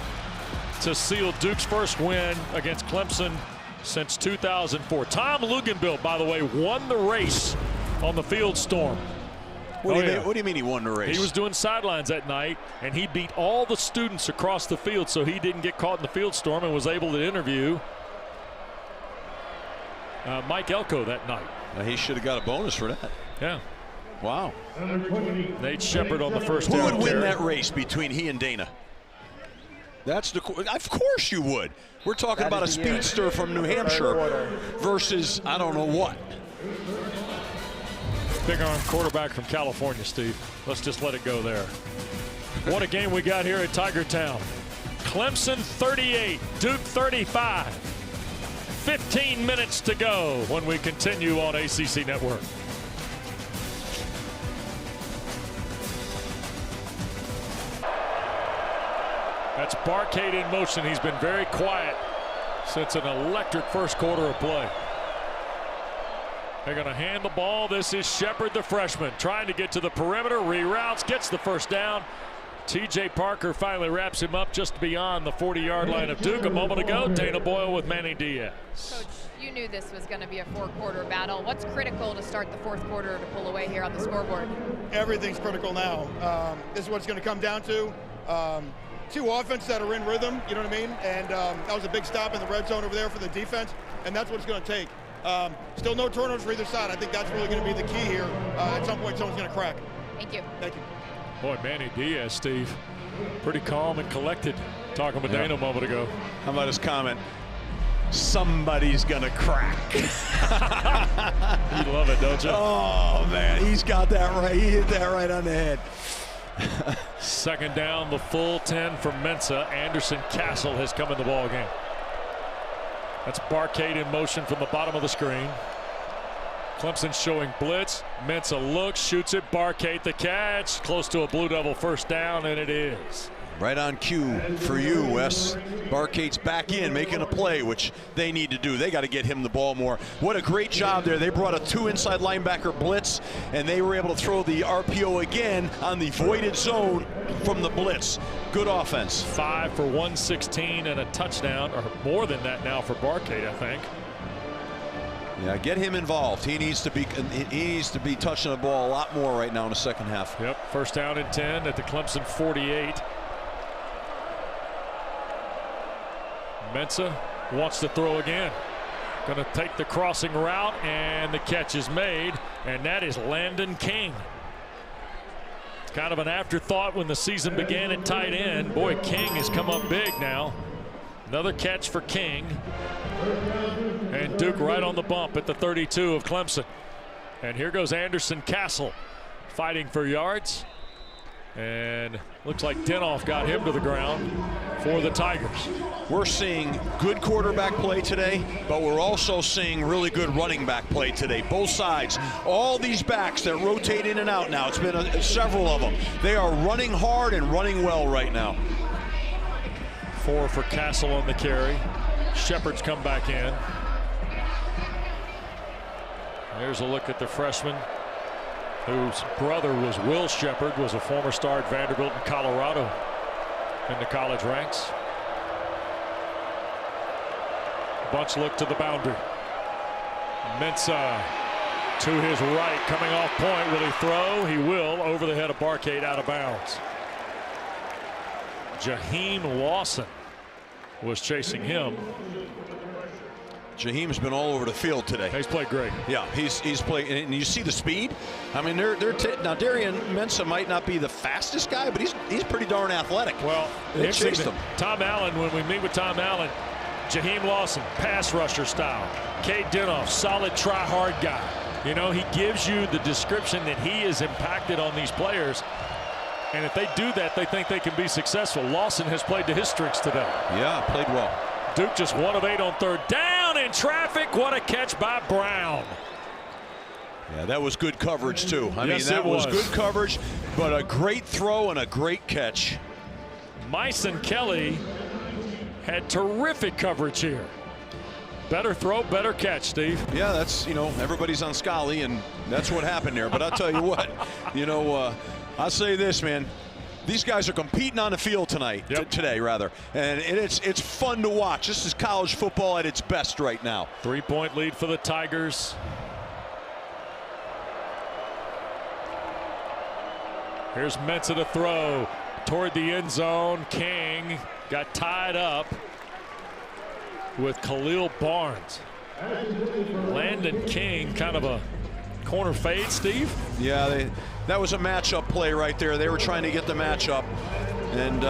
[SPEAKER 1] to seal Duke's first win against Clemson since 2004. Tom Luginbill, by the way, won the race on the Field Storm.
[SPEAKER 6] What do you mean he won the race?
[SPEAKER 1] He was doing sidelines that night, and he beat all the students across the field, so he didn't get caught in the Field Storm and was able to interview Mike Elko that night.
[SPEAKER 6] He should have got a bonus for that.
[SPEAKER 1] Yeah.
[SPEAKER 6] Wow.
[SPEAKER 1] Nate Shepard on the first
[SPEAKER 6] down. Who would win
[SPEAKER 1] carry.
[SPEAKER 6] that race between he and Dana? That's the. Of course you would. We're talking about a speedster from New Hampshire versus I don't know what.
[SPEAKER 1] Big arm quarterback from California, Steve. Let's just let it go there. What a game we got here at Tiger Town. Clemson 38, Duke 35. 15 minutes to go when we continue on ACC Network. That's Barcade in motion. He's been very quiet since an electric first quarter of play. They're going to hand the ball. This is Shepard, the freshman, trying to get to the perimeter, reroutes, gets the first down. TJ Parker finally wraps him up just beyond the 40-yard line of Duke. A moment ago, Dana Boyle with Manny Diaz.
[SPEAKER 3] Coach, you knew this was going to be a four-quarter battle. What's critical to start the fourth quarter to pull away here on the scoreboard?
[SPEAKER 7] Everything's critical now. This is what it's going to come down to. Two offenses that are in rhythm, you know what I mean? And that was a big stop in the red zone over there for the defense, and that's what it's going to take. Still no turnovers for either side. I think that's really going to be the key here. At some point, someone's going to crack.
[SPEAKER 3] Thank you.
[SPEAKER 7] Thank you.
[SPEAKER 1] Boy, Manny Diaz, Steve, pretty calm and collected. Talking with Dana a moment ago.
[SPEAKER 6] How about his comment? Somebody's going to crack.
[SPEAKER 1] You love it, don't you?
[SPEAKER 6] Oh, man, he's got that right. He hit that right on the head.
[SPEAKER 1] Second down, the full 10 from Mensa. Anderson Castle has come in the ball game. That's Barcade in motion from the bottom of the screen. Clemson showing blitz. Mensa looks, shoots it. Barcade the catch. Close to a Blue Devil first down, and it is.
[SPEAKER 6] Right on cue for you, Wes. Barcade's back in, making a play, which they need to do. They got to get him the ball more. What a great job there. They brought a 2 inside linebacker blitz, and they were able to throw the RPO again on the voided zone from the blitz. Good offense.
[SPEAKER 1] 5 for 116 and a touchdown, or more than that now for Barcade, I think.
[SPEAKER 6] Yeah, get him involved. He needs to be touching the ball a lot more right now in the second half.
[SPEAKER 1] Yep, first down and 10 at the Clemson 48. Mensa wants to throw again. Going to take the crossing route, and the catch is made, and that is Landon King. It's kind of an afterthought when the season began at tight end. Boy, King has come up big now. Another catch for King. And Duke right on the bump at the 32 of Clemson. And here goes Anderson Castle fighting for yards. And looks like Dinoff got him to the ground for the Tigers.
[SPEAKER 6] We're seeing good quarterback play today, but we're also seeing really good running back play today. Both sides, all these backs that rotate in and out now. It's been several of them. They are running hard and running well right now.
[SPEAKER 1] 4 for Castle on the carry. Shepard's come back in. There's a look at the freshman, whose brother was Will Shepard, was a former star at Vanderbilt and Colorado in the college ranks. Bunch look to the boundary. Mensa to his right, coming off point. Will he throw? He will, over the head of Barcade, out of bounds. Jaheim Lawson was chasing him.
[SPEAKER 6] Jaheim's been all over the field today.
[SPEAKER 1] He's played great.
[SPEAKER 6] Yeah, he's played, and you see the speed. I mean, now Darian Mensa might not be the fastest guy, but he's pretty darn athletic.
[SPEAKER 1] Well,
[SPEAKER 6] they chased him.
[SPEAKER 1] Tom Allen, when we meet with Tom Allen, Jaheim Lawson, pass rusher style. Cade Dinoff, solid try-hard guy. You know, he gives you the description that he is impacted on these players. And if they do that, they think they can be successful. Lawson has played to his strengths today.
[SPEAKER 6] Yeah, played well.
[SPEAKER 1] Duke just 1 of 8 on third down in traffic. What a catch by Brown.
[SPEAKER 6] Yeah, that was good coverage too. I
[SPEAKER 1] Yes,
[SPEAKER 6] mean, that was good
[SPEAKER 1] was
[SPEAKER 6] coverage, but a great throw and a great catch.
[SPEAKER 1] Myson Kelly had terrific coverage here. Better throw, better catch, Steve.
[SPEAKER 6] Yeah, that's, you know, everybody's on Scully, and that's what happened there. But I'll tell you what, you know, I'll say this, man. These guys are competing on the field tonight, today rather, and it's fun to watch. This is college football at its best right now.
[SPEAKER 1] 3-point lead for the Tigers. Here's Mensa to throw toward the end zone. King got tied up with Khalil Barnes. Landon King, kind of a corner fade, Steve.
[SPEAKER 6] Yeah, that was a matchup play right there. They were trying to get the matchup, and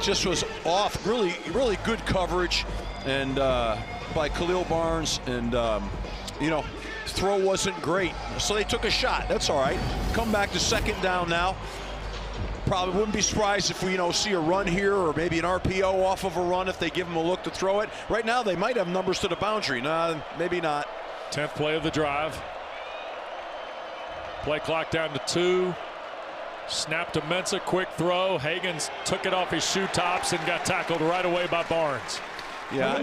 [SPEAKER 6] just was off. Really, really good coverage, and by Khalil Barnes, and you know, throw wasn't great, so they took a shot. That's all right. Come back to second down now. probably wouldn't be surprised if we, see a run here or maybe an RPO off of a run if they give him a look to throw it. Right now, they might have numbers to the boundary. Nah, maybe not.
[SPEAKER 1] 10th play of the drive. Play clock down to 2. Snap to Mensah, quick throw. Hagens took it off his shoe tops and got tackled right away by Barnes.
[SPEAKER 6] Yeah,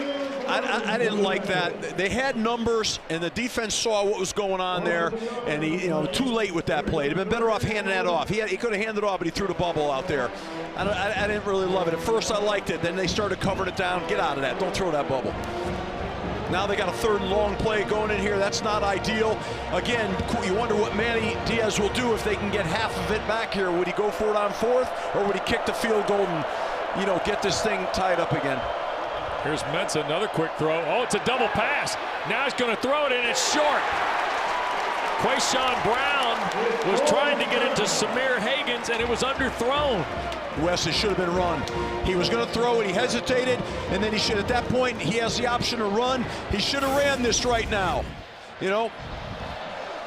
[SPEAKER 6] I didn't like that. They had numbers, and the defense saw what was going on there, and he, too late with that play. He'd been better off handing that off. He could have handed it off, but he threw the bubble out there. I didn't really love it. At first, I liked it. Then they started covering it down. Get out of that. Don't throw that bubble. Now they got a third and long play going in here. That's not ideal. Again, you wonder what Manny Diaz will do if they can get half of it back here. Would he go for it on 4th, or would he kick the field goal and, get this thing tied up again?
[SPEAKER 1] Here's Mensah, another quick throw. Oh, it's a double pass. Now he's going to throw it, and it's short. Quayshawn Brown was trying to get it to Samir Hagens, and it was underthrown.
[SPEAKER 6] Wes, it should have been run. He was going to throw it. He hesitated, and then he should. At that point, he has the option to run. He should have ran this right now.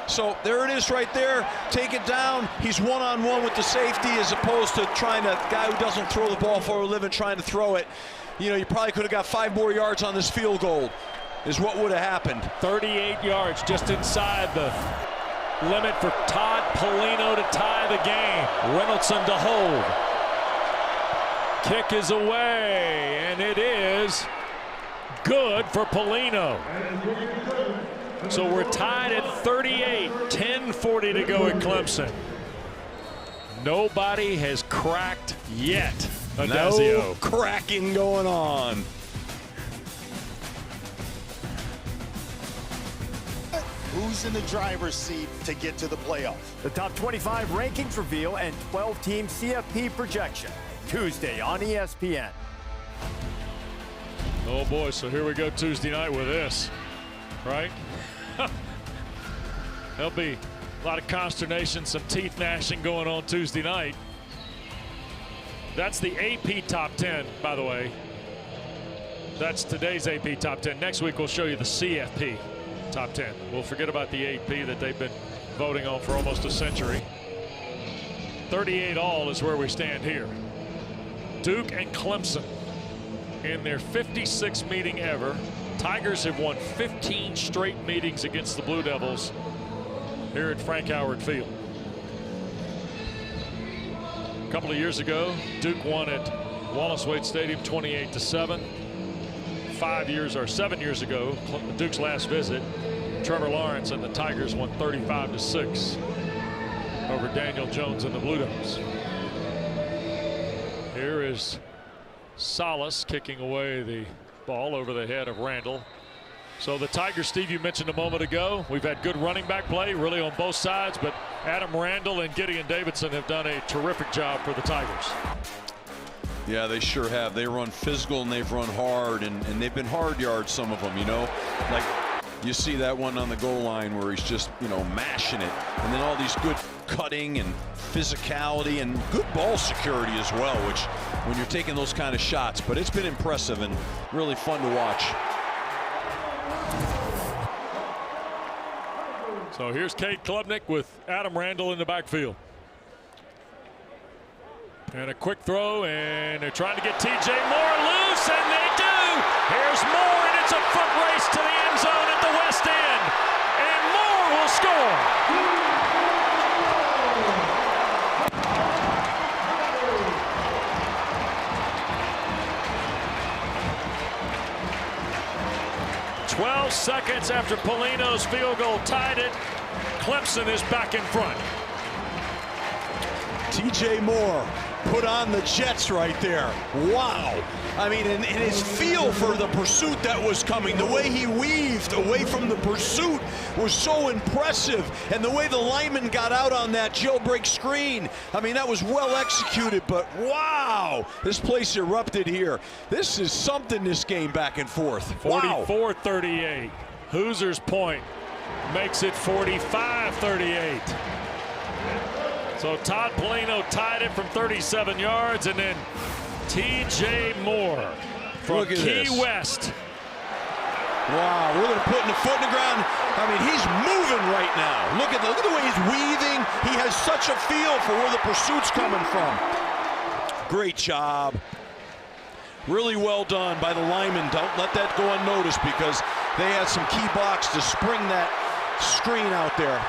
[SPEAKER 6] So there it is right there. Take it down. He's one-on-one with the safety as opposed to trying to guy who doesn't throw the ball for a living trying to throw it. You probably could have got 5 more yards on this field goal is what would have happened.
[SPEAKER 1] 38 yards just inside the limit for Todd Polino to tie the game. Reynoldson to hold. Kick is away, and it is good for Polino. So we're tied at 38, 10:40 to go at Clemson. Nobody has cracked yet. Adazio.
[SPEAKER 6] No cracking going on.
[SPEAKER 8] Who's in the driver's seat to get to the playoff?
[SPEAKER 9] The top 25 rankings reveal and 12-team CFP projection. Tuesday on ESPN.
[SPEAKER 1] Oh boy, so here we go Tuesday night with this, right? There'll be a lot of consternation, some teeth gnashing going on Tuesday night. That's the AP top 10, by the way. That's today's AP top 10. Next week we'll show you the CFP top 10. We'll forget about the AP that they've been voting on for almost a century. 38 all is where we stand here. Duke and Clemson in their 56th meeting ever. Tigers have won 15 straight meetings against the Blue Devils here at Frank Howard Field. A couple of years ago, Duke won at Wallace Wade Stadium 28-7. 7 years ago, Duke's last visit, Trevor Lawrence and the Tigers won 35-6 over Daniel Jones and the Blue Devils. Here is Salas kicking away the ball over the head of Randall. So the Tigers, Steve, you mentioned a moment ago, we've had good running back play really on both sides, but Adam Randall and Gideon Davidson have done a terrific job for the Tigers.
[SPEAKER 6] Yeah, they sure have. They run physical and they've run hard, and they've been hard yards, some of them, like you see that one on the goal line where he's just, mashing it, and then all these good cutting and physicality and good ball security as well, which when you're taking those kind of shots, but it's been impressive and really fun to watch.
[SPEAKER 1] So here's Cade Klubnik with Adam Randall in the backfield. And a quick throw, and they're trying to get TJ Moore loose, and they do. Here's Moore, and it's a foot race to the end zone at the west end. And Moore will score. "12 seconds after Polino's field goal tied it. Clemson is back in front."
[SPEAKER 6] TJ Moore put on the Jets right there. Wow. I mean, and his feel for the pursuit that was coming, the way he weaved away from the pursuit was so impressive. And the way the lineman got out on that jailbreak screen, I mean, that was well executed, but wow, this place erupted here. This is something, this game back and forth.
[SPEAKER 1] 44-38. Hoosiers point makes it 45-38. So Todd Polino tied it from 37 yards, and then TJ Moore from Key West.
[SPEAKER 6] Wow, we're going to put the foot in the ground. I mean, he's moving right now. Look at the way he's weaving. He has such catch a feel for where the pursuit's coming from. Great job. Really well done by the linemen. Don't let that go unnoticed because they had some key blocks to spring that screen out there.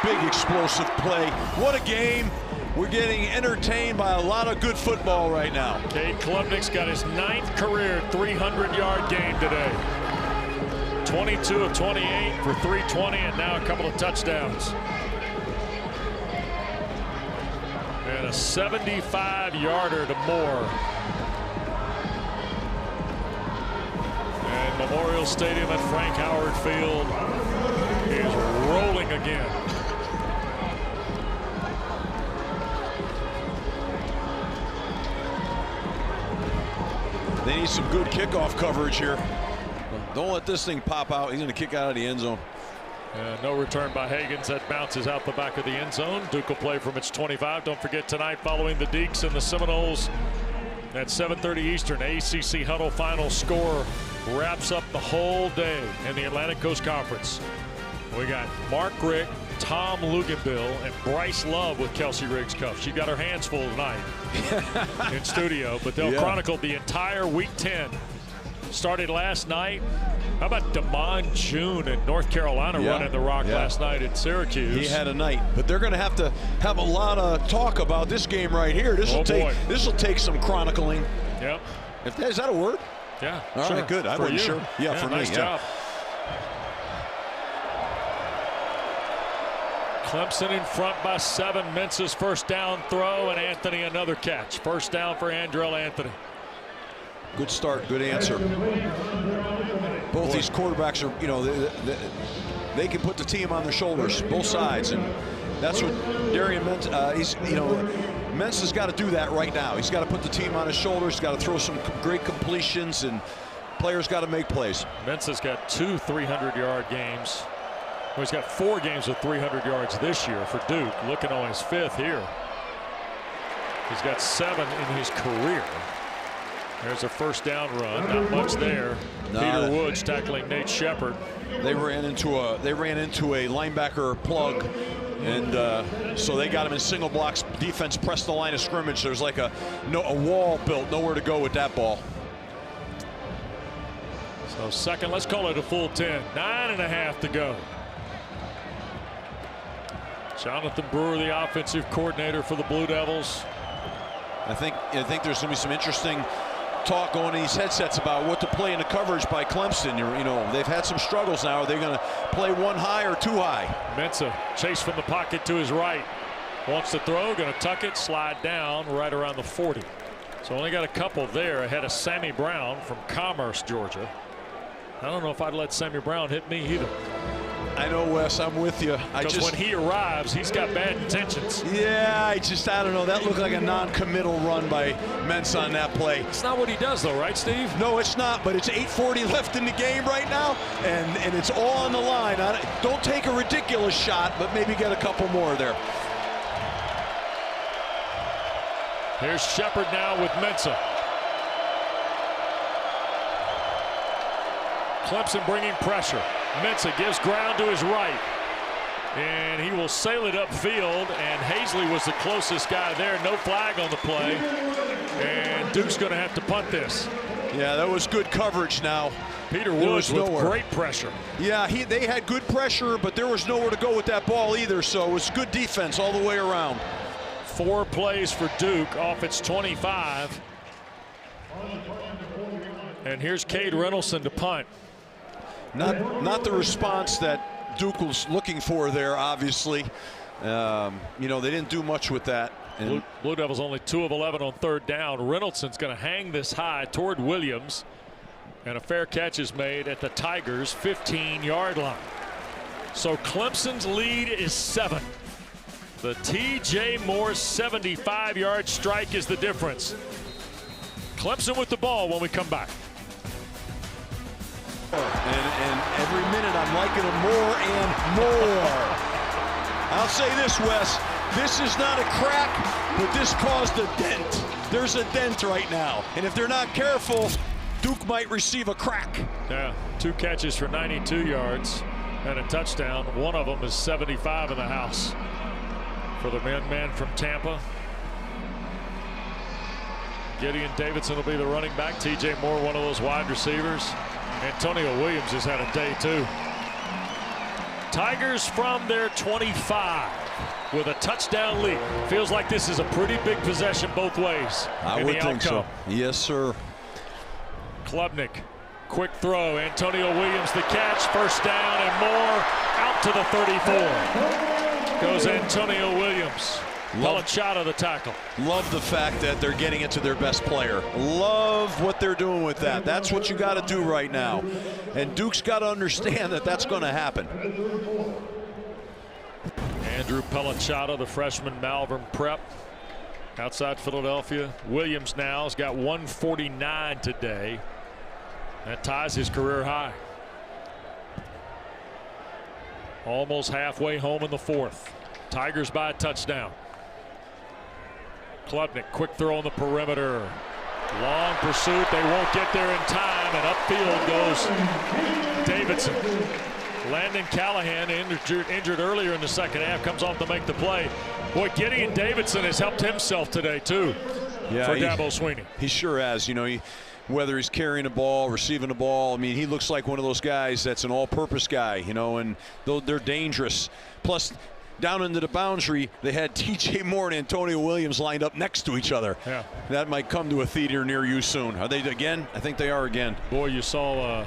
[SPEAKER 6] Big explosive play. What a game. We're getting entertained by a lot of good football right now.
[SPEAKER 1] Cade Klubnik's got his 9th career 300-yard game today. 22 of 28 for 320 and now a couple of touchdowns. And a 75-yarder to Moore. And Memorial Stadium at Frank Howard Field is rolling again.
[SPEAKER 6] They need some good kickoff coverage here. Don't let this thing pop out. He's going to kick out of the end zone.
[SPEAKER 1] No return by Higgins. That bounces out the back of the end zone. Duke will play from its 25. Don't forget tonight following the Deacs and the Seminoles at 7:30 Eastern. ACC Huddle final score wraps up the whole day in the Atlantic Coast Conference. We got Mark Richt, Tom Luganbill, and Bryce Love with Kelsey Riggs cuffs. She got her hands full tonight in studio, but they'll chronicle the entire Week 10. Started last night. How about Damon June in North Carolina running the rock last night at Syracuse?
[SPEAKER 6] He had a night, but they're going to have a lot of talk about this game right here. This will take some chronicling.
[SPEAKER 1] Yep.
[SPEAKER 6] Is that a word?
[SPEAKER 1] Yeah.
[SPEAKER 6] All right, good. I wasn't sure. Yeah, for
[SPEAKER 1] nice
[SPEAKER 6] me.
[SPEAKER 1] Job. Clemson in front by 7. Mensa's first down throw, and Anthony another catch. First down for Andrell Anthony.
[SPEAKER 6] Good start, good answer. Both these quarterbacks are, they can put the team on their shoulders, both sides, and that's what Darian Mensa's got to do that right now. He's got to put the team on his shoulders. He's got to throw some great completions, and players got to make plays.
[SPEAKER 1] Mensa's got 2 300-yard games. Well, he's got 4 games with 300 yards this year for Duke. Looking on his 5th here. He's got 7 in his career. There's a first down run. Not much there. Peter Woods tackling Nate Shepard.
[SPEAKER 6] They ran into a linebacker plug, and so they got him in single blocks. Defense pressed the line of scrimmage. There's like a wall built, nowhere to go with that ball.
[SPEAKER 1] So second, let's call it a full 10. 9.5 to go. Jonathan Brewer, the offensive coordinator for the Blue Devils.
[SPEAKER 6] I think there's going to be some interesting talk going in these headsets about what to play in the coverage by Clemson. They've had some struggles now. Are they going to play one high or 2 high?
[SPEAKER 1] Mensa chase from the pocket to his right. Wants to throw, going to tuck it, slide down right around the 40. So only got a couple there ahead of Sammy Brown from Commerce, Georgia. I don't know if I'd let Sammy Brown hit me either.
[SPEAKER 6] I know, Wes, I'm with you.
[SPEAKER 1] Because when he arrives, he's got bad intentions.
[SPEAKER 6] Yeah, I don't know. That looked like a non-committal run by Mensa on that play.
[SPEAKER 1] It's not what he does, though, right, Steve?
[SPEAKER 6] No, it's not, but it's 8:40 left in the game right now, and it's all on the line. Don't take a ridiculous shot, but maybe get a couple more there.
[SPEAKER 1] Here's Shepard now with Mensa. Clemson bringing pressure. Mensa gives ground to his right, and he will sail it upfield, and Hazley was the closest guy there. No flag on the play, and Duke's going to have to punt this.
[SPEAKER 6] Yeah, that was good coverage now.
[SPEAKER 1] Peter Woods with great pressure.
[SPEAKER 6] Yeah, they had good pressure, but there was nowhere to go with that ball either, so it was good defense all the way around.
[SPEAKER 1] 4 plays for Duke off its 25. And here's Cade Reynolson to punt.
[SPEAKER 6] Not the response that Duke was looking for there, obviously. They didn't do much with that. And
[SPEAKER 1] Blue Devils only 2 of 11 on 3rd down. Reynoldson's going to hang this high toward Williams, and a fair catch is made at the Tigers' 15-yard line. So Clemson's lead is 7. The T.J. Moore 75-yard strike is the difference. Clemson with the ball when we come back.
[SPEAKER 6] And every minute I'm liking him more and more. I'll say this, Wes. This is not a crack, but this caused a dent. There's a dent right now. And if they're not careful, Duke might receive a crack.
[SPEAKER 1] Yeah, 2 catches for 92 yards. and a touchdown. One of them is 75 in the house for the man from Tampa. Gideon Davidson will be the running back. TJ Moore, one of those wide receivers. Antonio Williams has had a day too. Tigers from their 25 with a touchdown lead. Feels like this is a pretty big possession both ways.
[SPEAKER 6] I would think so. Yes, sir.
[SPEAKER 1] Klubnik, quick throw. Antonio Williams the catch. First down and more. Out to the 34. Goes Antonio Williams. Pelachata the tackle.
[SPEAKER 6] Love the fact that they're getting it to their best player. Love what they're doing with that. That's what you got to do right now. And Duke's got to understand that that's going to happen.
[SPEAKER 1] Andrew Pelachata, the freshman, Malvern Prep, outside Philadelphia. Williams now has got 149 today. That ties his career high. Almost halfway home in the fourth. Tigers by a touchdown. Klubnik, quick throw on the perimeter. Long pursuit. They won't get there in time, and upfield goes Davidson. Landon Callahan, injured earlier in the second half, comes off to make the play. Boy, Gideon Davidson has helped himself today too. Yeah, for Dabo Swinney.
[SPEAKER 6] He sure has. You know, whether he's carrying the ball, receiving the ball, I mean, he looks like one of those guys that's an all-purpose guy. You know, and they're dangerous. Plus, down into the boundary, they had TJ Moore and Antonio Williams lined up next to each other.
[SPEAKER 1] Yeah.
[SPEAKER 6] That might come to a theater near you soon. Are they again? I think they are again.
[SPEAKER 1] Boy, you saw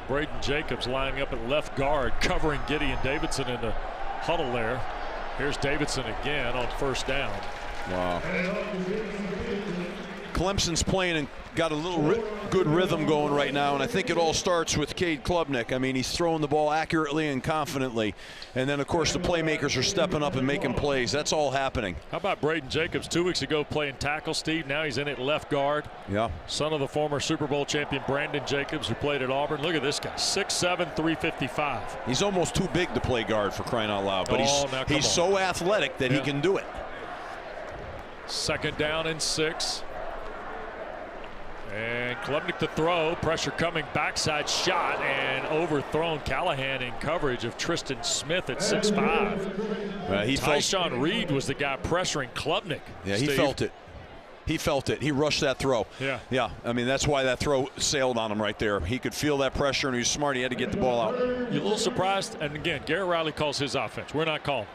[SPEAKER 1] Braden Jacobs lining up at left guard, covering Gideon Davidson in the huddle there. Here's Davidson again on first down.
[SPEAKER 6] Wow. Clemson's playing and got a little good rhythm going right now, and I think it all starts with Cade Klubnik. I mean, he's throwing the ball accurately and confidently, and then of course the playmakers are stepping up and making plays. That's all happening.
[SPEAKER 1] How about Braden Jacobs 2 weeks ago playing tackle, Steve? Now he's in at left guard.
[SPEAKER 6] Yeah. Son
[SPEAKER 1] of the former Super Bowl champion Brandon Jacobs, who played at Auburn. Look at this guy, 6'7", 355.
[SPEAKER 6] He's almost too big to play guard, for crying out loud, but he's so athletic that he can do it.
[SPEAKER 1] Second down and 6. And Klubnik to throw, pressure coming, backside shot, and overthrown. Callahan in coverage of Tristan Smith at 6'5". Tyshawn Reed was the guy pressuring Klubnik.
[SPEAKER 6] Yeah, Steve. He felt it. He felt it. He rushed that throw.
[SPEAKER 1] Yeah.
[SPEAKER 6] Yeah. I mean, that's why that throw sailed on him right there. He could feel that pressure, and he was smart. He had to get the ball out.
[SPEAKER 1] You're a little surprised, and again, Garrett Riley calls his offense. We're not calling.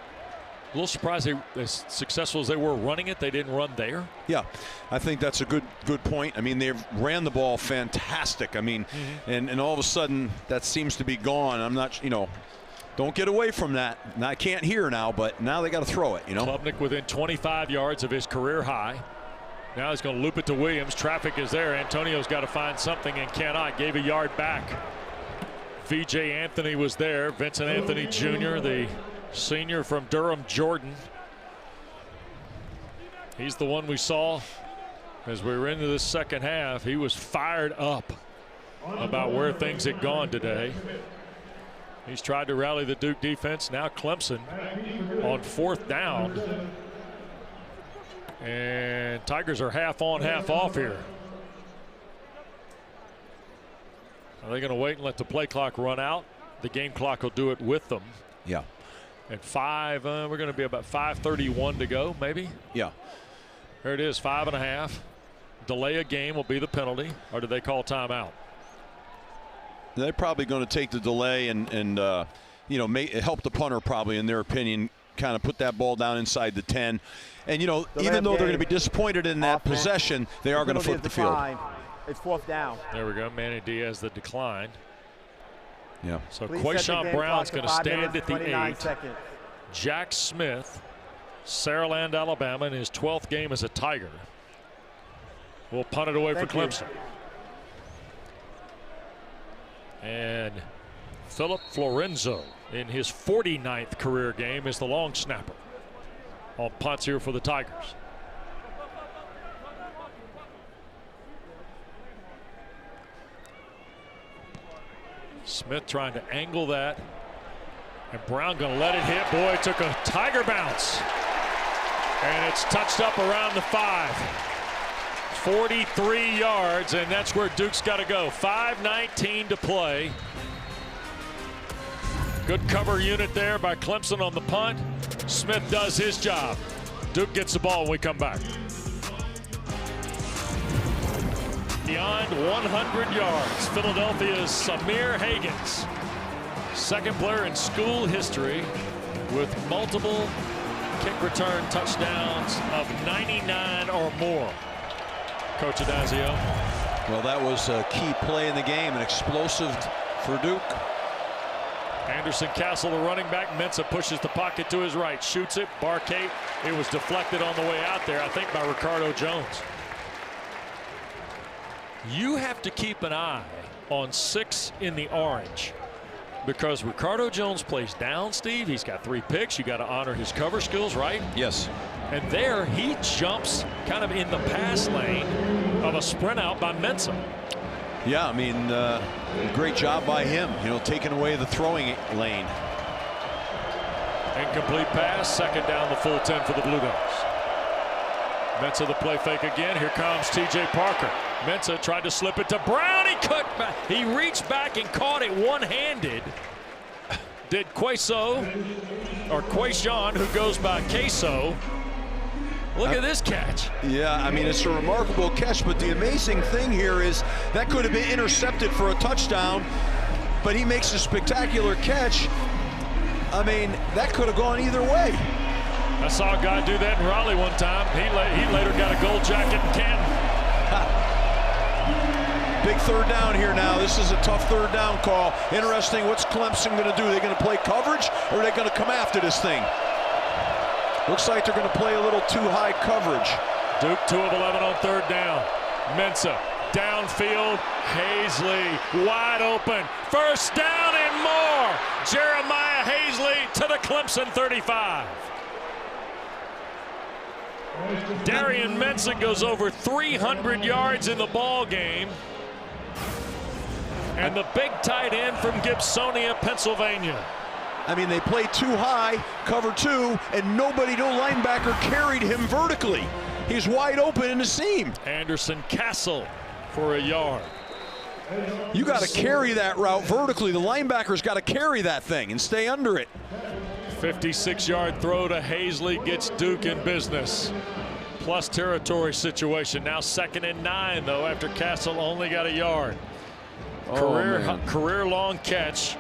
[SPEAKER 1] A little surprised they, as successful as they were running it, they didn't run there.
[SPEAKER 6] Yeah, I think that's a good point. I mean, they ran the ball fantastic. I mean, and all of a sudden that seems to be gone. I'm not, don't get away from that. Now, I can't hear now, but now they got to throw it.
[SPEAKER 1] Klubnik within 25 yards of his career high. Now he's going to loop it to Williams. Traffic is there. Antonio's got to find something and cannot. Gave a yard back. VJ Anthony was there. Vincent Anthony Jr., the senior from Durham, Jordan. He's the one we saw as we were into the second half. He was fired up about where things had gone today. He's tried to rally the Duke defense. Now Clemson on fourth down. And Tigers are half on, half off here. Are they going to wait and let the play clock run out? The game clock will do it with them.
[SPEAKER 6] Yeah.
[SPEAKER 1] At we're going to be about 5:31 to go, maybe.
[SPEAKER 6] Yeah.
[SPEAKER 1] Here it is, 5.5. Delay a game will be the penalty, or do they call timeout?
[SPEAKER 6] They're probably going to take the delay and help the punter, probably, in their opinion, kind of put that ball down inside the 10. And even though they're going to be disappointed in that possession, they are going to flip the field.
[SPEAKER 4] It's fourth down.
[SPEAKER 1] There we go. Manny Diaz the decline.
[SPEAKER 6] Yeah.
[SPEAKER 1] So Quayshawn Brown's going to stand at the 8. Jack Smith, Saraland, Alabama, in his 12th game as a Tiger, will punt it away for Clemson. And Philip Florenzo, in his 49th career game, is the long snapper on punts here for the Tigers. Smith trying to angle that, and Brown going to let it hit. Boy, it took a Tiger bounce, and it's touched up around the 5. 43 yards, and that's where Duke's got to go. 5:19 to play. Good cover unit there by Clemson on the punt. Smith does his job. Duke gets the ball when we come back. Beyond 100 yards, Philadelphia's Samir Hagans. Second player in school history with multiple kick return touchdowns of 99 or more. Coach Adazio.
[SPEAKER 6] Well, that was a key play in the game, and explosive for Duke.
[SPEAKER 1] Anderson Castle, the running back. Mensah pushes the pocket to his right, shoots it. Barkate, it was deflected on the way out there, I think, by Ricardo Jones. You have to keep an eye on 6 in the orange because Ricardo Jones plays down, Steve. He's got 3 picks. You got to honor his cover skills, right?
[SPEAKER 6] Yes.
[SPEAKER 1] And there he jumps kind of in the pass lane of a sprint out by Mensah.
[SPEAKER 6] Yeah, I mean, great job by him, you know, taking away the throwing lane.
[SPEAKER 1] Incomplete pass, second down, the full 10 for the Blue Dogs. Mensah the play fake again. Here comes T.J. Parker. Mensah tried to slip it to Brown. He cut back. He reached back and caught it one-handed. Did Queso, or Quayshawn, who goes by Queso. Look at this catch.
[SPEAKER 6] Yeah, I mean, it's a remarkable catch, but the amazing thing here is that could have been intercepted for a touchdown, but he makes a spectacular catch. I mean, that could have gone either way.
[SPEAKER 1] I saw a guy do that in Raleigh one time. He later got a gold jacket in Canton.
[SPEAKER 6] Big third down here now. This is a tough third down call. Interesting, what's Clemson going to do? Are they going to play coverage, or are they going to come after this thing? Looks like they're going to play a little too high coverage.
[SPEAKER 1] Duke 2 of 11 on third down. Mensah downfield. Hazley wide open. First down and more. Jeremiah Hazley to the Clemson 35. Darian Mensah goes over 300 yards in the ball game. And the big tight end from Gibsonia, Pennsylvania.
[SPEAKER 6] I mean, they played too high, cover 2, and no linebacker carried him vertically. He's wide open in the seam.
[SPEAKER 1] Anderson Castle for a yard.
[SPEAKER 6] You got to carry that route vertically. The linebacker's got to carry that thing and stay under it.
[SPEAKER 1] 56-yard throw to Hazley gets Duke in business. Plus territory situation. Now 2nd and 9, though, after Castle only got a yard. Career long catch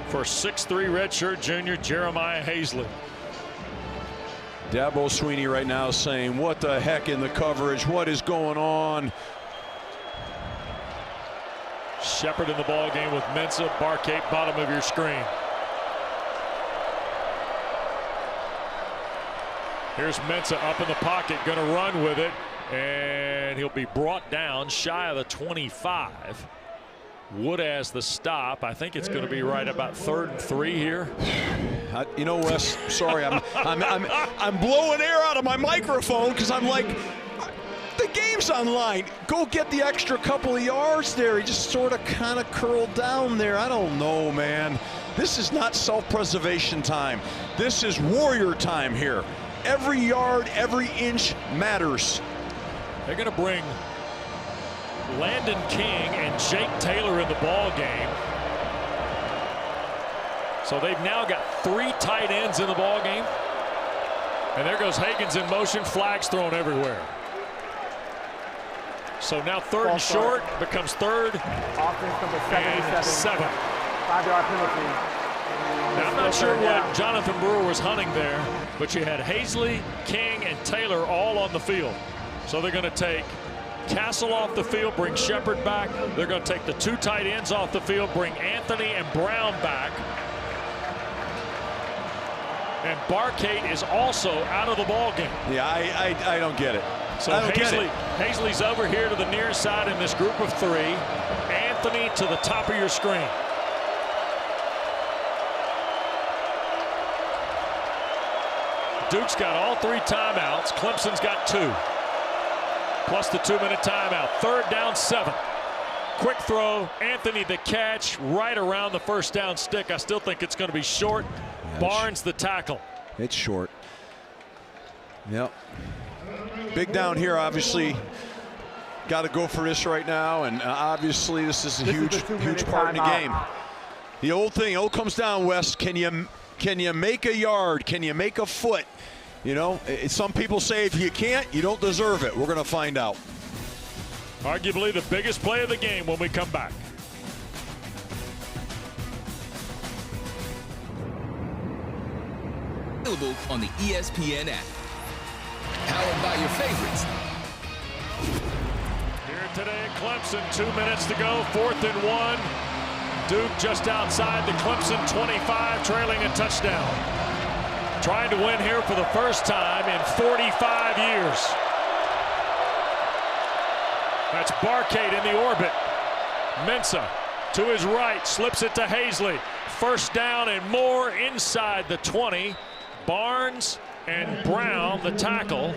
[SPEAKER 1] for 6'3" redshirt junior Jeremiah Hazley.
[SPEAKER 6] Dabo Swinney right now saying, what the heck in the coverage? What is going on?
[SPEAKER 1] Shepard in the ball game with Mensah. Barkate, bottom of your screen. Here's Mensah up in the pocket, going to run with it, and he'll be brought down shy of the 25. Wood has the stop. I think it's going to be right about 3rd and 3 here.
[SPEAKER 6] You know, Wes, sorry, I'm blowing air out of my microphone because I'm like, the game's online. Go get the extra couple of yards there. He just sort of kind of curled down there. I don't know, man. This is not self-preservation time. This is warrior time here. Every yard, every inch matters.
[SPEAKER 1] They're going to bring Landon King and Jake Taylor in the ball game. So they've now got 3 tight ends in the ball game. And there goes Hagans in motion, flags thrown everywhere. So now 3rd and short becomes 3rd
[SPEAKER 4] Offense number 77. 5-yard penalty.
[SPEAKER 1] Now, I'm not sure what Jonathan Brewer was hunting there, but you had Hazley, King, and Taylor all on the field. So they're going to take Castle off the field, bring Shepard back. They're going to take the 2 tight ends off the field, bring Anthony and Brown back. And Barkate is also out of the ball game.
[SPEAKER 6] Yeah, I don't get it.
[SPEAKER 1] So Hazley's over here to the near side in this group of 3. Anthony to the top of your screen. Duke's got all 3 timeouts. Clemson's got 2. Plus the 2-minute timeout. 3rd down, 7. Quick throw. Anthony the catch right around the first down stick. I still think it's going to be short. Yeah, Barnes the tackle.
[SPEAKER 6] It's short. Yep. Big down here, obviously. Got to go for this right now, and obviously this is a huge part in the game. The old thing, comes down, Wes. Can you make a yard? Can you make a foot? You know, some people say if you can't, you don't deserve it. We're going to find out.
[SPEAKER 1] Arguably the biggest play of the game when we come back.
[SPEAKER 10] Available on the ESPN app. Powered by your favorites.
[SPEAKER 1] Here today at Clemson, 2 minutes to go, 4th and 1. Duke just outside the Clemson 25, trailing a touchdown. Trying to win here for the first time in 45 years. That's Barcade in the orbit. Mensah to his right, slips it to Hazley. First down and more inside the 20. Barnes and Brown, the tackle.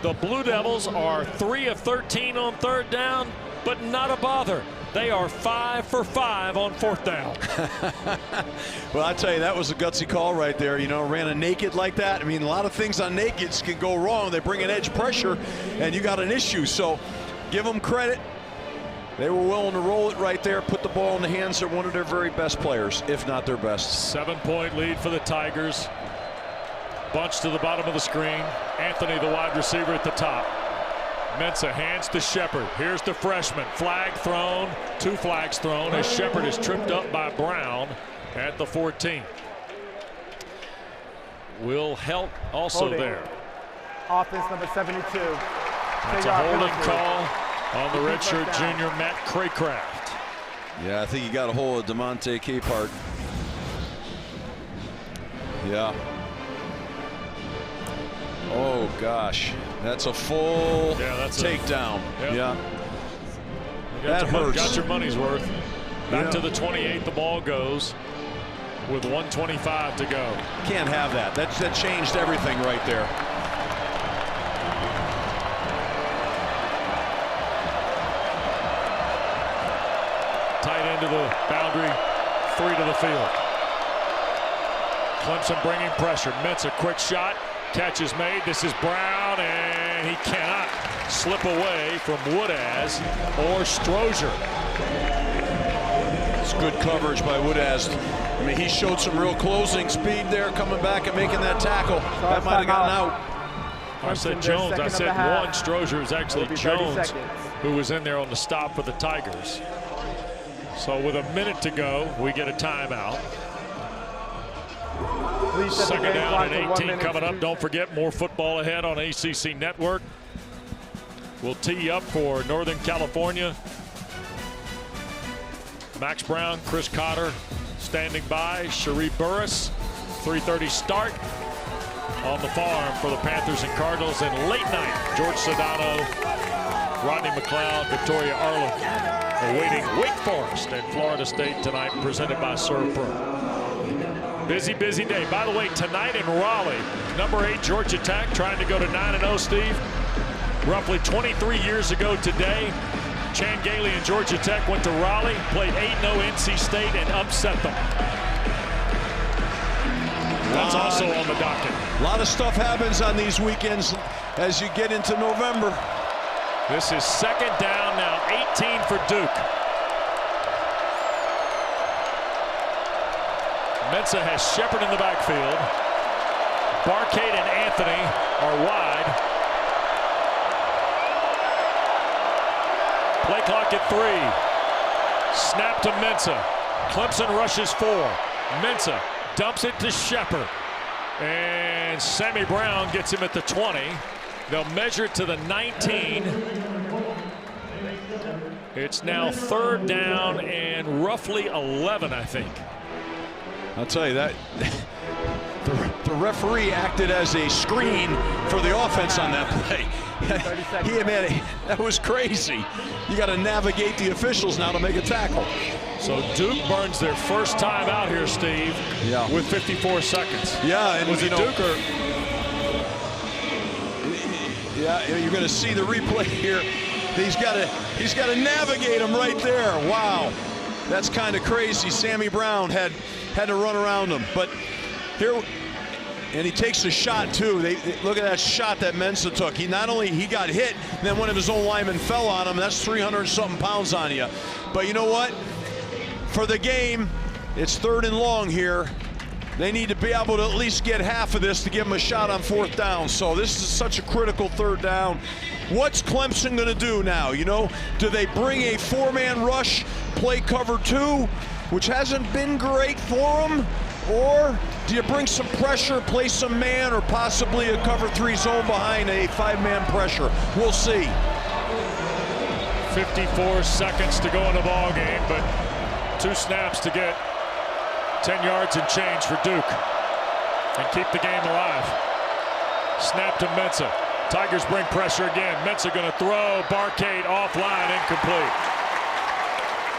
[SPEAKER 1] The Blue Devils are 3 of 13 on 3rd down, but not a bother. They are 5 for 5 on 4th down.
[SPEAKER 6] Well, I tell you, that was a gutsy call right there. You know, ran a naked like that. I mean, a lot of things on nakeds can go wrong. They bring an edge pressure, and you got an issue. So give them credit. They were willing to roll it right there, put the ball in the hands of one of their very best players, if not their best.
[SPEAKER 1] 7-point lead for the Tigers. Bunch to the bottom of the screen. Anthony, the wide receiver, at the top. Mensah hands to Shepard. Here's the freshman. Flag thrown. 2 flags thrown as Shepard is tripped up by Brown at the 14. Will Helt also
[SPEAKER 4] Holding.
[SPEAKER 1] there.
[SPEAKER 4] Offense number 72.
[SPEAKER 1] That's a holding call on the redshirt junior Matt Craycraft.
[SPEAKER 6] Yeah, I think he got a hold of DeMonte Capehart. Yeah. Oh gosh, that's a full takedown. Yeah, that hurts.
[SPEAKER 1] Got your money's worth. Back to the 28. The ball goes with 1:25 to go.
[SPEAKER 6] Can't have that. That changed everything right there.
[SPEAKER 1] Tight end to the boundary, 3 to the field. Clemson bringing pressure. Mensah, quick shot. Catch is made. This is Brown, and he cannot slip away from Woodaz or Strozier.
[SPEAKER 6] It's good coverage by Woodaz. I mean, he showed some real closing speed there, coming back and making that tackle. That might have gotten out.
[SPEAKER 1] I said Jones. I said one. Strozier is actually Jones, who was in there on the stop for the Tigers. So with a minute to go, we get a timeout. Second down and 18 coming up. Don't forget, more football ahead on ACC Network. We'll tee you up for Northern California. Max Brown, Chris Cotter standing by. Cherie Burris, 3:30 start on the farm for the Panthers and Cardinals. And late night, George Sedano, Rodney McLeod, Victoria Arlen awaiting Wake Forest and Florida State tonight, presented by Serve Pro. Busy, busy day. By the way, tonight in Raleigh, number 8 Georgia Tech trying to go to 9-0, Steve. Roughly 23 years ago today, Chan Gailey and Georgia Tech went to Raleigh, played 8-0 NC State, and upset them. That's also on the docket.
[SPEAKER 6] A lot of stuff happens on these weekends as you get into November.
[SPEAKER 1] This is second down now, 18 for Duke. Mensah has Shepard in the backfield. Barcade and Anthony are wide. Play clock at 3. Snap to Mensah. Clemson rushes 4. Mensah dumps it to Shepard. And Sammy Brown gets him at the 20. They'll measure it to the 19. It's now 3rd down and roughly 11, I think.
[SPEAKER 6] I'll tell you that the referee acted as a screen for the offense on that play. That was crazy. You got to navigate the officials now to make a tackle.
[SPEAKER 1] So Duke burns their first time out here, Steve.
[SPEAKER 6] Yeah.
[SPEAKER 1] With 54 seconds.
[SPEAKER 6] Yeah, and
[SPEAKER 1] was it Duke or?
[SPEAKER 6] Yeah, you're going to see the replay here. He's got to navigate him right there. Wow, that's kind of crazy. Sammy Brown had to run around him, but here, and he takes a shot too. Look at that shot that Mensah took. He not only got hit, then one of his own linemen fell on him. That's 300-something pounds on you. But you know what? For the game, It's 3rd and long here. They need to be able to at least get half of this to give them a shot on 4th down. So this is such a critical 3rd down. What's Clemson going to do now? You know, do they bring a 4-man rush, play cover 2, which hasn't been great for them? Or do you bring some pressure, play some man, or possibly a cover 3 zone behind a 5-man pressure? We'll see.
[SPEAKER 1] 54 seconds to go in the ball game, but 2 snaps to get 10 yards and change for Duke and keep the game alive. Snap to Mensa. Tigers bring pressure again. Mensa going to throw. Barcade offline, incomplete.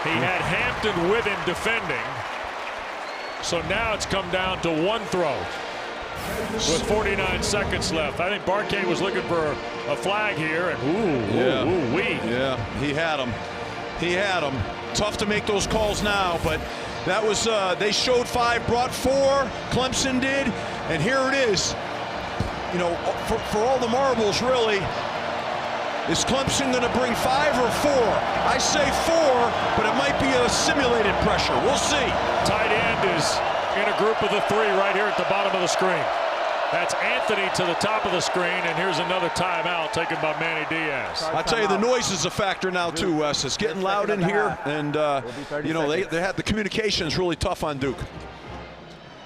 [SPEAKER 1] He had Hampton with him defending. So now it's come down to 1 throw with 49 seconds left. I think Barcade was looking for a flag here, and
[SPEAKER 6] Yeah, he had him. He had him. Tough to make those calls now, but that was, they showed 5, brought 4, Clemson did, and here it is. You know, for all the marbles, really, is Clemson going to bring 5 or 4? I say 4, but it might be a simulated pressure. We'll see.
[SPEAKER 1] Tight end is in a group of the 3 right here at the bottom of the screen. That's Anthony to the top of the screen, and here's another timeout taken by Manny Diaz.
[SPEAKER 6] I tell you, the noise is a factor now too, Wes. It's getting loud in here, and you know, they had the communication is really tough on Duke.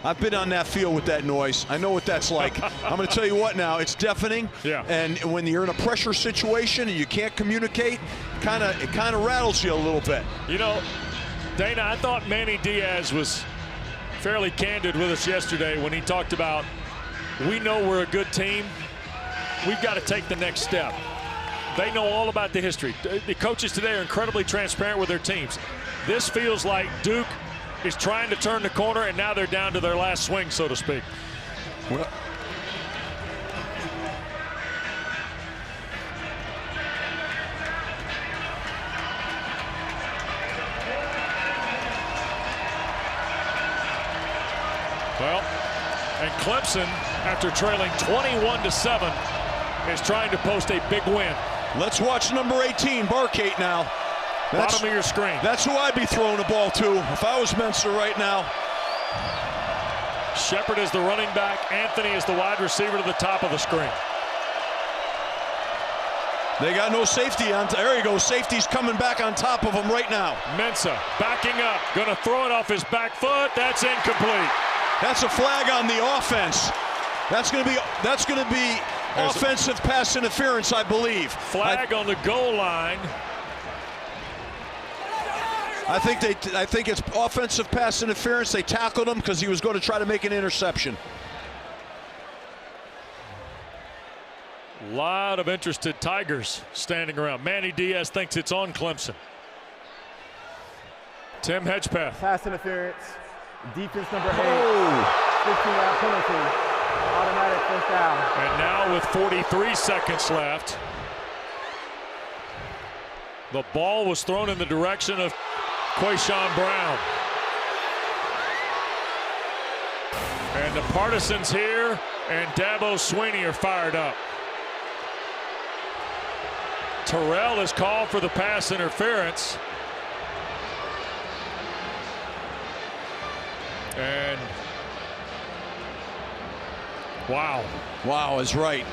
[SPEAKER 6] I've been on that field with that noise. I know what that's like. I'm going to tell you what now, it's deafening.
[SPEAKER 1] Yeah.
[SPEAKER 6] And when you're in a pressure situation and you can't communicate, it kind of rattles you a little bit.
[SPEAKER 1] You know, Dana, I thought Manny Diaz was fairly candid with us yesterday when he talked about, we know we're a good team. We've got to take the next step. They know all about the history. The coaches today are incredibly transparent with their teams. This feels like Duke is trying to turn the corner, and now they're down to their last swing, so to speak.
[SPEAKER 6] Well,
[SPEAKER 1] and Clemson, after trailing 21-7, is trying to post a big win.
[SPEAKER 6] Let's watch number 18, Barcade now.
[SPEAKER 1] Bottom of your screen.
[SPEAKER 6] That's who I'd be throwing the ball to if I was Mensa right now.
[SPEAKER 1] Shepard is the running back. Anthony is the wide receiver to the top of the screen.
[SPEAKER 6] They got no safety on. There you go. Safety's coming back on top of him right now.
[SPEAKER 1] Mensa backing up, going to throw it off his back foot. That's incomplete.
[SPEAKER 6] That's a flag on the offense. That's going to be offensive pass interference, I believe.
[SPEAKER 1] Flag on the goal line.
[SPEAKER 6] I think it's offensive pass interference. They tackled him because he was going to try to make an interception.
[SPEAKER 1] A lot of interested Tigers standing around. Manny Diaz thinks it's on Clemson. Tim Hedgepeth.
[SPEAKER 4] Pass interference. Defense number 8. 15-yard penalty. Automatic 1st down.
[SPEAKER 1] And now with 43 seconds left, the ball was thrown in the direction of Quayshawn Brown. And the partisans here and Dabo Swinney are fired up. Terrell is called for the pass interference. And wow
[SPEAKER 6] is right.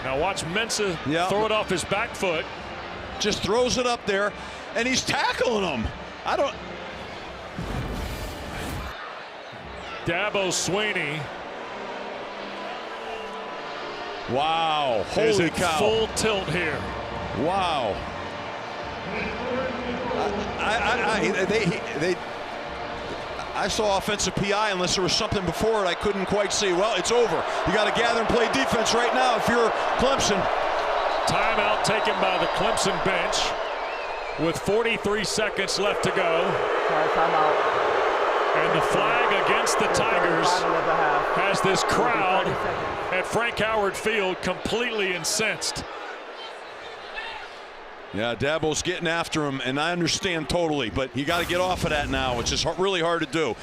[SPEAKER 1] Now watch Mensa throw it off his back foot.
[SPEAKER 6] Just throws it up there, and he's tackling him.
[SPEAKER 1] Dabo Swinney.
[SPEAKER 6] Wow! Holy cow!
[SPEAKER 1] Full tilt here.
[SPEAKER 6] Wow! I saw offensive PI unless there was something before it I couldn't quite see. Well, it's over. You got to gather and play defense right now if you're Clemson.
[SPEAKER 1] Timeout taken by the Clemson bench with 43 seconds left to go. And the flag against the Tigers has this crowd at Frank Howard Field completely incensed.
[SPEAKER 6] Yeah, Dabo's getting after him, and I understand totally, but you got to get off of that now, which is really hard to do.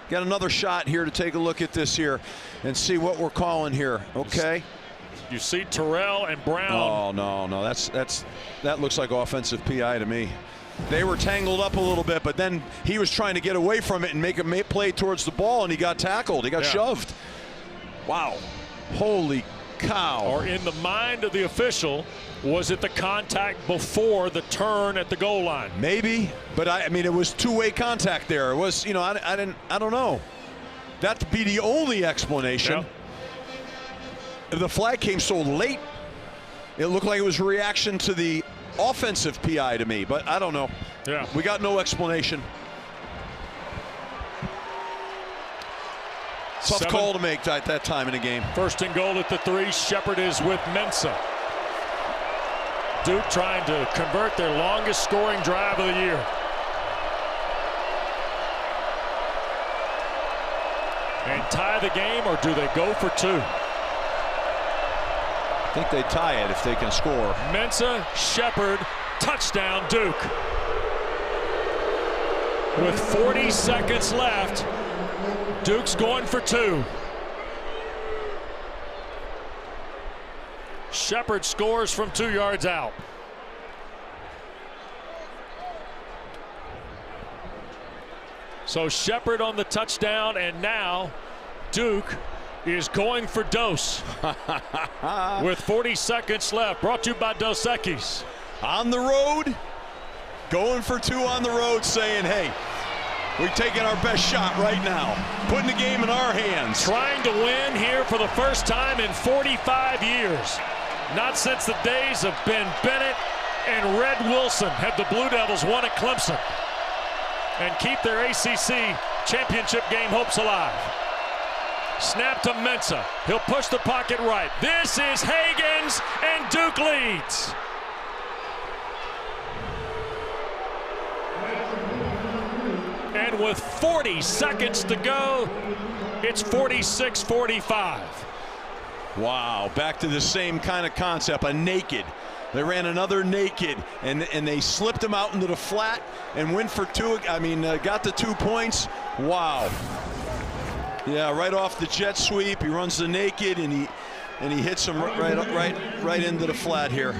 [SPEAKER 6] Got another shot here to take a look at this here and see what we're calling here. Okay.
[SPEAKER 1] You see Terrell and Brown.
[SPEAKER 6] Oh no, that looks like offensive PI to me. They were tangled up a little bit, but then he was trying to get away from it and make a play towards the ball, and he got tackled. He got shoved. Wow. Holy cow.
[SPEAKER 1] Or in the mind of the official, was it the contact before the turn at the goal line?
[SPEAKER 6] Maybe, but I mean, it was two-way contact there. It was, you know, I don't know. That'd be the only explanation. Yep. The flag came so late, it looked like it was a reaction to the offensive PI to me, but I don't know.
[SPEAKER 1] Yeah.
[SPEAKER 6] We got no explanation. Tough call to make at that time in the game.
[SPEAKER 1] 1st and goal at the 3. Shepard is with Mensah. Duke trying to convert their longest scoring drive of the year. And tie the game, or do they go for 2?
[SPEAKER 6] I think they tie it if they can score.
[SPEAKER 1] Mensah, Shepard, touchdown Duke. With 40 seconds left, Duke's going for 2. Shepard scores from 2 yards out. So Shepard on the touchdown, and now Duke is going for Dos with 40 seconds left. Brought to you by Dos Equis.
[SPEAKER 6] On the road, going for 2 on the road, saying, hey, we're taking our best shot right now, putting the game in our hands.
[SPEAKER 1] Trying to win here for the first time in 45 years. Not since the days of Ben Bennett and Red Wilson have the Blue Devils won at Clemson and keep their ACC championship game hopes alive. Snap to Mensah. He'll push the pocket right. This is Hagens, and Duke leads. And with 40 seconds to go, it's 46-45.
[SPEAKER 6] Wow, back to the same kind of concept, a naked. They ran another naked, and they slipped him out into the flat and went for 2. I mean, got the 2 points. Wow. Yeah, right off the jet sweep, he runs the naked, and he hits him right into the flat here.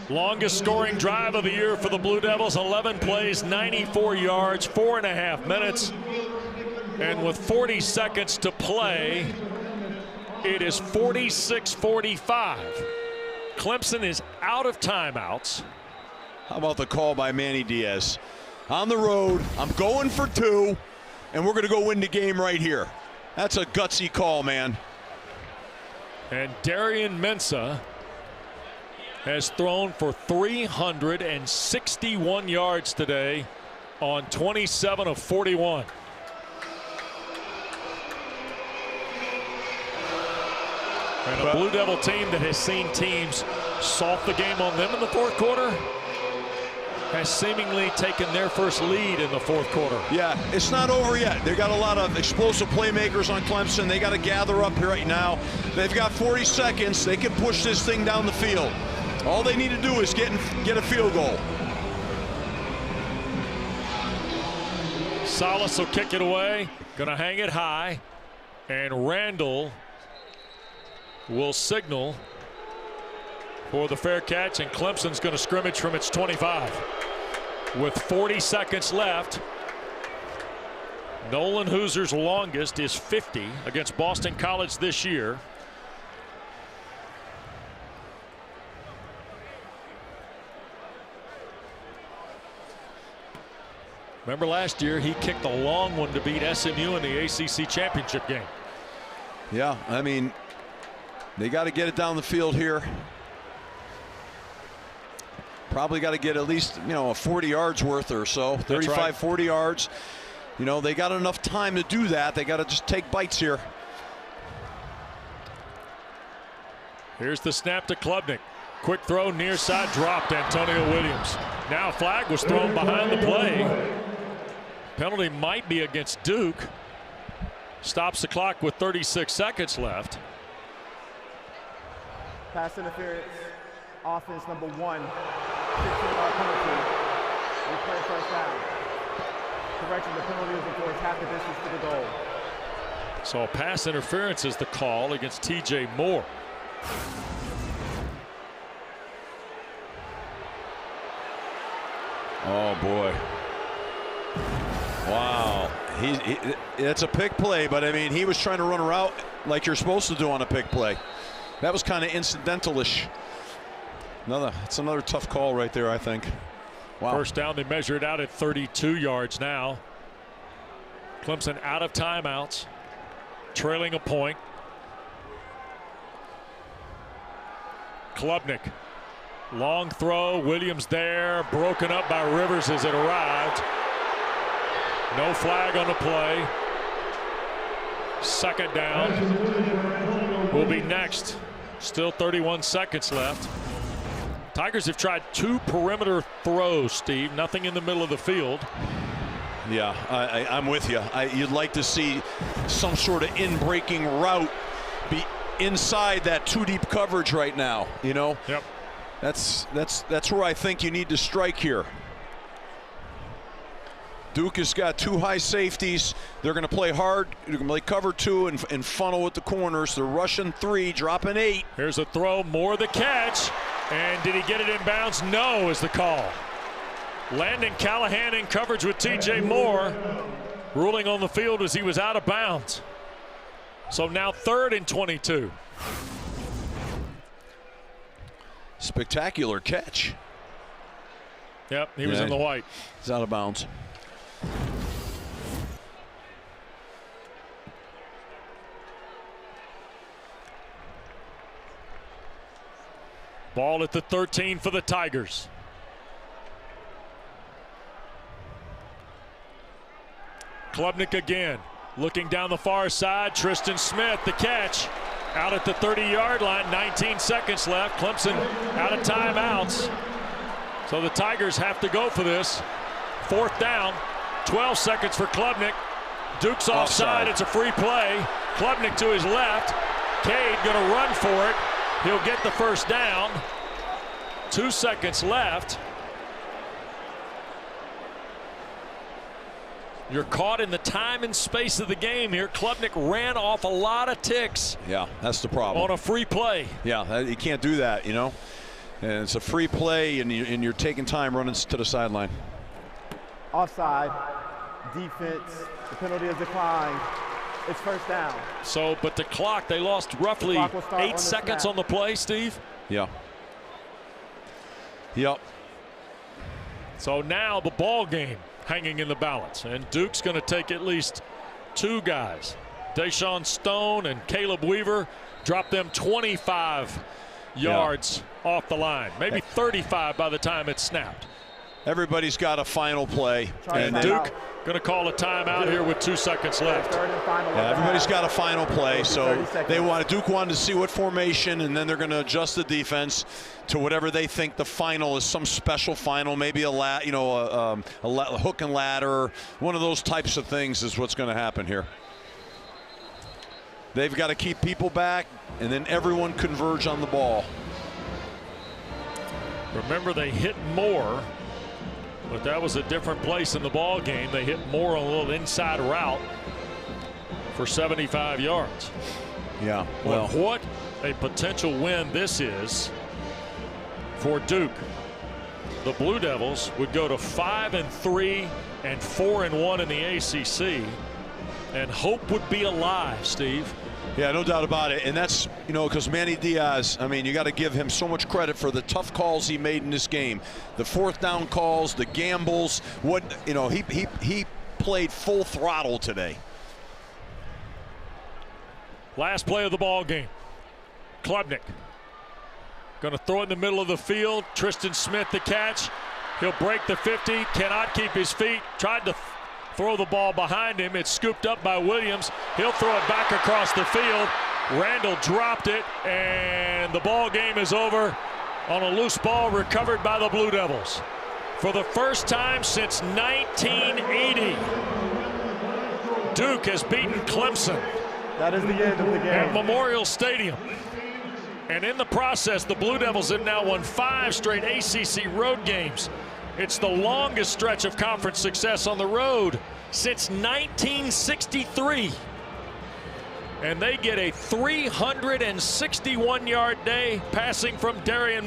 [SPEAKER 1] Longest scoring drive of the year for the Blue Devils. 11 plays, 94 yards, 4.5 minutes. And with 40 seconds to play, it is 46-45. Clemson is out of timeouts.
[SPEAKER 6] How about the call by Manny Diaz? On the road, I'm going for 2, and we're going to go win the game right here. That's a gutsy call, man.
[SPEAKER 1] And Darian Mensah has thrown for 361 yards today on 27 of 41. And a Blue Devil team that has seen teams soft the game on them in the 4th quarter has seemingly taken their first lead in the 4th quarter.
[SPEAKER 6] Yeah, it's not over yet. They've got a lot of explosive playmakers on Clemson. They got to gather up here right now. They've got 40 seconds. They can push this thing down the field. All they need to do is get a field goal.
[SPEAKER 1] Salas will kick it away. Gonna hang it high. And Randall will signal for the fair catch, and Clemson's going to scrimmage from its 25. With 40 seconds left, Nolan Hoozer's longest is 50 against Boston College this year. Remember last year he kicked a long one to beat SMU in the ACC championship game.
[SPEAKER 6] Yeah, I mean, they got to get it down the field here. Probably got to get at least, you know, a 40 yards worth or so. 35, right. 40 yards. You know, they got enough time to do that. They got to just take bites here.
[SPEAKER 1] Here's the snap to Klubnik. Quick throw near side, dropped Antonio Williams. Now a flag was thrown behind the play. Penalty might be against Duke. Stops the clock with 36 seconds left.
[SPEAKER 4] Pass interference, offense number 1, 15-yard penalty. Replay first down. Correction, the penalty is towards half the distance to the goal.
[SPEAKER 1] So pass interference is the call against TJ Moore.
[SPEAKER 6] Oh, boy. Wow. It's a pick play, but, I mean, he was trying to run a route like you're supposed to do on a pick play. That was kind of incidental-ish. It's another tough call right there, I think. Wow.
[SPEAKER 1] First down, they measure it out at 32 yards now. Clemson out of timeouts, trailing a point. Klubnik, long throw, Williams there, broken up by Rivers as it arrived. No flag on the play. Second down will be next. Still 31 seconds left. Tigers have tried 2 perimeter throws, Steve. Nothing in the middle of the field.
[SPEAKER 6] Yeah, I'm with you. You'd like to see some sort of in-breaking route be inside that 2-deep coverage right now. You know.
[SPEAKER 1] Yep.
[SPEAKER 6] That's where I think you need to strike here. Duke has got 2 high safeties. They're going to play hard. They're going to play cover 2 and funnel with the corners. They're rushing 3, dropping 8.
[SPEAKER 1] Here's a throw, Moore the catch. And did he get it in bounds? No is the call. Landon Callahan in coverage with TJ Moore. Ruling on the field as he was out of bounds. So now 3rd and 22.
[SPEAKER 6] Spectacular catch.
[SPEAKER 1] Yep, he was in the white.
[SPEAKER 6] He's out of bounds.
[SPEAKER 1] Ball at the 13 for the Tigers. Klubnik again, looking down the far side. Tristan Smith, the catch, out at the 30-yard line. 19 seconds left. Clemson out of timeouts. So the Tigers have to go for this. 4th down, 12 seconds for Klubnik. Duke's offside. It's a free play. Klubnik to his left. Cade going to run for it. He'll get the first down. 2 seconds left. You're caught in the time and space of the game here. Klubnik ran off a lot of ticks.
[SPEAKER 6] Yeah, that's the problem.
[SPEAKER 1] On a free play.
[SPEAKER 6] Yeah, you can't do that, you know. And it's a free play, and you're taking time running to the sideline.
[SPEAKER 4] Offside, defense, the penalty is declined. It's first down.
[SPEAKER 1] So, but the clock, they lost roughly 8 seconds on the play, Steve.
[SPEAKER 6] Yeah. Yep.
[SPEAKER 1] So now the ball game hanging in the balance, and Duke's going to take at least 2 guys. Deshaun Stone and Caleb Weaver, drop them 25 yards off the line, maybe 35 by the time it's snapped.
[SPEAKER 6] Everybody's got a final play,
[SPEAKER 1] and Duke going to call a timeout here with 2 seconds left.
[SPEAKER 6] Yeah, everybody's got a final play, so Duke wanted to see what formation, and then they're going to adjust the defense to whatever they think the final is. Some special final, maybe a hook and ladder, one of those types of things is what's going to happen here. They've got to keep people back, and then everyone converge on the ball.
[SPEAKER 1] Remember, they hit Moore, but that was a different place in the ball game. They hit Moore on a little inside route for 75 yards.
[SPEAKER 6] Yeah,
[SPEAKER 1] well, what a potential win this is for Duke. The Blue Devils would go to 5-3 and 4-1 in the ACC, and hope would be alive, Steve.
[SPEAKER 6] Yeah, no doubt about it. And that's, because Manny Diaz, I mean, you got to give him so much credit for the tough calls he made in this game. The 4th down calls, the gambles, he played full throttle today.
[SPEAKER 1] Last play of the ball game. Klubnik going to throw it in the middle of the field. Tristan Smith the catch. He'll break the 50, cannot keep his feet. Tried to throw the ball behind him. It's scooped up by Williams. He'll throw it back across the field. Randall dropped it, and the ball game is over on a loose ball recovered by the Blue Devils. For the first time since 1980, Duke has beaten Clemson.
[SPEAKER 4] That is the end of the game.
[SPEAKER 1] At Memorial Stadium. And in the process, the Blue Devils have now won 5 straight ACC road games. It's the longest stretch of conference success on the road since 1963. And they get a 361-yard day passing from Darian Messi.